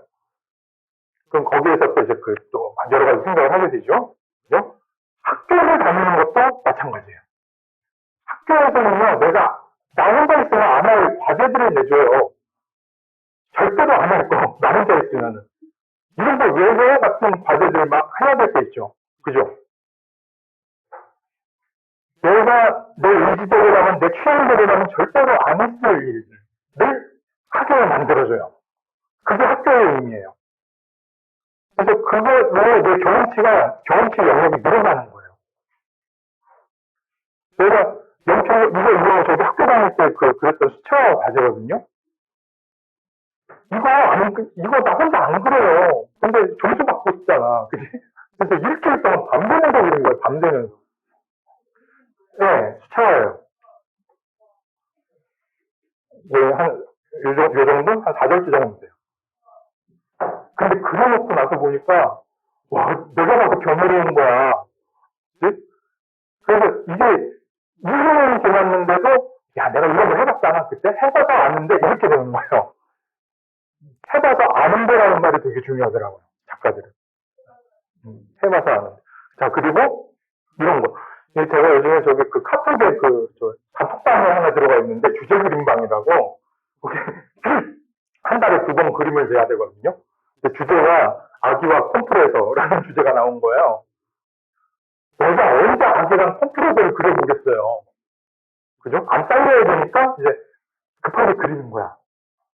그럼 거기에서 또 이제 또 여러 가지 생각을 하게 되죠. 그죠? 학교를 다니는 것도 마찬가지예요. 학교에서는요, 내가 나 혼자 있으면 안 할 과제들을 내줘요. 절대로 안 할 거. 나 혼자 있으면은. 이런 거 외회 같은 과제들 막 해야 될 때 있죠. 그죠? 내가 내 의지대로라면, 내 취향대로라면 절대로 안 했을 일들을 하게 만들어줘요. 그게 학교의 의미예요. 그래서 그걸로 내 경험치 영역이 늘어나는 거예요. 내가 이거 저도 학교 다닐 때 그랬던 수채화 과제거든요. 이거 나 혼자 안 그래요. 근데 점수 받고 싶잖아. 그지? 그래서 일주일 동안 밤새면서 그런 거예요, 밤새면서. 네, 수채화예요. 네, 요 정도? 한 4절째 정도 돼요. 근데 그려놓고 나서 보니까, 와, 내가 봐도 겨울이 온 거야. 그치? 그래서 이게, 이름은 지났는데도, 야, 내가 이런 거 해봤잖아. 그때 해봐서 아는데, 이렇게 되는 거예요. 해봐서 아는데라는 말이 되게 중요하더라고요. 작가들은. 해봐서 아는데. 자, 그리고, 이런 거. 제가 요즘에 카톡에 단톡방에 하나 들어가 있는데, 주제 그림방이라고, 거기 한 달에 2번 그림을 재야 되거든요. 근데 주제가 아기와 컴프레서라는 주제가 나온 거예요. 내가 언제 아기랑 컴프레서를 그려보겠어요. 그죠? 안 잘려야 되니까 이제 급하게 그리는 거야.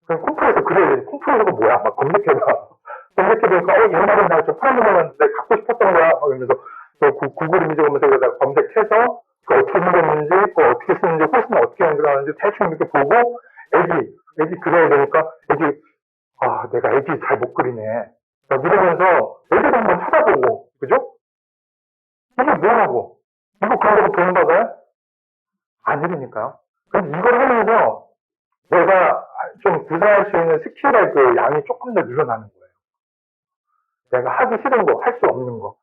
그럼 컴프레서 그려야지. 컴프레서가 뭐야? 막 검색해봐. 검색해보니까 옛날에 나 좀 프라모델한테 갖고 싶었던 거야. 막 이러면서 구글 이미지 검색에다가 검색해서 어떻게 생겼는지, 어떻게 쓰는지, 훨씬 어떻게 만들었는지 대충 이렇게 보고 애기 그려야 되니까 내가 애기 잘 못 그리네. 이러면서 애기도 한번 찾아보고, 그죠? 이게 뭐라고? 이거 그런다고 돈 받아요? 안 이러니까요. 근데 이걸 하면서 내가 좀 구사할 수 있는 스킬의 그 양이 조금 더 늘어나는 거예요. 내가 하기 싫은 거, 할 수 없는 거.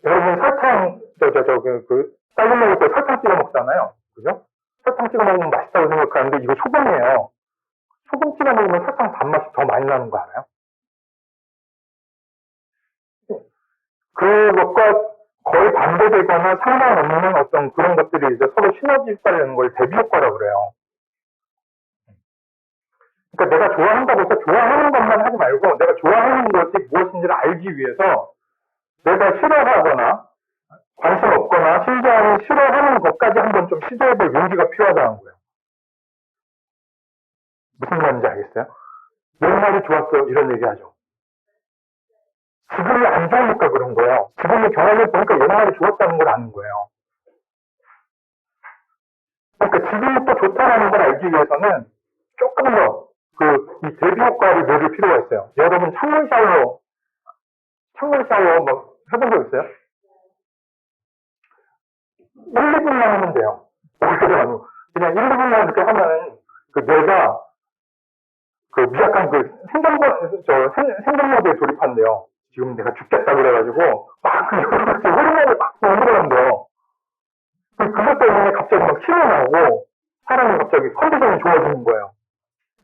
여러분 설탕, 딸기 먹을 때 설탕 찍어 먹잖아요. 그죠? 설탕 찍어 먹으면 맛있다고 생각하는데 이거 소금이에요. 소금 찍어 먹으면 설탕 단맛이 더 많이 나는 거 알아요? 그것과 거의 반대되거나 상관없는 어떤 그런 것들이 이제 서로 시너지 효과라는 걸 대비 효과라고 그래요. 그러니까 내가 좋아한다고 해서 좋아하는 것만 하지 말고 내가 좋아하는 것이 무엇인지를 알기 위해서 내가 싫어하거나 관심 없거나 심지어는 싫어하는 것까지 한번 좀 시도해볼 용기가 필요하다는 거예요. 무슨 말인지 알겠어요? 옛날이 좋았어 이런 얘기하죠. 지금이 안 좋으니까 그런 거예요. 지금의 경험을 보니까 옛날이 좋았다는 걸 아는 거예요. 그러니까 지금이 또 좋다는 걸 알기 위해서는 조금 더 이 대비 효과를 노릴 필요가 있어요. 여러분 찬물 샤워 뭐 해본 적 있어요? 1, 2분만 하면 돼요. 그냥 1, 2분만 이렇게 하면 뇌가 약간 생존 모드에 돌입한대요. 지금 내가 죽겠다 그래가지고 막 여러 가지 호르몬을 막 만들어낸대요. 그것 때문에 갑자기 막 힘이 나고 사람이 갑자기 컨디션이 좋아지는 거예요.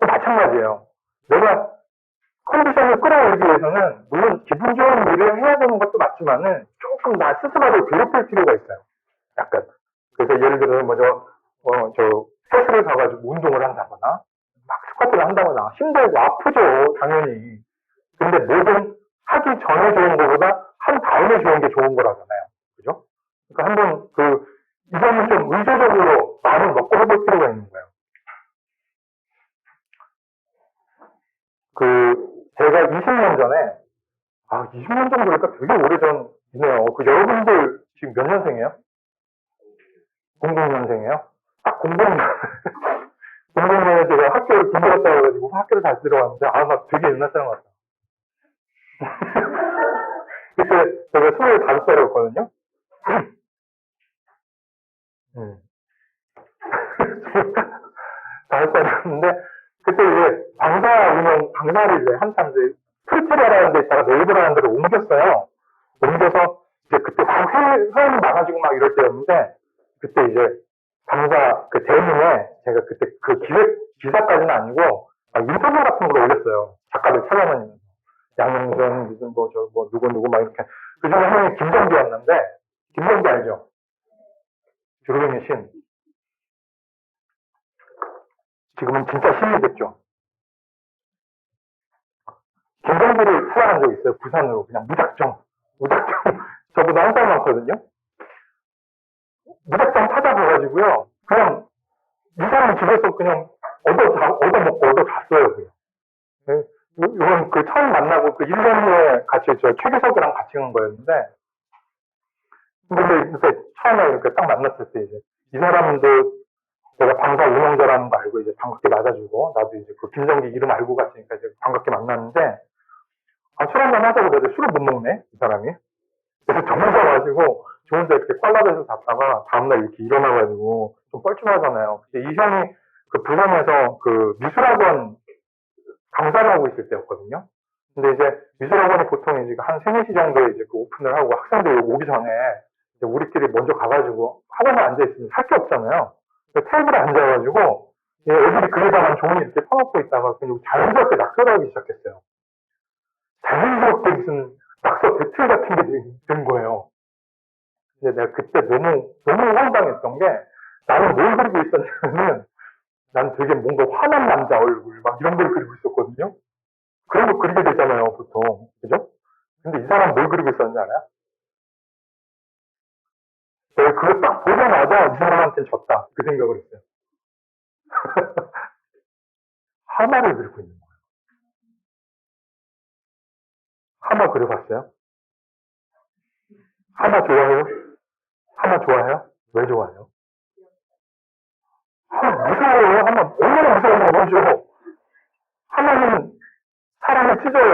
마찬가지예요. 내가 컨디션을 끌어올리기 위해서는 물론 기분 좋은 일을 해야 되는 것도 맞지만은 조금 나 스스로를 괴롭힐 필요가 있어요. 약간. 그래서 예를 들어서 헬스를 가가지고 운동을 한다거나 막 스쿼트를 한다거나 힘들고 아프죠 당연히. 근데 뭐든 하기 전에 좋은 것보다 한 다음에 좋은 게 좋은 거라잖아요. 그죠? 그러니까 한번 이거는 좀 의도적으로 마음을 먹고 해볼 필요가 있는 거예요. 제가 20년 전에 20년 정도 그러니까 되게 오래전이네요. 여러분들 지금 몇 년생이에요? 00년생이에요? 딱 00년에 제가 학교를 군대갔다 와가지고 학교를 다시 들어갔는데 나 되게 옛날 사람 같다. 그때 제가 25살이었거든요. 5살이었는데 그때 이제 방사를 이제 한참 이제 풀티라라는 데 있다가 네이버라는 데로 옮겼어요. 옮겨서 이제 그때 회원이 많아지고 막 이럴 때였는데 그때 이제 방사 대문에 제가 그때 기사까지는 아니고 인터뷰 같은 걸 올렸어요. 작가들 찾아다니면서 양영선 무슨 누구 막 이렇게 그 중에 한 명이 김정기였는데 김정기 알죠? 주로뱅이 신. 지금은 진짜 신이 됐죠. 김정기를 찾아간 적이 있어요. 부산으로 그냥 무작정 저보다 한 살 많거든요. 무작정 찾아가가지고요. 그냥 이 사람 집에서 그냥 얻어먹고 얻어갔어요. 그냥. 이건 처음 만나고 1년 후에 같이 최규석이랑 같이 간 거였는데 근데 처음에 이렇게 딱 만났을 때 이제 이 사람도 내가 방사 운영자라는 거 알고 이제 반갑게 맞아주고 나도 이제 김정기 이름 알고 갔으니까 이제 반갑게 만났는데 술 한잔 하자고 그래도 술을 못 먹네 이 사람이. 그래서 저 혼자 가지고 저 혼자 이렇게 꽐라에서 잤다가 다음날 이렇게 일어나가지고 좀 뻘쭘하잖아요. 이 형이 부산에서 미술학원 강사를 하고 있을 때였거든요. 근데 이제 미술학원이 보통 이제 한 3, 4시 정도에 이제 오픈을 하고 학생들이 오기 전에 이제 우리끼리 먼저 가가지고 학원에 앉아있으면 살 게 없잖아요. 테이블에 앉아가지고 애들이 그려다만 종이 이렇게 펴놓고 있다가 그냥 자연스럽게 낙서를 하기 시작했어요. 자연스럽게 무슨 낙서 배틀 같은 게 된 거예요. 근데 내가 그때 너무 황당했던 게 나는 뭘 그리고 있었냐면은 난 되게 뭔가 화난 남자 얼굴 막 이런 걸 그리고 있었거든요. 그런 거 그리게 되잖아요 보통. 그죠? 근데 이 사람 뭘 그리고 있었는지 알아요? 내가 그걸 딱 보자마자 이 사람한테는 졌다 그 생각을 했어요. 하마를 그리고 있는 거예요. 하마 그려봤어요? 하마 좋아해요? 하마 좋아해요? 왜 좋아해요? 무서워요. 하마 얼마나 무서운 거 보죠. 하마는 사람을 찢어요.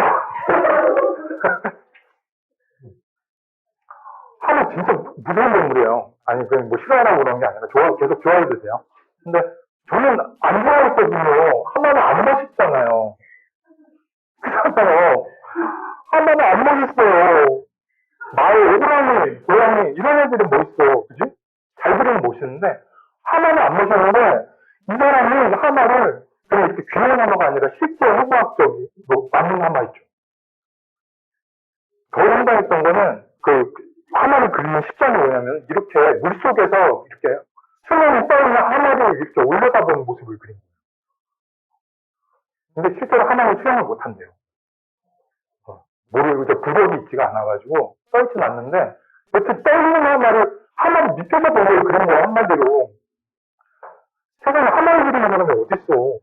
하마 진짜 무서운 동물이에요. 아니 그냥 뭐 싫어하라고 그런 게 아니라 계속 좋아해 주세요. 근데 저는 안 좋아했거든요. 하마는 안 멋있잖아요. 그렇잖아요. 하마는 안 멋있어요. 말, 호랑이, 고양이 이런 애들은 멋있어. 그지? 잘 그리면 멋있는데 하마는 안 모셨는데, 이 사람이 하마를 그냥 이렇게 귀한 하마가 아니라 실제 해부학적으로 맞는 하마 있죠. 더 황당했던 거는 그 하마를 그리는 식장이 뭐냐면 이렇게 물속에서 이렇게 수면에 떠있는 하마를 이렇게 올려다보는 모습을 그린 거예요. 근데 실제로 하마는 수영을 못한대요. 모르고 이제 부력이 있지가 않아가지고 떠있진 않는데 여튼 떠있는 하마를 밑에서 보는 걸 그린 거야 한마디로. 세상에 하마를 그리는 사람이 어딨어.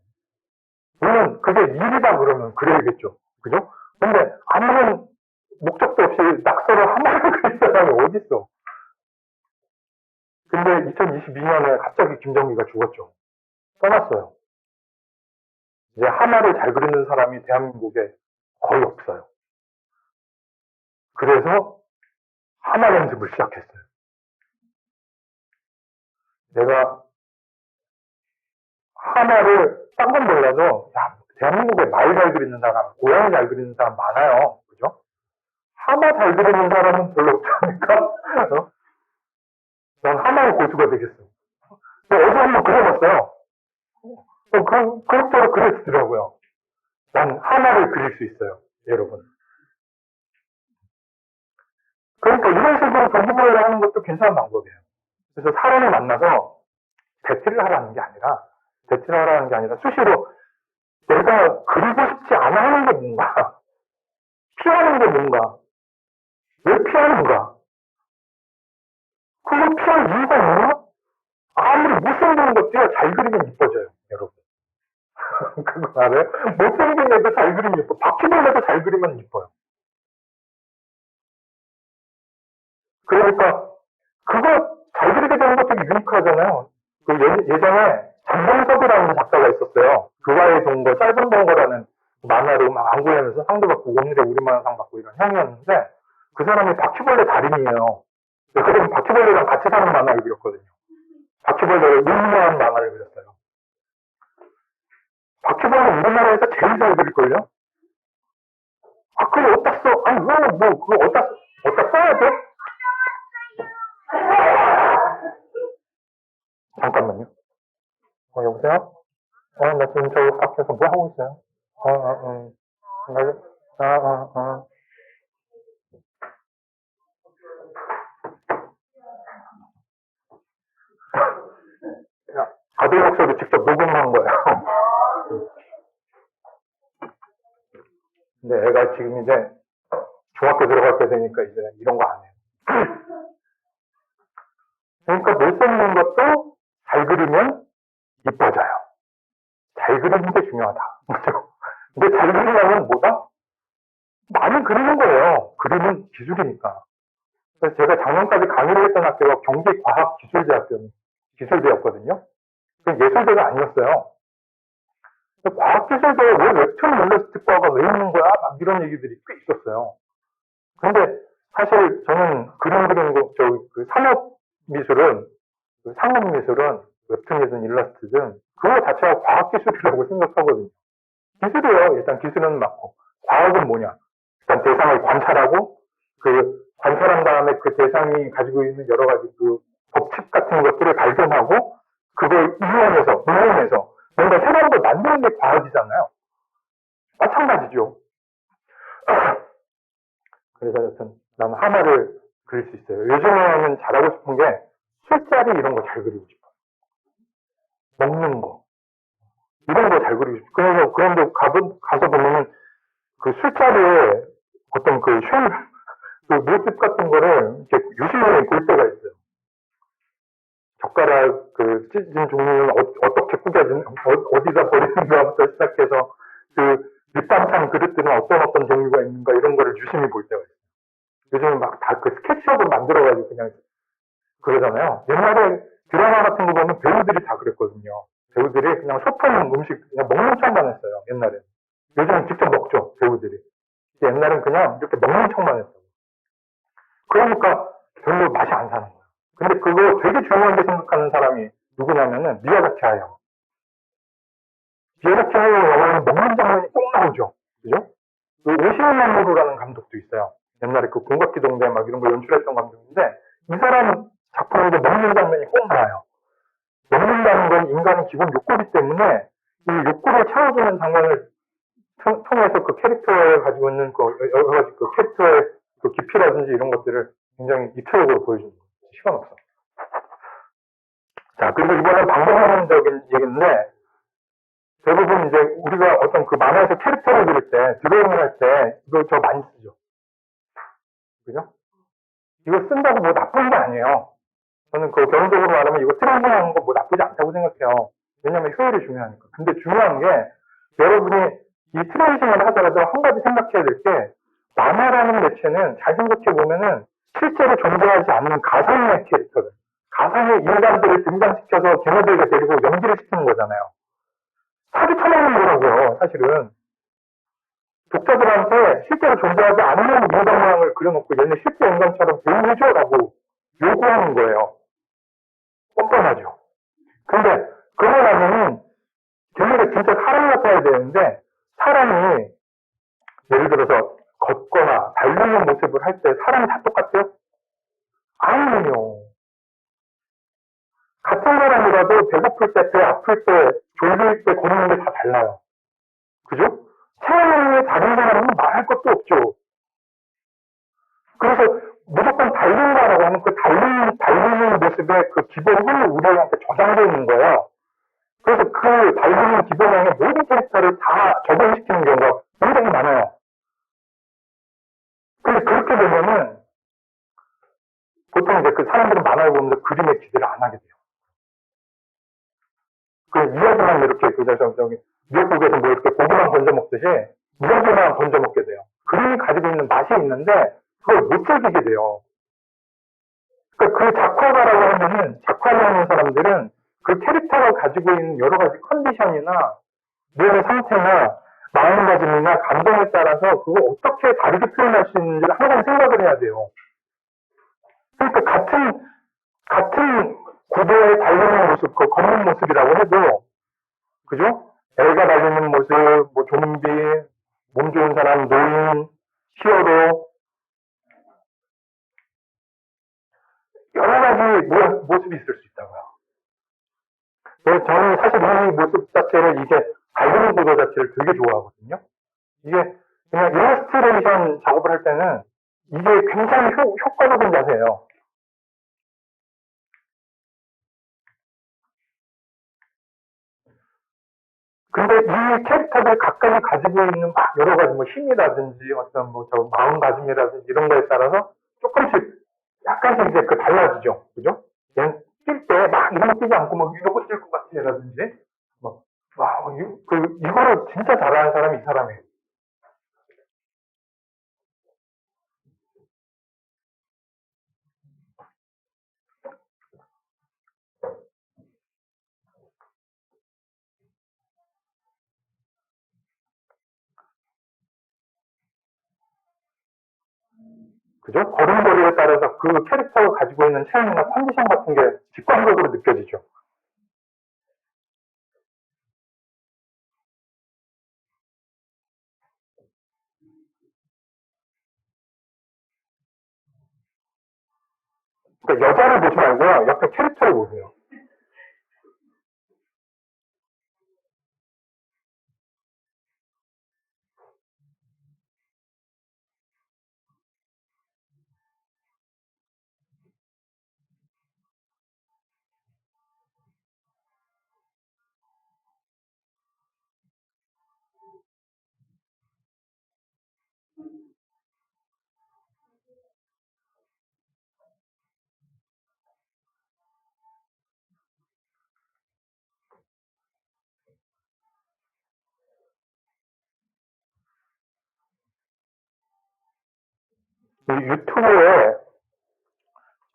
물론 그게 일이다 그러면 그래야겠죠. 그죠? 근데 아무런 목적도 없이 낙서를 하마를 그린 사람이 어딨어. 근데 2022년에 갑자기 김정기가 죽었죠. 떠났어요. 이제 하마를 잘 그리는 사람이 대한민국에 거의 없어요. 그래서 하마 연습을 시작했어요. 내가 하마를 딴 건 몰라도 야, 대한민국에 말 잘 그리는 사람, 고양이 잘 그리는 사람 많아요. 그죠? 하마 잘 그리는 사람은 별로 없으니까 난 하마의 고수가 되겠어. 어제 한번 그려봤어요. 그럭저럭 그려지더라고요. 난 하마를 그릴 수 있어요. 여러분. 그러니까 이런 식으로 동기부여를 하는 것도 괜찮은 방법이에요. 그래서 사람을 만나서 배틀을 하라는 게 아니라 수시로 내가 그리고 싶지 않아 하는 게 뭔가, 피하는 게 뭔가, 왜 피하는가, 그걸 피할 이유가 있나? 아무리 못생기는 것도요, 잘 그리면 이뻐져요, 여러분. 그거 알아요? 못생긴 애도 잘 그리면 이뻐. 바퀴벌레도 잘 그리면 이뻐요. 그러니까, 그거 잘 그리게 되는 것도 유니크하잖아요. 그 예전에 장봉섭이라는 작가가 있었어요. 그와의 동거, 짧은 동거라는 만화로 막 안구하면서 상도 받고 오늘의 우리만상 받고 이런 형이었는데 그 사람이 바퀴벌레 달인이에요. 그래서 바퀴벌레랑 같이 사는 만화를 그렸거든요. 바퀴벌레를 응모한 만화를 그렸어요. 바퀴벌레 우리나라에서 제일 잘 그릴걸요? 아, 그걸 어디다 써? 아니, 그거 어디다 써야 돼? 잠깐만요. 여보세요? 나 지금 저기 밖에서 뭐 하고 있어요? 아들 목소리 직접 녹음한 거예요. 근데 애가 지금 이제 중학교 들어갈 때 되니까 이제 이런 거 안 해요. 그러니까 못생긴 것도 잘 그리면 이뻐져요. 잘 그리는 게 중요하다. 그죠? 근데 잘 그리려면 뭐다? 많이 그리는 거예요. 그리는 기술이니까. 그래서 제가 작년까지 강의를 했던 학교가 기술대였거든요. 예술대가 아니었어요. 과학기술대에 왜 웹툰 일러스트과가 왜 있는 거야? 막 이런 얘기들이 꽤 있었어요. 근데 사실 저는 그림 그리는 거, 상업미술은 웹툰이든 일러스트든 그거 자체가 과학기술이라고 생각하거든요. 기술이에요. 일단 기술은 맞고. 과학은 뭐냐? 일단 대상을 관찰하고 관찰한 다음에 그 대상이 가지고 있는 여러 가지 법칙 같은 것들을 발견하고 그걸 이용해서 뭔가 새로운 걸 만드는 게 과학이잖아요. 마찬가지죠. 그래서 여튼 나는 하나를 그릴 수 있어요. 요즘에는 잘하고 싶은 게 술자리 이런 거 잘 그리고 싶어요. 먹는 거. 이런 거 잘 그리고 싶어요. 그런데 가서 보면은 그 술자리에 어떤 모습 같은 거를 이렇게 유심히 볼 때가 있어요. 젓가락 찢은 종류는 어떻게 꾸겨진, 어디다 버리는가부터 시작해서 밑반찬 그릇들은 어떤 종류가 있는가 이런 거를 유심히 볼 때가 있어요. 요즘은 막 다 스케치업을 만들어가지고 그냥 그러잖아요. 옛날에 드라마 같은 거 보면 배우들이 다 그랬거든요. 배우들이 그냥 소품 음식 그냥 먹는 척만 했어요. 옛날에. 요즘은 직접 먹죠. 배우들이. 옛날엔 그냥 이렇게 먹는 척만 했어요. 그러니까 별로 맛이 안 사는 거예요. 근데 그거 되게 중요하게 생각하는 사람이 누구냐면은 미야자키 하야오. 미야자키 하야오 영화는 먹는 장면이 꼭 나오죠. 그죠? 오시미마모루라는 감독도 있어요. 옛날에 공각기동대 막 이런 거 연출했던 감독인데 이 사람 작품에도 먹는 장면이 꼭 나와요. 먹는다는 건 인간의 기본 욕구이기 때문에 이 욕구를 채워주는 장면을 통해서 그 캐릭터에 가지고 있는 그 여러 가지 그 캐릭터의 그 깊이라든지 이런 것들을 굉장히 입체적으로 보여주는 거예요. 시간 없어. 자, 그리고 이번엔 방법론적인 얘기인데, 대부분 이제 우리가 어떤 그 만화에서 캐릭터를 그릴 때, 드로잉을 할 때, 이거 저 많이 쓰죠. 그죠? 이거 쓴다고 뭐 나쁜 게 아니에요. 저는 그 결론적으로 말하면 이거 트레이닝하는 거 뭐 나쁘지 않다고 생각해요. 왜냐면 효율이 중요하니까. 근데 중요한 게, 여러분이 이 트레이닝을 하더라도 한 가지 생각해야 될 게, 만화라는 매체는 잘 생각해 보면은 실제로 존재하지 않는 가상의 캐릭터들, 가상의 인간들을 등장시켜서 걔네들을 데리고 연기를 시키는 거잖아요. 사기 쳐먹는 거라고요, 사실은. 독자들한테 실제로 존재하지 않는 인간 모양을 그려놓고 얘네 실제 인간처럼 대우해줘라고 요구하는 거예요. 뻔뻔하죠. 근데 그러려면은 걔네가 진짜 사람 같아야 되는데 사람이 예를 들어서 걷거나 달리는 모습을 할 때 사람이 다 똑같아요? 아니에요. 같은 사람이라도 배고플 때, 배 아플 때, 졸릴 때 걷는 게 다 달라요. 그죠? 체형이 다른 사람은 말할 것도 없죠. 그래서 무조건 달린다라고 하는 그 달리는 모습의 그 기본이 우리한테 저장되어 있는 거예요. 그래서 그 달리는 기본형의 모든 캐릭터를 다 적용시키는 경우가 굉장히 많아요. 근데 그렇게 되면은 보통 이제 그 사람들은 만화를 보면서 그림에 기대를 안 하게 돼요. 그 이야기만 이렇게 저기 미역국에서 뭐 이렇게 고기만 건져 먹듯이 이야기만 건져 먹게 돼요. 그림이 가지고 있는 맛이 있는데 그걸 못 즐기게 돼요. 그러니까 그 작화가라고 하면은 작화를 하는 사람들은 그 캐릭터가 가지고 있는 여러 가지 컨디션이나 몸의 상태나 마음가짐이나 감정에 따라서 그걸 어떻게 다르게 표현할 수 있는지를 항상 생각을 해야 돼요. 그러니까 같은 구도에 달리는 모습, 그 걷는 모습이라고 해도, 그죠? 애가 달리는 모습, 뭐 좀비, 몸 좋은 사람, 노인, 히어로, 여러 가지 모습이 있을 수 있다고요. 그래서 저는 사실 이 모습 자체를 이게 달리는 구도 자체를 되게 좋아하거든요. 이게 그냥 일러스트레이션 작업을 할 때는 이게 굉장히 효과적인 자세예요. 근데 이 캐릭터들 각각이 가지고 있는 막 여러 가지 뭐 힘이라든지 어떤 뭐 저 마음가짐이라든지 이런 거에 따라서 조금씩 약간씩 이제 그 달라지죠. 그죠? 얘는 뛸 때 막 이런 거 뛰지 않고 뭐 이러고 뛸 것 같아라든지 뭐, 와, 이거를 진짜 잘하는 사람이 이 사람이에요. 그죠? 걸음걸이에 따라서 그 캐릭터가 가지고 있는 체형이나 컨디션 같은 게 직관적으로 느껴지죠. 그러니까 여자를 보지 말고요. 옆에 캐릭터를 보세요. 유튜브에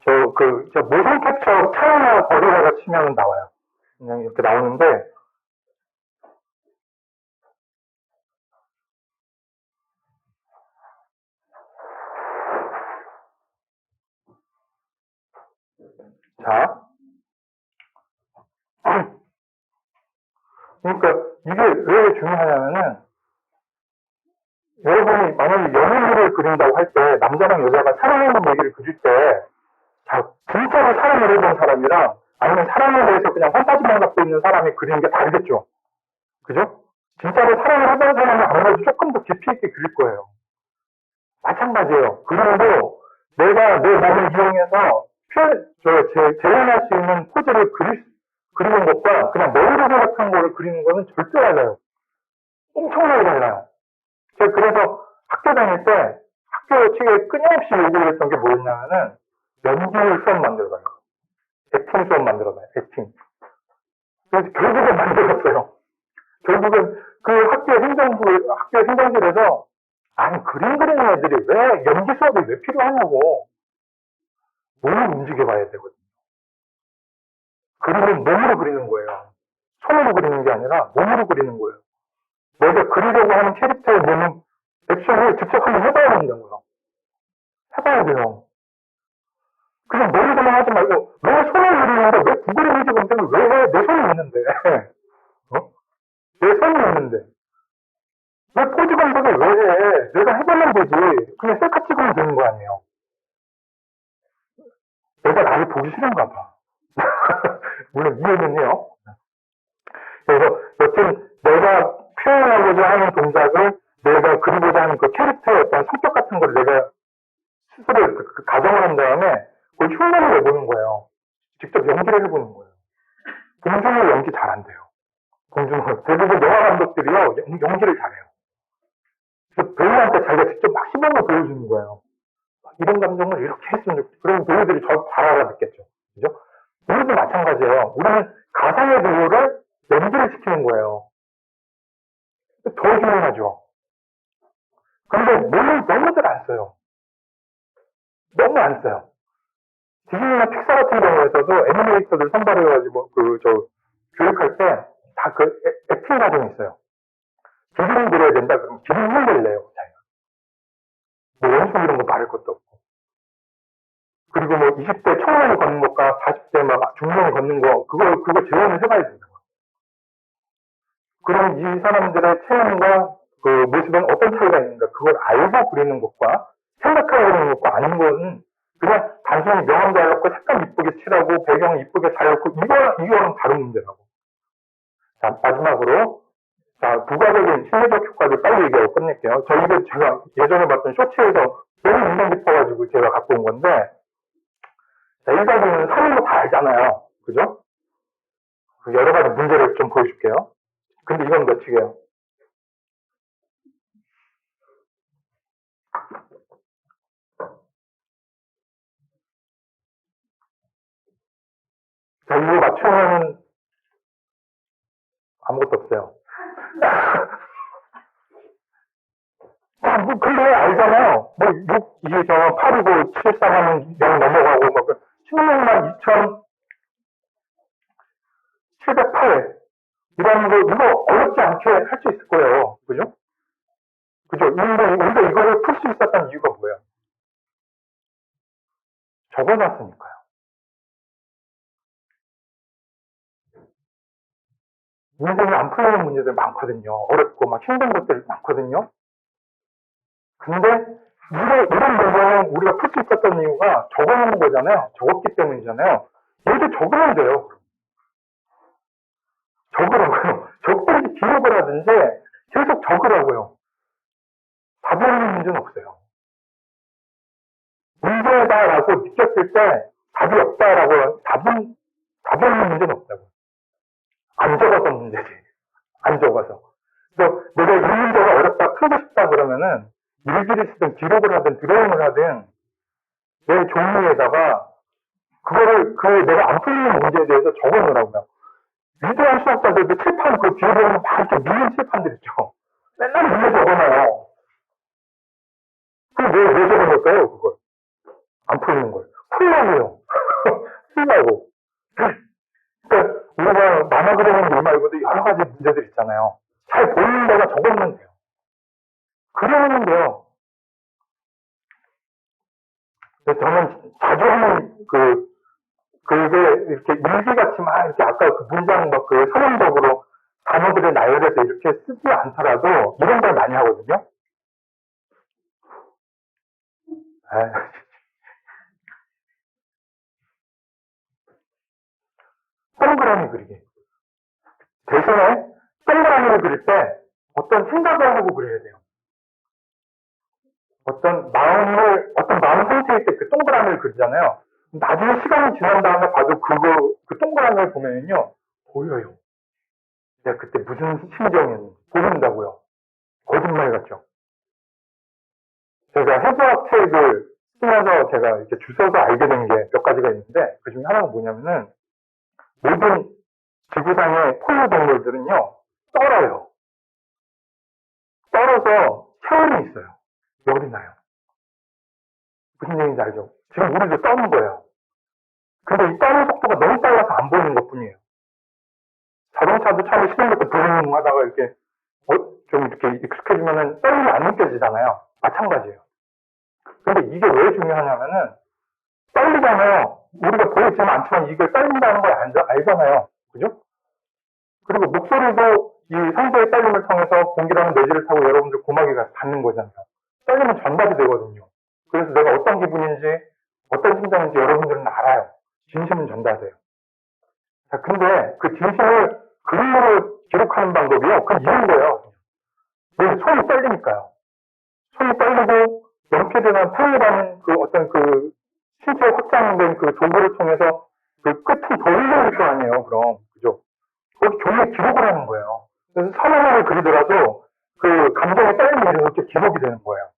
저 모션 캡처 차이나 거리라고 치면 나와요. 그냥 이렇게 나오는데, 자. 그러니까 이게 왜 중요하냐면은, 여러분이 만약에 연인들을 그린다고 할 때, 남자랑 여자가 사랑하는 얘기를 그릴 때, 자, 진짜로 사랑을 해본 사람이랑 아니면 사랑에 대해서 그냥 판타지만 갖고 있는 사람이 그리는 게 다르겠죠. 그죠? 진짜로 사랑을 하던 사람은 아무래도 조금 더 깊이 있게 그릴 거예요. 마찬가지예요. 그리고 내가 내 몸을 이용해서 재현할 수 있는 포즈를 그리는 것과 그냥 머리로 생각한 거를 그리는 거는 절대 달라요. 엄청나게 달라요. 제가 그래서 학교 다닐 때 학교 측에 끊임없이 요구를 했던 게 뭐였냐면은 연기 수업 만들어봐요. 액팅 수업 만들어봐요. 액팅. 그래서 결국은 만들었어요. 결국은 그 학교 행정실에서 아니 그림 그리는 애들이 왜 연기 수업이 왜 필요하냐고 몸을 움직여봐야 되거든요. 그림은 몸으로 그리는 거예요. 손으로 그리는 게 아니라 몸으로 그리는 거예요. 내가 그리려고 하는 캐릭터의 몸은 액션을 직접 한번 해봐야 된다고요. 해봐야 돼요. 그냥 머리로만 하지 말고 왜 손을 그리는데 왜 구글의 문제 검색을 왜 해? 내 손이 있는데. 어? 내 손이 있는데. 왜 포즈 검색을 왜 해? 내가 해보면 되지. 그냥 셀카 찍으면 되는 거 아니에요. 내가 나를 보기 싫은가 봐. 물론 이해는 해요. 그래서 여튼 내가 표현하고자 하는 동작을 내가 그리고자 하는 그 캐릭터의 어떤 성격 같은 걸 내가 스스로 가정을 한 다음에 그걸 흉내를 내보는 거예요. 직접 연기를 해보는 거예요. 봉준호 연기 잘 안 돼요. 봉준호. 대부분 영화 감독들이요, 연기를 잘해요. 그래서 배우한테 자기가 직접 막 시범을 보여주는 거예요. 이런 감정을 이렇게 했으면 좋겠다. 그러면 배우들이 잘 알아듣겠죠. 그죠? 우리도 마찬가지예요. 우리는 가상의 배우를 연기를 시키는 거예요. 더 중요하죠. 근데 몸을 너무들 안 써요. 너무 안 써요. 디즈니나 픽사 같은 경우에서도 애니메이터들 선발해가지고 교육할 때 다 액팅 과정이 있어요. 기린 그려야 된다 그러면 기린 흉내를 내요. 자기가. 뭐 원숭이 이런 거 말할 것도 없고. 그리고 뭐 20대 청년이 걷는 것과 40대 막 중년이 걷는 거 그거 재현을 해봐야 된다고. 그럼 이 사람들의 체형과 그 모습은 어떤 차이가 있는가 그걸 알고 그리는 것과 생각하고 그리는 것과 아닌 거는 그냥 단순히 명암 잘 넣고 색감 이쁘게 칠하고 배경 이쁘게 잘 넣고 이거랑 다른 문제라고. 자, 마지막으로 자, 부가적인 심리적 효과를 빨리 얘기하고 끝낼게요. 이거 제가 예전에 봤던 쇼츠에서 너무 인상 깊어가지고 제가 갖고 온 건데 자, 일반인은 사는 거 다 알잖아요. 그죠? 여러 가지 문제를 좀 보여줄게요. 근데 이건 몇칙이에요? 자, 이거 맞추면 아무것도 없어요. 뭐, 근데 알잖아요. 뭐, 8이고 7, 4 하면 0 넘어가고, 뭐, 16만 2,708. 이런 거, 이거 어렵지 않게 할 수 있을 거예요. 그죠? 그죠? 우리가 이거를 풀 수 있었던 이유가 뭐예요? 적어놨으니까요. 인생에 안 풀리는 문제들 많거든요. 어렵고 막 힘든 것들 많거든요. 근데 이런 문제는 우리가 풀 수 있었던 이유가 적어놓은 거잖아요. 적었기 때문이잖아요. 얘도 적으면 돼요. 적으라고요. 적든지 기록을 하든지 계속 적으라고요. 답이 없는 문제는 없어요. 문제다라고 느꼈을 때 답이 없다라고 답이 없는 문제는 없다고. 안 적어서 문제지. 안 적어서. 그래서 내가 이 문제가 어렵다 풀고 싶다 그러면은 일기를 쓰든 기록을 하든 드로잉을 하든 내 종이에다가 그거를 내가 안 풀리는 문제에 대해서 적어 놓으라고요. 위대한 수학자들도 칠판 그 뒤에 보면 막 이렇게 밀린 칠판들 있죠. 맨날 문제 적어놔요. 그럼 왜 적어 놓을까요, 그걸? 안 풀리는 걸. 풀라고요. 풀라고. 그러니까 우리가 만화 그리는 일 말고도 여러 가지 문제들 있잖아요. 잘 보이는 데가 적어놓으면 돼요. 그려놓으면 돼요. 그래서 저는 자주 하는 그게 이렇게 일기같이 막 이렇게 아까 그 문장 막 그 서론적으로 단어들을 나열해서 이렇게 쓰지 않더라도 이런 걸 많이 하거든요. 동그라미 그리기. 대신에 동그라미를 그릴 때 어떤 생각을 하고 그려야 돼요. 어떤 마음 상태일 때 그 동그라미를 그리잖아요. 나중에 시간이 지난 다음에 봐도 그 동그라미를 보면요, 보여요. 내가 그때 무슨 심정이었는지 보인다고요. 거짓말 같죠. 제가 해부학 책을 쓰면서 제가 이렇게 주워서 알게 된 게 몇 가지가 있는데, 그 중에 하나가 뭐냐면은, 모든 지구상의 포유동물들은요, 떨어요. 떨어서 체온이 있어요. 열이 나요. 무슨 얘기인지 알죠? 지금 우리도 떠는 거예요. 근데 이 떠는 속도가 너무 빨라서 안 보이는 것 뿐이에요. 자동차도 처음에 시동할 때 부릉 하다가 이렇게, 좀 이렇게 익숙해지면은 떨림이 안 느껴지잖아요. 마찬가지예요. 근데 이게 왜 중요하냐면은, 떨리잖아요. 우리가 보이지는 않지만 이걸 떨린다는 걸 알잖아요. 그죠? 그리고 목소리도 이 상대의 떨림을 통해서 공기라는 내지를 타고 여러분들 고막에 가서 닿는 거잖아요. 떨리면 전달이 되거든요. 그래서 내가 어떤 기분인지, 어떤 심정인지 여러분들은 알아요. 진심은 전달돼요. 자, 근데 그 진심을 그림으로 기록하는 방법이요. 그건 이런 거예요. 왜 손이 떨리니까요. 손이 떨리고 연필이나 펜이라는 그 어떤 그 신체 확장된 그 도구를 통해서 그 끝은 돌려질 거 아니에요. 그럼 그죠? 그걸 종이에 기록을 하는 거예요. 그래서 선 하나를 그리더라도 그 감정의 떨림이 이렇게 기록이 되는 거예요.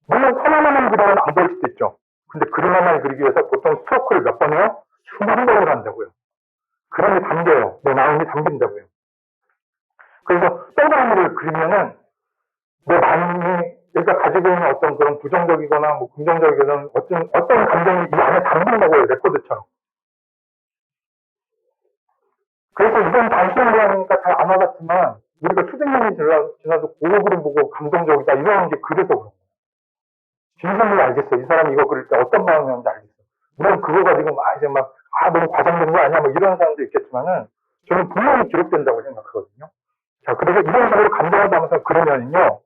물론 선 하나만 그리면 안 보일 수도 있죠. 근데 그림 하나를 그리기 위해서 보통 스트로크를 몇 번 해요? 수만 번을 한다고요. 그림이 담겨요. 내 마음이 담긴다고요. 그래서 동그라미를 그리면은 내 마음이 내가 가지고 있는 어떤 그런 부정적이거나 뭐 긍정적이거나 어떤 감정이 이 안에 담긴다고요. 레코드처럼. 그래서 이건 단순하게 하니까 잘 안 와닿지만 우리가 수백 년이 지나도 그거를 보고 감동적이다 이러는 게 그래서 그런 거예요. 진심을 알겠어. 이 사람이 이거 그릴 때 어떤 마음이었는지 알겠어. 물론 그거 가지고 너무 과장된 거 아니야 뭐 이런 사람도 있겠지만은 저는 분명히 기록된다고 생각하거든요. 자, 그래서 이런 식으로 감정을 담아서 그러면요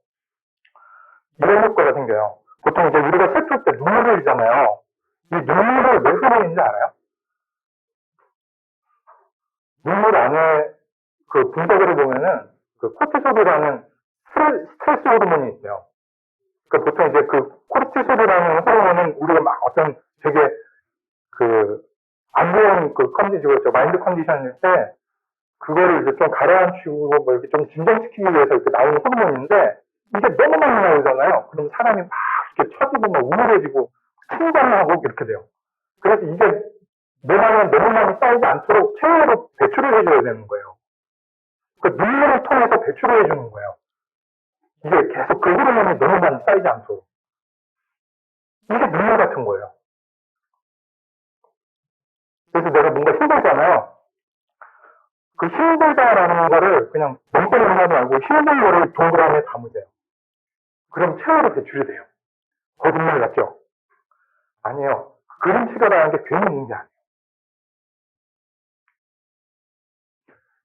이런 효과가 생겨요. 보통 이제 우리가 슬플 때 눈물을 흘리잖아요. 이 눈물을 왜 흘리는지 알아요? 눈물 안에 그 분석을 해보면은 그 코르티솔이라는 스트레스 호르몬이 있어요. 그러니까 보통 이제 그 코르티솔이라는 호르몬은 우리가 막 어떤 되게 그 안 좋은 그 컨디션, 마인드 컨디션일 때 그거를 이제 좀 가라앉히고 뭐 이렇게 좀 진정시키기 위해서 이렇게 나오는 호르몬인데 이게 너무 많이 나오잖아요. 그럼 사람이 막 이렇게 처지고 막 우울해지고 침잠하고 이렇게 돼요. 그래서 이게 내 안에 너무 많이 쌓이지 않도록 체외로 배출을 해줘야 되는 거예요. 그 눈물을 통해서 배출을 해주는 거예요. 이게 계속 그 호르몬이 너무 많이 쌓이지 않도록. 이게 눈물 같은 거예요. 그래서 내가 뭔가 힘들잖아요. 그 힘들다라는 거를 그냥 멍때리는 하지 말고 힘든 거를 동그라미에 담으세요. 그럼 체외로 배출이 돼요. 거짓말 같죠? 아니에요. 그림치가라는 게 괜히 있는 게 아니에요.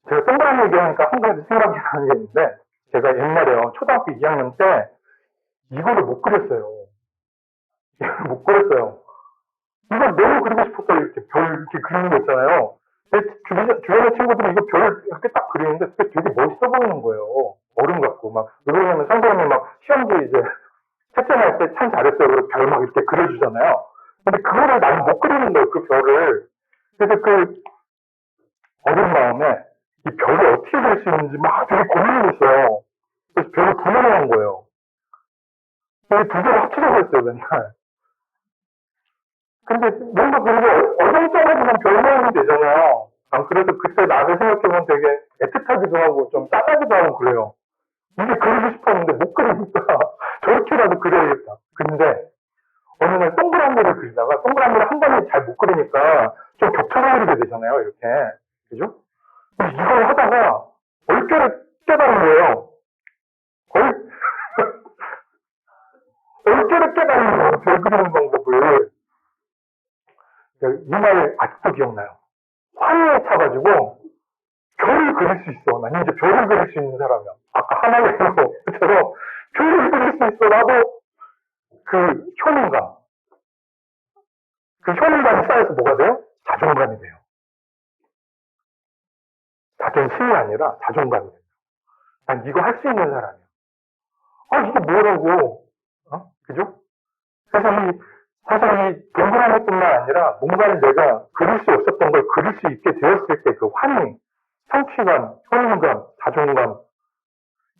제가 동그라미 얘기하니까 한 가지 생각이 나는 게 있는데 제가 옛날에요. 초등학교 2학년 때 이거를 못 그렸어요. 이걸 못 그렸어요. 이걸 너무 그리고 싶었어요. 이렇게 별 이렇게 그리는 거 있잖아요. 주변의 친구들이 이거 별을 이렇게 딱 그리는데 그게 되게 멋있어 보이는 거예요. 어른 같고 막 왜냐면 선생님이 막 시험지 이제 채점할 때 참 잘했어요. 그래서 별 막 이렇게 그려주잖아요. 근데 그거를 나는 못 그리는 거예요. 그 별을. 그래서 그 어린 마음에 이 별을 어떻게 그릴 수 있는지 막 되게 고민을 했어요. 그래서 별을 분해한 거예요. 두 개를 합치려고 했어요, 맨날. 근데 뭔가 그리고 어정쩡하지만 별 모양이 되잖아요. 그래서 그때 나를 생각해보면 되게 애틋하기도 하고 좀 짠하기도 하고 그래요. 이게 그리고 싶었는데 못 그리니까 저렇게라도 그려야겠다. 근데 어느 날 동그라미를 그리다가 동그라미를 한 번에 잘 못 그리니까 좀 겹쳐서 그리게 되잖아요. 이렇게. 그죠? 이걸 하다가 얼결에 깨달은 거예요. 얼결에 깨달은 거예요. 별 그리는 방법을. 이 말 아직도 기억나요. 환희에 차가지고 별을 그릴 수 있어. 난 이제 별을 그릴 수 있는 사람이야. 아까 하나님처럼 별을 그릴 수 있어. 나도 그 효능감. 그 효능감이 쌓여서 뭐가 돼요? 자존감이 돼요. 자존심이 아니라 자존감이 된다. 난 이거 할 수 있는 사람이야. 이게 뭐라고. 그죠? 사실 이 동그라미뿐만 아니라 뭔가를 내가 그릴 수 없었던 걸 그릴 수 있게 되었을 때 그 환희, 성취감, 효능감, 자존감,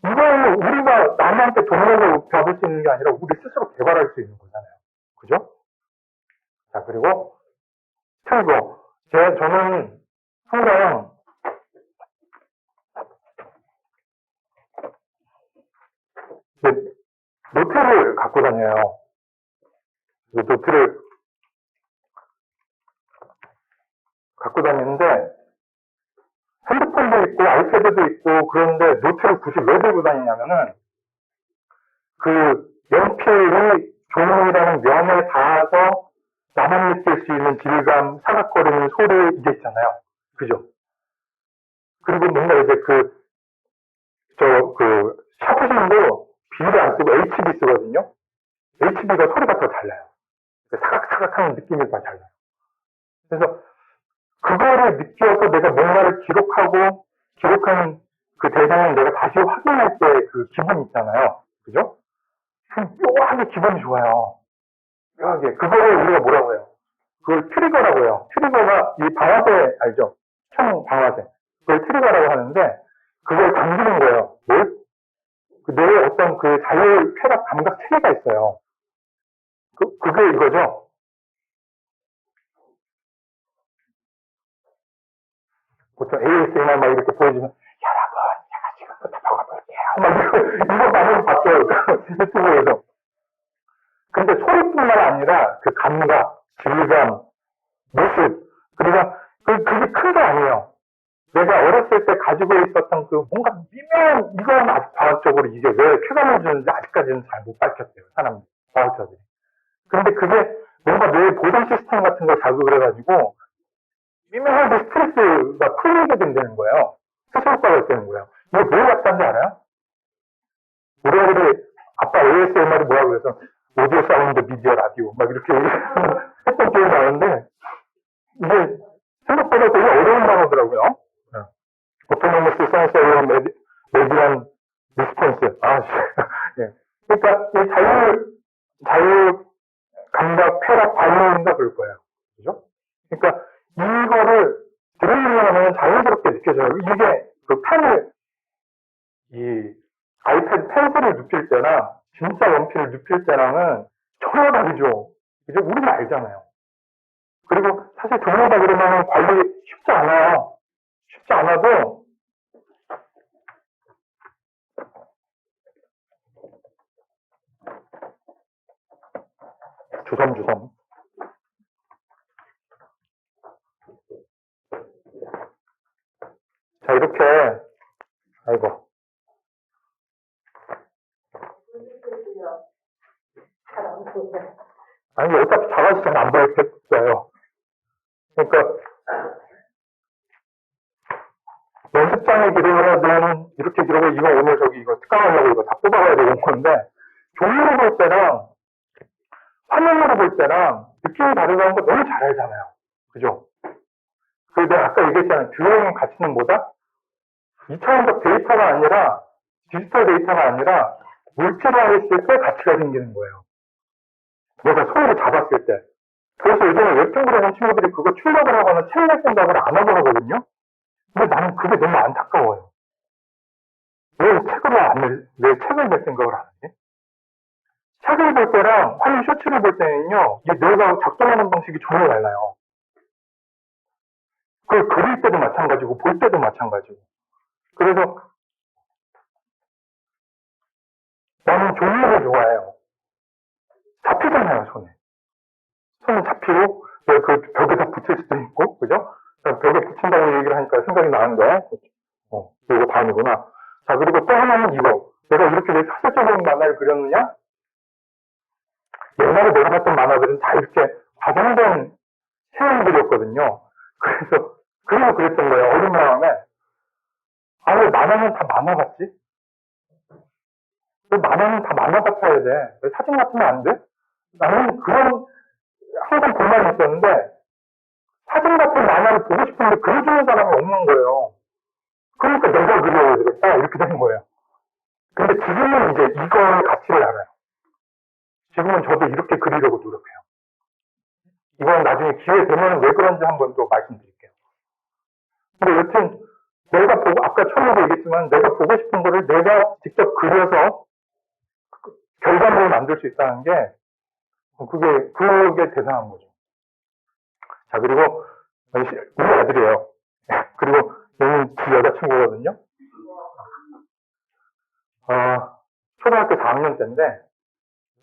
이걸 우리가 남한테 동력을 받을 수 있는 게 아니라 우리 스스로 개발할 수 있는 거잖아요. 그죠? 자, 그리고 최고. 저는 항상 노트를 갖고 다녀요. 노트를 갖고 다니는데 핸드폰도 있고 아이패드도 있고 그런데 노트를 굳이 왜 들고 다니냐면은 그 연필이 종이라는 면에 닿아서 나만 느낄 수 있는 질감, 사각거리는 소리 이게 있잖아요. 그죠? 그리고 뭔가 이제 샤프심도 B를 안 쓰고 HB 쓰거든요. HB가 소리가 더 잘 나요. 사각사각하는 느낌이 더 잘 나요. 그래서 그거를 느껴서 내가 뭔가를 기록한 그 대상을 내가 다시 확인할 때 그 기분 있잖아요. 그죠? 묘하게 기분이 좋아요. 묘하게. 그거를 우리가 뭐라고 해요? 그걸 트리거라고 해요. 트리거가 이 방아쇠 알죠? 총 방아쇠. 그걸 트리거라고 하는데 그걸 당기는 거예요. 뭘? 뇌에 어떤 그 자율 쾌락 감각 체계가 있어요. 그게 이거죠. 보통 ASMR 막 이렇게 보여주면 여러분 제가 지금부터 먹어볼게요. 막 이거 많이 봤어요. 유튜브에서. 근데 소리뿐만 아니라 그 감각, 질감, 모습, 그리고 그게 큰 게 아니에요. 내가 어렸을 때 가지고 있었던 그 뭔가 미묘한 이건 아직 과학적으로 이게 왜 쾌감을 주는지 아직까지는 잘 못 밝혔대요. 사람들, 과학자들이. 그런데 그게 뭔가 뇌 보상 시스템 같은 걸 자극을 해가지고 미묘하게 스트레스가 풀리게 된다는 거예요. 스스로가 되는 거예요. 이거 뭘 갖다는지 알아요? 우리 아들이 아빠 ASMR이 뭐라고 그래서 오디오 사운드 미디어 라디오 막 이렇게 했던 기억이 나는데 이게 생각보다 되게 어려운 단어더라고요. 오토노머스 센서리 메디안 리스폰스. 예. 그러니까 이 자율 감각 쾌락 반응인가 그럴 거예요. 그죠? 그러니까 이거를 들으려면 자연스럽게 느껴져요. 이게 그 이 아이패드 펜슬을 눕힐 때랑 진짜 연필을 눕힐 때랑은 전혀 다르죠. 이제 우리는 알잖아요. 그리고 사실 종로다 그러면 관리 쉽지 않아요. 쉽지 않아도 주섬주섬. 자, 이렇게, 아이고. 아니, 어차피 작아서 잘 안 보였겠어요. 그러니까, 연습장에 기록을 하면 이렇게 기록을, 이거 오늘 이거 특강하려고 이거 다 뽑아가야 되는 건데, 종이로 볼 때랑, 화면으로 볼 때랑 느낌이 다르다는 거 너무 잘 알잖아요. 그죠? 그리고 내가 아까 얘기했잖아요. 듀오잉 가치는 뭐다? 2차원적 데이터가 아니라, 디지털 데이터가 아니라, 물체로 했을 때 가치가 생기는 거예요. 내가 손으로 잡았을 때. 그래서 요즘에 웹툰 그리는 친구들이 그거 출력을 하거나 책 낼 생각을 안 하고 하거든요? 근데 나는 그게 너무 안타까워요. 왜 책을 낼 생각을 안 하지? 책을 볼 때랑 화면 쇼츠를 볼 때는요, 이 뇌가 작동하는 방식이 전혀 달라요. 그걸 그릴 때도 마찬가지고, 볼 때도 마찬가지고. 그래서 나는 종이를 좋아해요. 잡히잖아요, 손에. 손은 잡히고, 그 벽에다 붙일 수도 있고, 그죠? 벽에 붙인다고 얘기를 하니까 생각이 나는데, 이거 다음이구나. 자, 그리고 또 하나는 이거. 내가 이렇게 왜 사실적인 만화를 그렸느냐? 옛날에 내가 봤던 만화들은 다 이렇게 과장된 체형들이었거든요. 그리고 그랬던 거예요. 어린 마음에. 왜 만화는 다 만화 같지? 왜 만화는 다 만화 같아야 돼? 왜 사진 같으면 안 돼? 나는 항상 불만이 있었는데, 사진 같은 만화를 보고 싶은데 그려주는 사람이 없는 거예요. 그러니까 내가 그려야 되겠다. 이렇게 되는 거예요. 근데 지금은 이제 이거의 가치를 알아요. 지금은 저도 이렇게 그리려고 노력해요. 이건 나중에 기회 되면 왜 그런지 한번 또 말씀드릴게요. 근데 여튼 내가 보고 아까 처음에 얘기했지만 내가 보고 싶은 거를 내가 직접 그려서 결과물을 만들 수 있다는 게 그게 대단한 거죠. 자, 그리고 우리 아들이에요. 그리고 얘는 지 여자친구거든요. 초등학교 4학년 때인데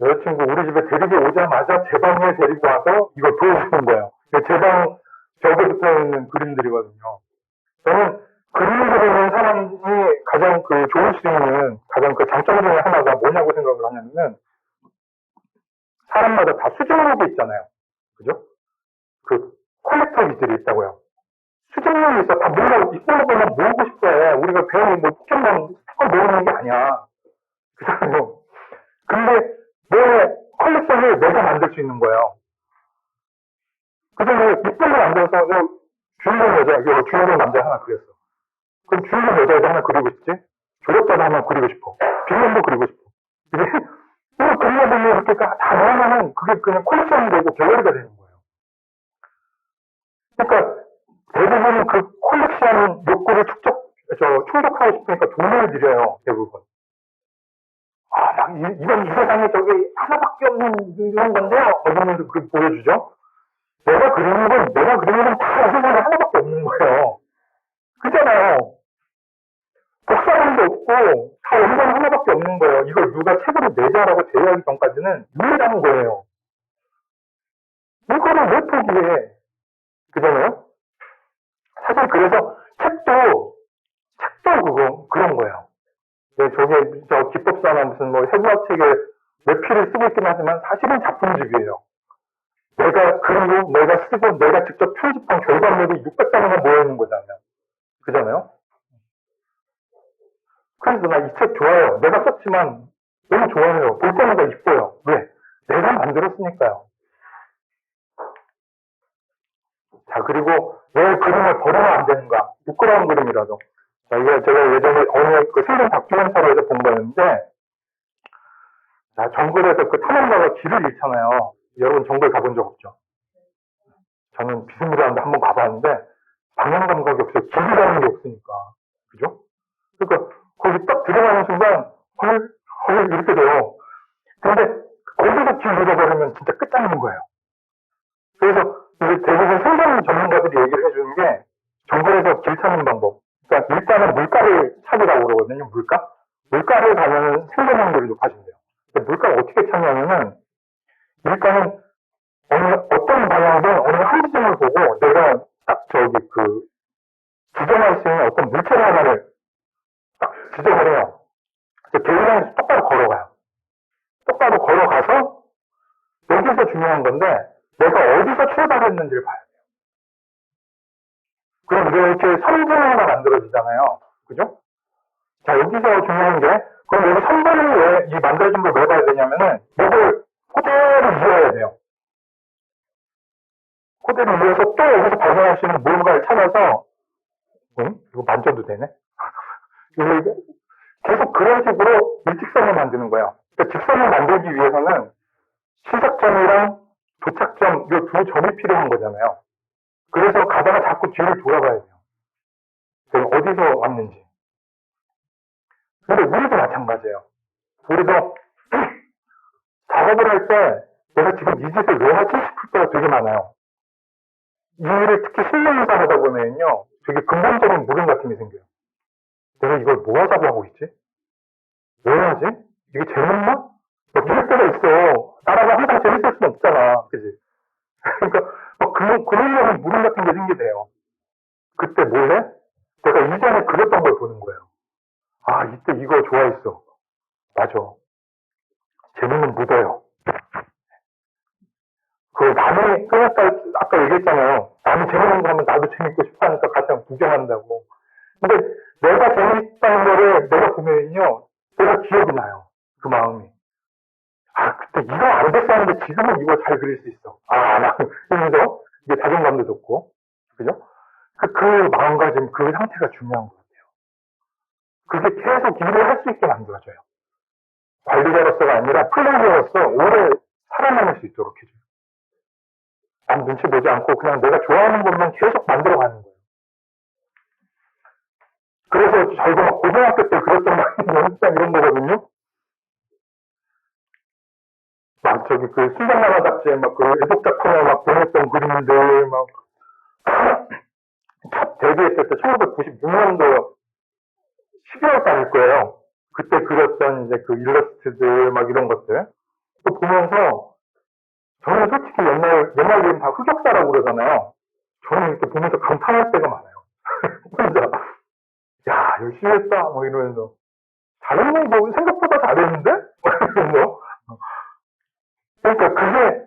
여자친구 우리 집에 데리고 오자마자 제 방에 데리고 와서 이걸 보여주는 거예요. 제 방 벽에 붙어 있는 그림들이거든요. 저는 그림을 그리는 사람이 가장 좋을 수 있는 가장 장점 중에 하나가 뭐냐고 생각을 하냐면은 사람마다 다 수집력이 있잖아요. 그죠? 컬렉터 기질이 있다고요. 수집력이 있어. 다 뭔가 이꼴로 보면 모으고 싶어 해. 우리가 괜히 포켓몬 스티커 모으는 게 아니야. 그잖아요. 근데 내 컬렉션을 내가 만들 수 있는 거예요. 그래서 이쁜 걸 만들어서 주인공 여자, 주인공 남자 하나 그렸어. 그럼 주인공 여자도 하나 그리고 싶지? 조력자도 하나 그리고 싶어. 빌런도 그리고 싶어. 이게 그리다 보면 이렇게 다 모으면은 그게 그냥 컬렉션이 되고 갤러리가 되는 거예요. 그러니까 대부분 그 컬렉션 욕구를 충족하고 싶으니까 돈을 들여요, 대부분. 이건 이 세상에 저기 하나밖에 없는 이런 건데요. 어머님도 그렇게 보여주죠. 내가 그리는 건 다 이 세상에 하나밖에 없는 거예요. 그잖아요. 복사본도 없고 다 원본 하나밖에 없는 거예요. 이걸 누가 책으로 내자라고 제의하기 전까지는 유일한 거예요. 이거를 왜 포기해? 그잖아요. 사실 그래서 책도 그런 거예요. 저게 기법사나 무슨 해부학 책에 외피를 쓰고 있긴 하지만 사실은 작품집이에요. 내가 그리고 내가 쓰고 내가 직접 편집한 결과물이 600단위가 모여있는 거잖아요. 그잖아요. 그래서 나 이 책 좋아요. 내가 썼지만 너무 좋아해요. 볼 때마다 이뻐요. 왜? 내가 만들었으니까요. 자, 그리고 왜 그림을 버리면 안 되는가? 부끄러운 그림이라도. 자, 이거 제가 예전에 어느 생존 다큐멘터리에서 본 거였는데, 자, 정글에서 탐험가가 길을 잃잖아요. 여러분 정글 가본 적 없죠? 저는 비스무리한데 한번 가봤는데, 방향 감각이 없어요. 길이 가는 게 없으니까. 그죠? 그러니까, 거기 딱 들어가는 순간, 헐, 이렇게 돼요. 근데, 거기서 길 잃어버리면 진짜 끝장나는 거예요. 그래서, 이제 대부분 생존 전문가들이 얘기를 해주는 게, 정글에서 길 찾는 방법. 그러니까, 일단은 물가를 찾으라고 그러거든요, 물가? 물가를 가면 생존 확률이 높아진대요. 물가를 어떻게 찾냐면은, 일단은, 어떤 방향이든 어느 한 지점을 보고, 내가 딱 지정할 수 있는 어떤 물체 하나를 딱 지정을 해요. 계획에서 똑바로 걸어가요. 똑바로 걸어가서 여기서 중요한 건데 내가 어디서 출발했는지를 봐야 돼요. 그럼 이렇게 선분화가 만들어지잖아요. 그죠? 자, 여기서 중요한 게 그럼 여기 선분을 왜 이 만들어진 걸 왜 봐야 되냐면은 이걸 그대로 이어야 돼요. 그대로 이어서 또 여기서 발견할 수 있는 뭔가를 찾아서 이거 만져도 되네? 계속 그런 식으로 일직선을 만드는 거예요. 그러니까 직선을 만들기 위해서는 시작점이랑 도착점, 이 두 점이 필요한 거잖아요. 그래서 가다가 자꾸 뒤를 돌아봐야 돼요. 어디서 왔는지. 근데 우리도 마찬가지예요. 우리도 작업을 할 때 내가 지금 이 짓을 왜 하지 싶을 때가 되게 많아요. 이 일을 특히 실무인사 하다 보면요. 되게 근본적인 물음 같은 게 생겨요. 내가 이걸 뭐 하자고 하고 있지? 왜 하지? 이게 재밌나? 이럴 때가 있어. 나라가 항상 재밌을 수는 없잖아. 그지? 그러니까, 그런 물음 같은 게 생기대요. 그때 뭘 해? 내가 이전에 그렸던 걸 보는 거예요. 아, 이때 이거 좋아했어. 맞아. 재미는 묻어요. 남이, 아까 얘기했잖아요. 남이 재밌는 거 하면 나도 재밌고 싶어 하니까 같이 한번 구경한다고. 근데 내가 재밌다는 거를 내가 보면요. 내가 기억이 나요. 그 마음이. 아, 그때 이거 안 됐었는데 지금은 이거 잘 그릴 수 있어. 이러면서 이게 자존감도 좋고. 그죠? 그 마음가짐, 그 상태가 중요한 것 같아요. 그게 계속 일을 할 수 있게 만들어줘요. 관리자로서가 아니라 플레이어로서 오래 살아남을 수 있도록 해줘요. 남 눈치 보지 않고 그냥 내가 좋아하는 것만 계속 만들어가는 거예요. 그래서 저희가 막 고등학교 때 그렸던 연습장 이런 거거든요. 막 저기 그 순간만화 잡지에 막 그 애독작품에 막 보냈던 그림들 막 첫 데뷔했을 때 1996년도 12월 달일 거예요. 그때 그렸던 이제 그 일러스트들 막 이런 것들 또 보면서 저는 솔직히 옛날 그림 다 흑역사라고 그러잖아요. 저는 이렇게 보면서 감탄할 때가 많아요. 혼자 야 열심히 했다 뭐 이러면서 잘했네 뭐 생각보다 잘했는데 이러면서 그러니까 그게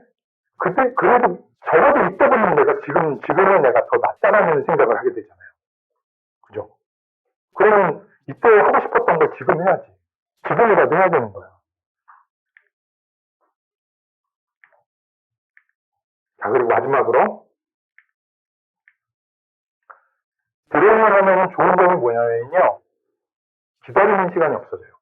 그때 그래도 적어도 이때 보면 내가 지금은 내가 더 낫다라는 생각을 하게 되잖아요. 그죠? 그러면 이때 하고 싶었던 걸 지금 해야지. 지금이라도 해야 되는 거야. 자, 그리고 마지막으로 드로잉을 하면 좋은 점이 뭐냐면요. 기다리는 시간이 없어져요.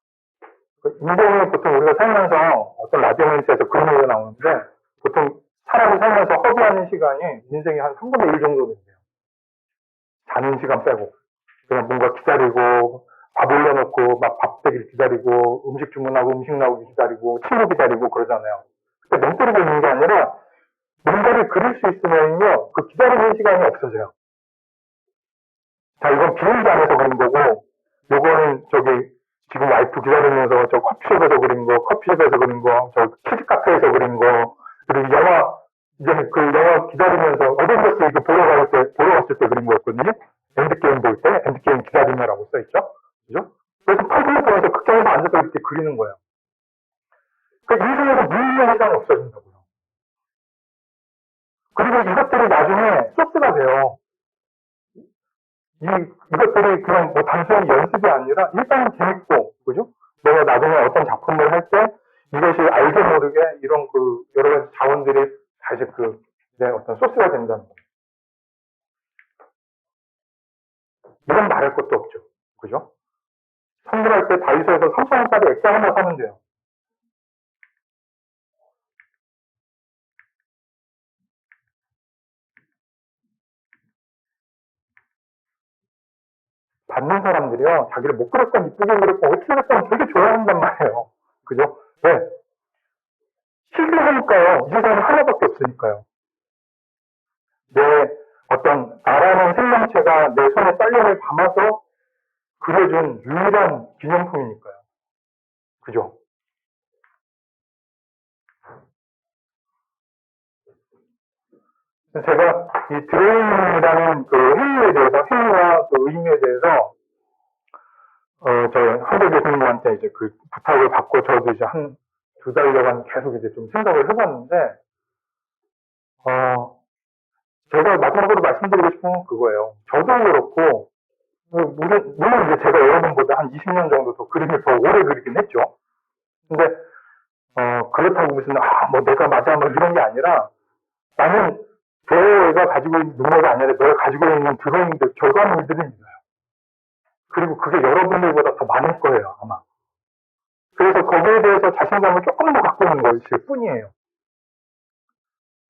인생에 보통 우리가 살면서 어떤 라디오 멘트에서 그런 얘기가 나오는데 보통 사람이 살면서 허비하는 시간이 인생의 한 3분의 1 정도 된대요. 자는 시간 빼고. 그냥 뭔가 기다리고 밥 올려놓고 막 밥 되길 기다리고 음식 주문하고 음식 나오기 기다리고 친구 기다리고 그러잖아요. 근데 멍 때리고 있는 게 아니라 뭔가를 그릴 수 있으면요. 그 기다리는 시간이 없어져요. 자, 이건 비행기 안에서 그린 거고 요거는 저기 지금 와이프 기다리면서 저 커피숍에서 그린 거, 커피숍에서 그린 거, 저 키즈 카페에서 그린 거, 그리고 영화, 이제 그 영화 기다리면서 어벤져스 이거 보러 갔을 때 그린 거였거든요. 엔드게임 볼 때, 엔드게임 기다리며라고 써있죠. 그죠? 그래서 팔굽혀 보면서 극장에서 앉아서 이렇게 그리는 거예요. 그러니까 인생에서 무의미한 시간이 없어진다고요. 그리고 이것들이 나중에 소스가 돼요. 이것들이 그냥 뭐 단순히 연습이 아니라 일단은 재밌고, 그죠? 내가 나중에 어떤 작품을 할 때 이것이 알게 모르게 이런 그 여러 가지 자원들이 사실 그 이제 어떤 소스가 된다는 거예요. 이건 말할 것도 없죠. 그죠? 선물할 때 다이소에서 3,000원짜리 액자 하나 사면 돼요. 받는 사람들이요, 자기를 못 그렸건 이쁘게 그렸건 어떻게 그렸건 되게 좋아한단 말이에요. 그죠? 왜? 실패하니까요. 이 세상에 하나밖에 없으니까요. 내 어떤 나라는 생명체가 내 손에 딸려를 담아서 그려준 유일한 기념품이니까요. 그죠? 제가 이 드로잉이라는 그 행위에 대해서, 행위와 그 의미에 대해서, 저 한글 교수님한테 이제 그 부탁을 받고 저도 이제 한 2달여간 계속 이제 좀 생각을 해봤는데, 제가 마지막으로 말씀드리고 싶은 건 그거예요. 저도 그렇고, 물론 이제 제가 여러분보다 한 20년 정도 더 그림을 더 오래 그리긴 했죠. 근데, 그렇다고 무슨, 뭐 내가 맞아, 뭐 이런 게 아니라, 나는 내가 가지고 있는 능력이 아니라 내가 가지고 있는 드로잉들, 결과물들은 있어요. 그리고 그게 여러분들보다 더 많을 거예요, 아마. 그래서 거기에 대해서 자신감을 조금 더 갖고 있는 것일 뿐이에요.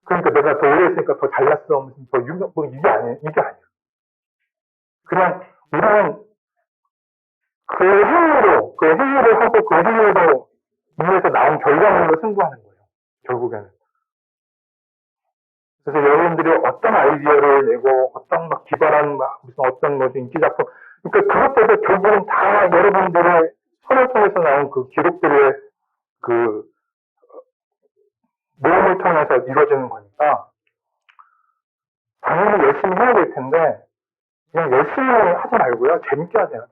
그러니까 내가 더 오래 했으니까 더 잘났어, 무슨 더 유명, 뭐 이게 아니에요. 그냥 우리는 그 행위를 하고 그 행위로 인해서 나온 결과물로 승부하는 거예요. 결국에는. 그래서 여러분들이 어떤 아이디어를 내고 어떤 막 기발한 무슨 어떤 뭐 인기 작품, 그러니까 그것들도 결국은 다 여러분들의 손을 통해서 나온 그 기록들의 그 모험을 통해서 이루어지는 거니까 당연히 열심히 해야 될 텐데 그냥 열심히 하지 말고요. 재밌게 하세요.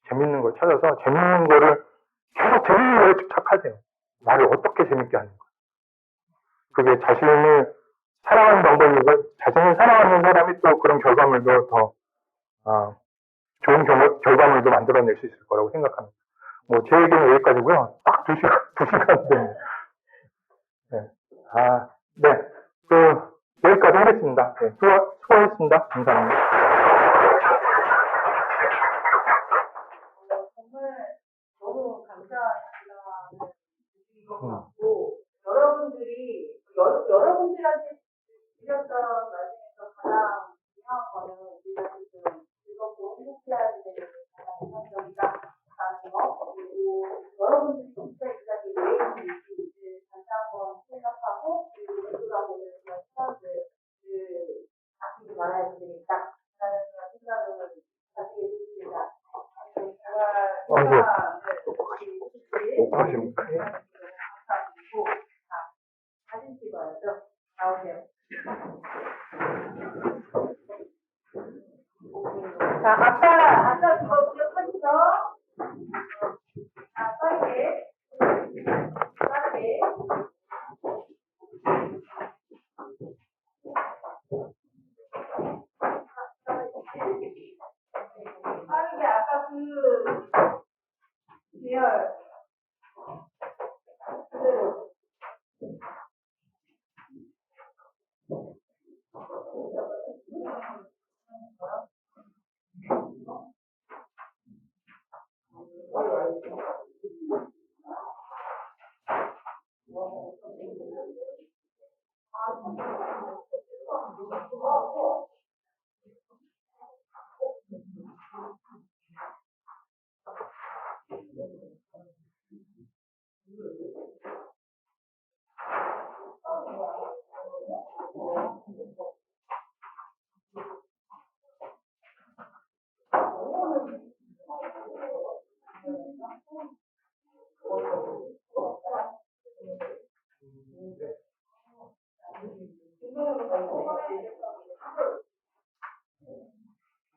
재밌는 걸 찾아서 재밌는 거를 계속 재밌는 거에 집착하세요. 나를 어떻게 재밌게 하는 거. 그게 자신을 사랑하는 방법이고 자신을 사랑하는 사람이 또 그런 결과물도 더 좋은 결과물도 만들어낼 수 있을 거라고 생각합니다. 뭐 제 얘기는 여기까지고요. 딱 2시간 됩니다. 네. 네. 여기까지 하겠습니다. 네. 수고하셨습니다. 감사합니다. 것 같고, 여러분들한테 드렸던 말씀에서 가장 중요한 거는 우리가 지금 즐겁고 행복해하는 데 가장 우선적이다라는 거, 그리고 여러분들이 진짜 이 자리에 왜 있는지를 다시 한번 생각하고, 그리고 돌아보는 그런 시간들을 아끼지 말아야 되겠다라는 그런 생각을 가지게 됐습니다. 정말 욕하십니까? 감사드리고, 사진 찍어야죠. 나오세요. 자, 아까 그거 기억하시죠? 자, 빠르게. 빠르게 아까 그 계열 그대로.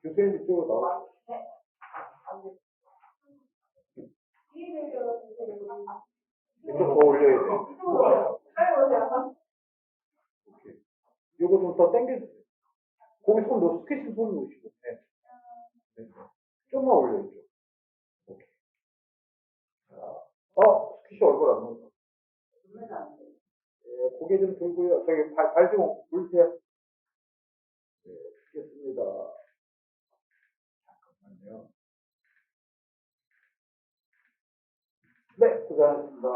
교수님 이쪽으로 나와. 이쪽 더 올려야 돼. 오케이. 요거 좀 더 당겨주세요. 거기 손 넣어, 스케치 손 넣으시고. 네. 네. 좀만 올려주죠. 오케이. 스케치 얼굴 안 넣어. 네, 고개 좀 들고요. 저기 발 좀 올리세요. 네, 쓰겠습니다. 잠깐만요. 네, 고생하셨습니다.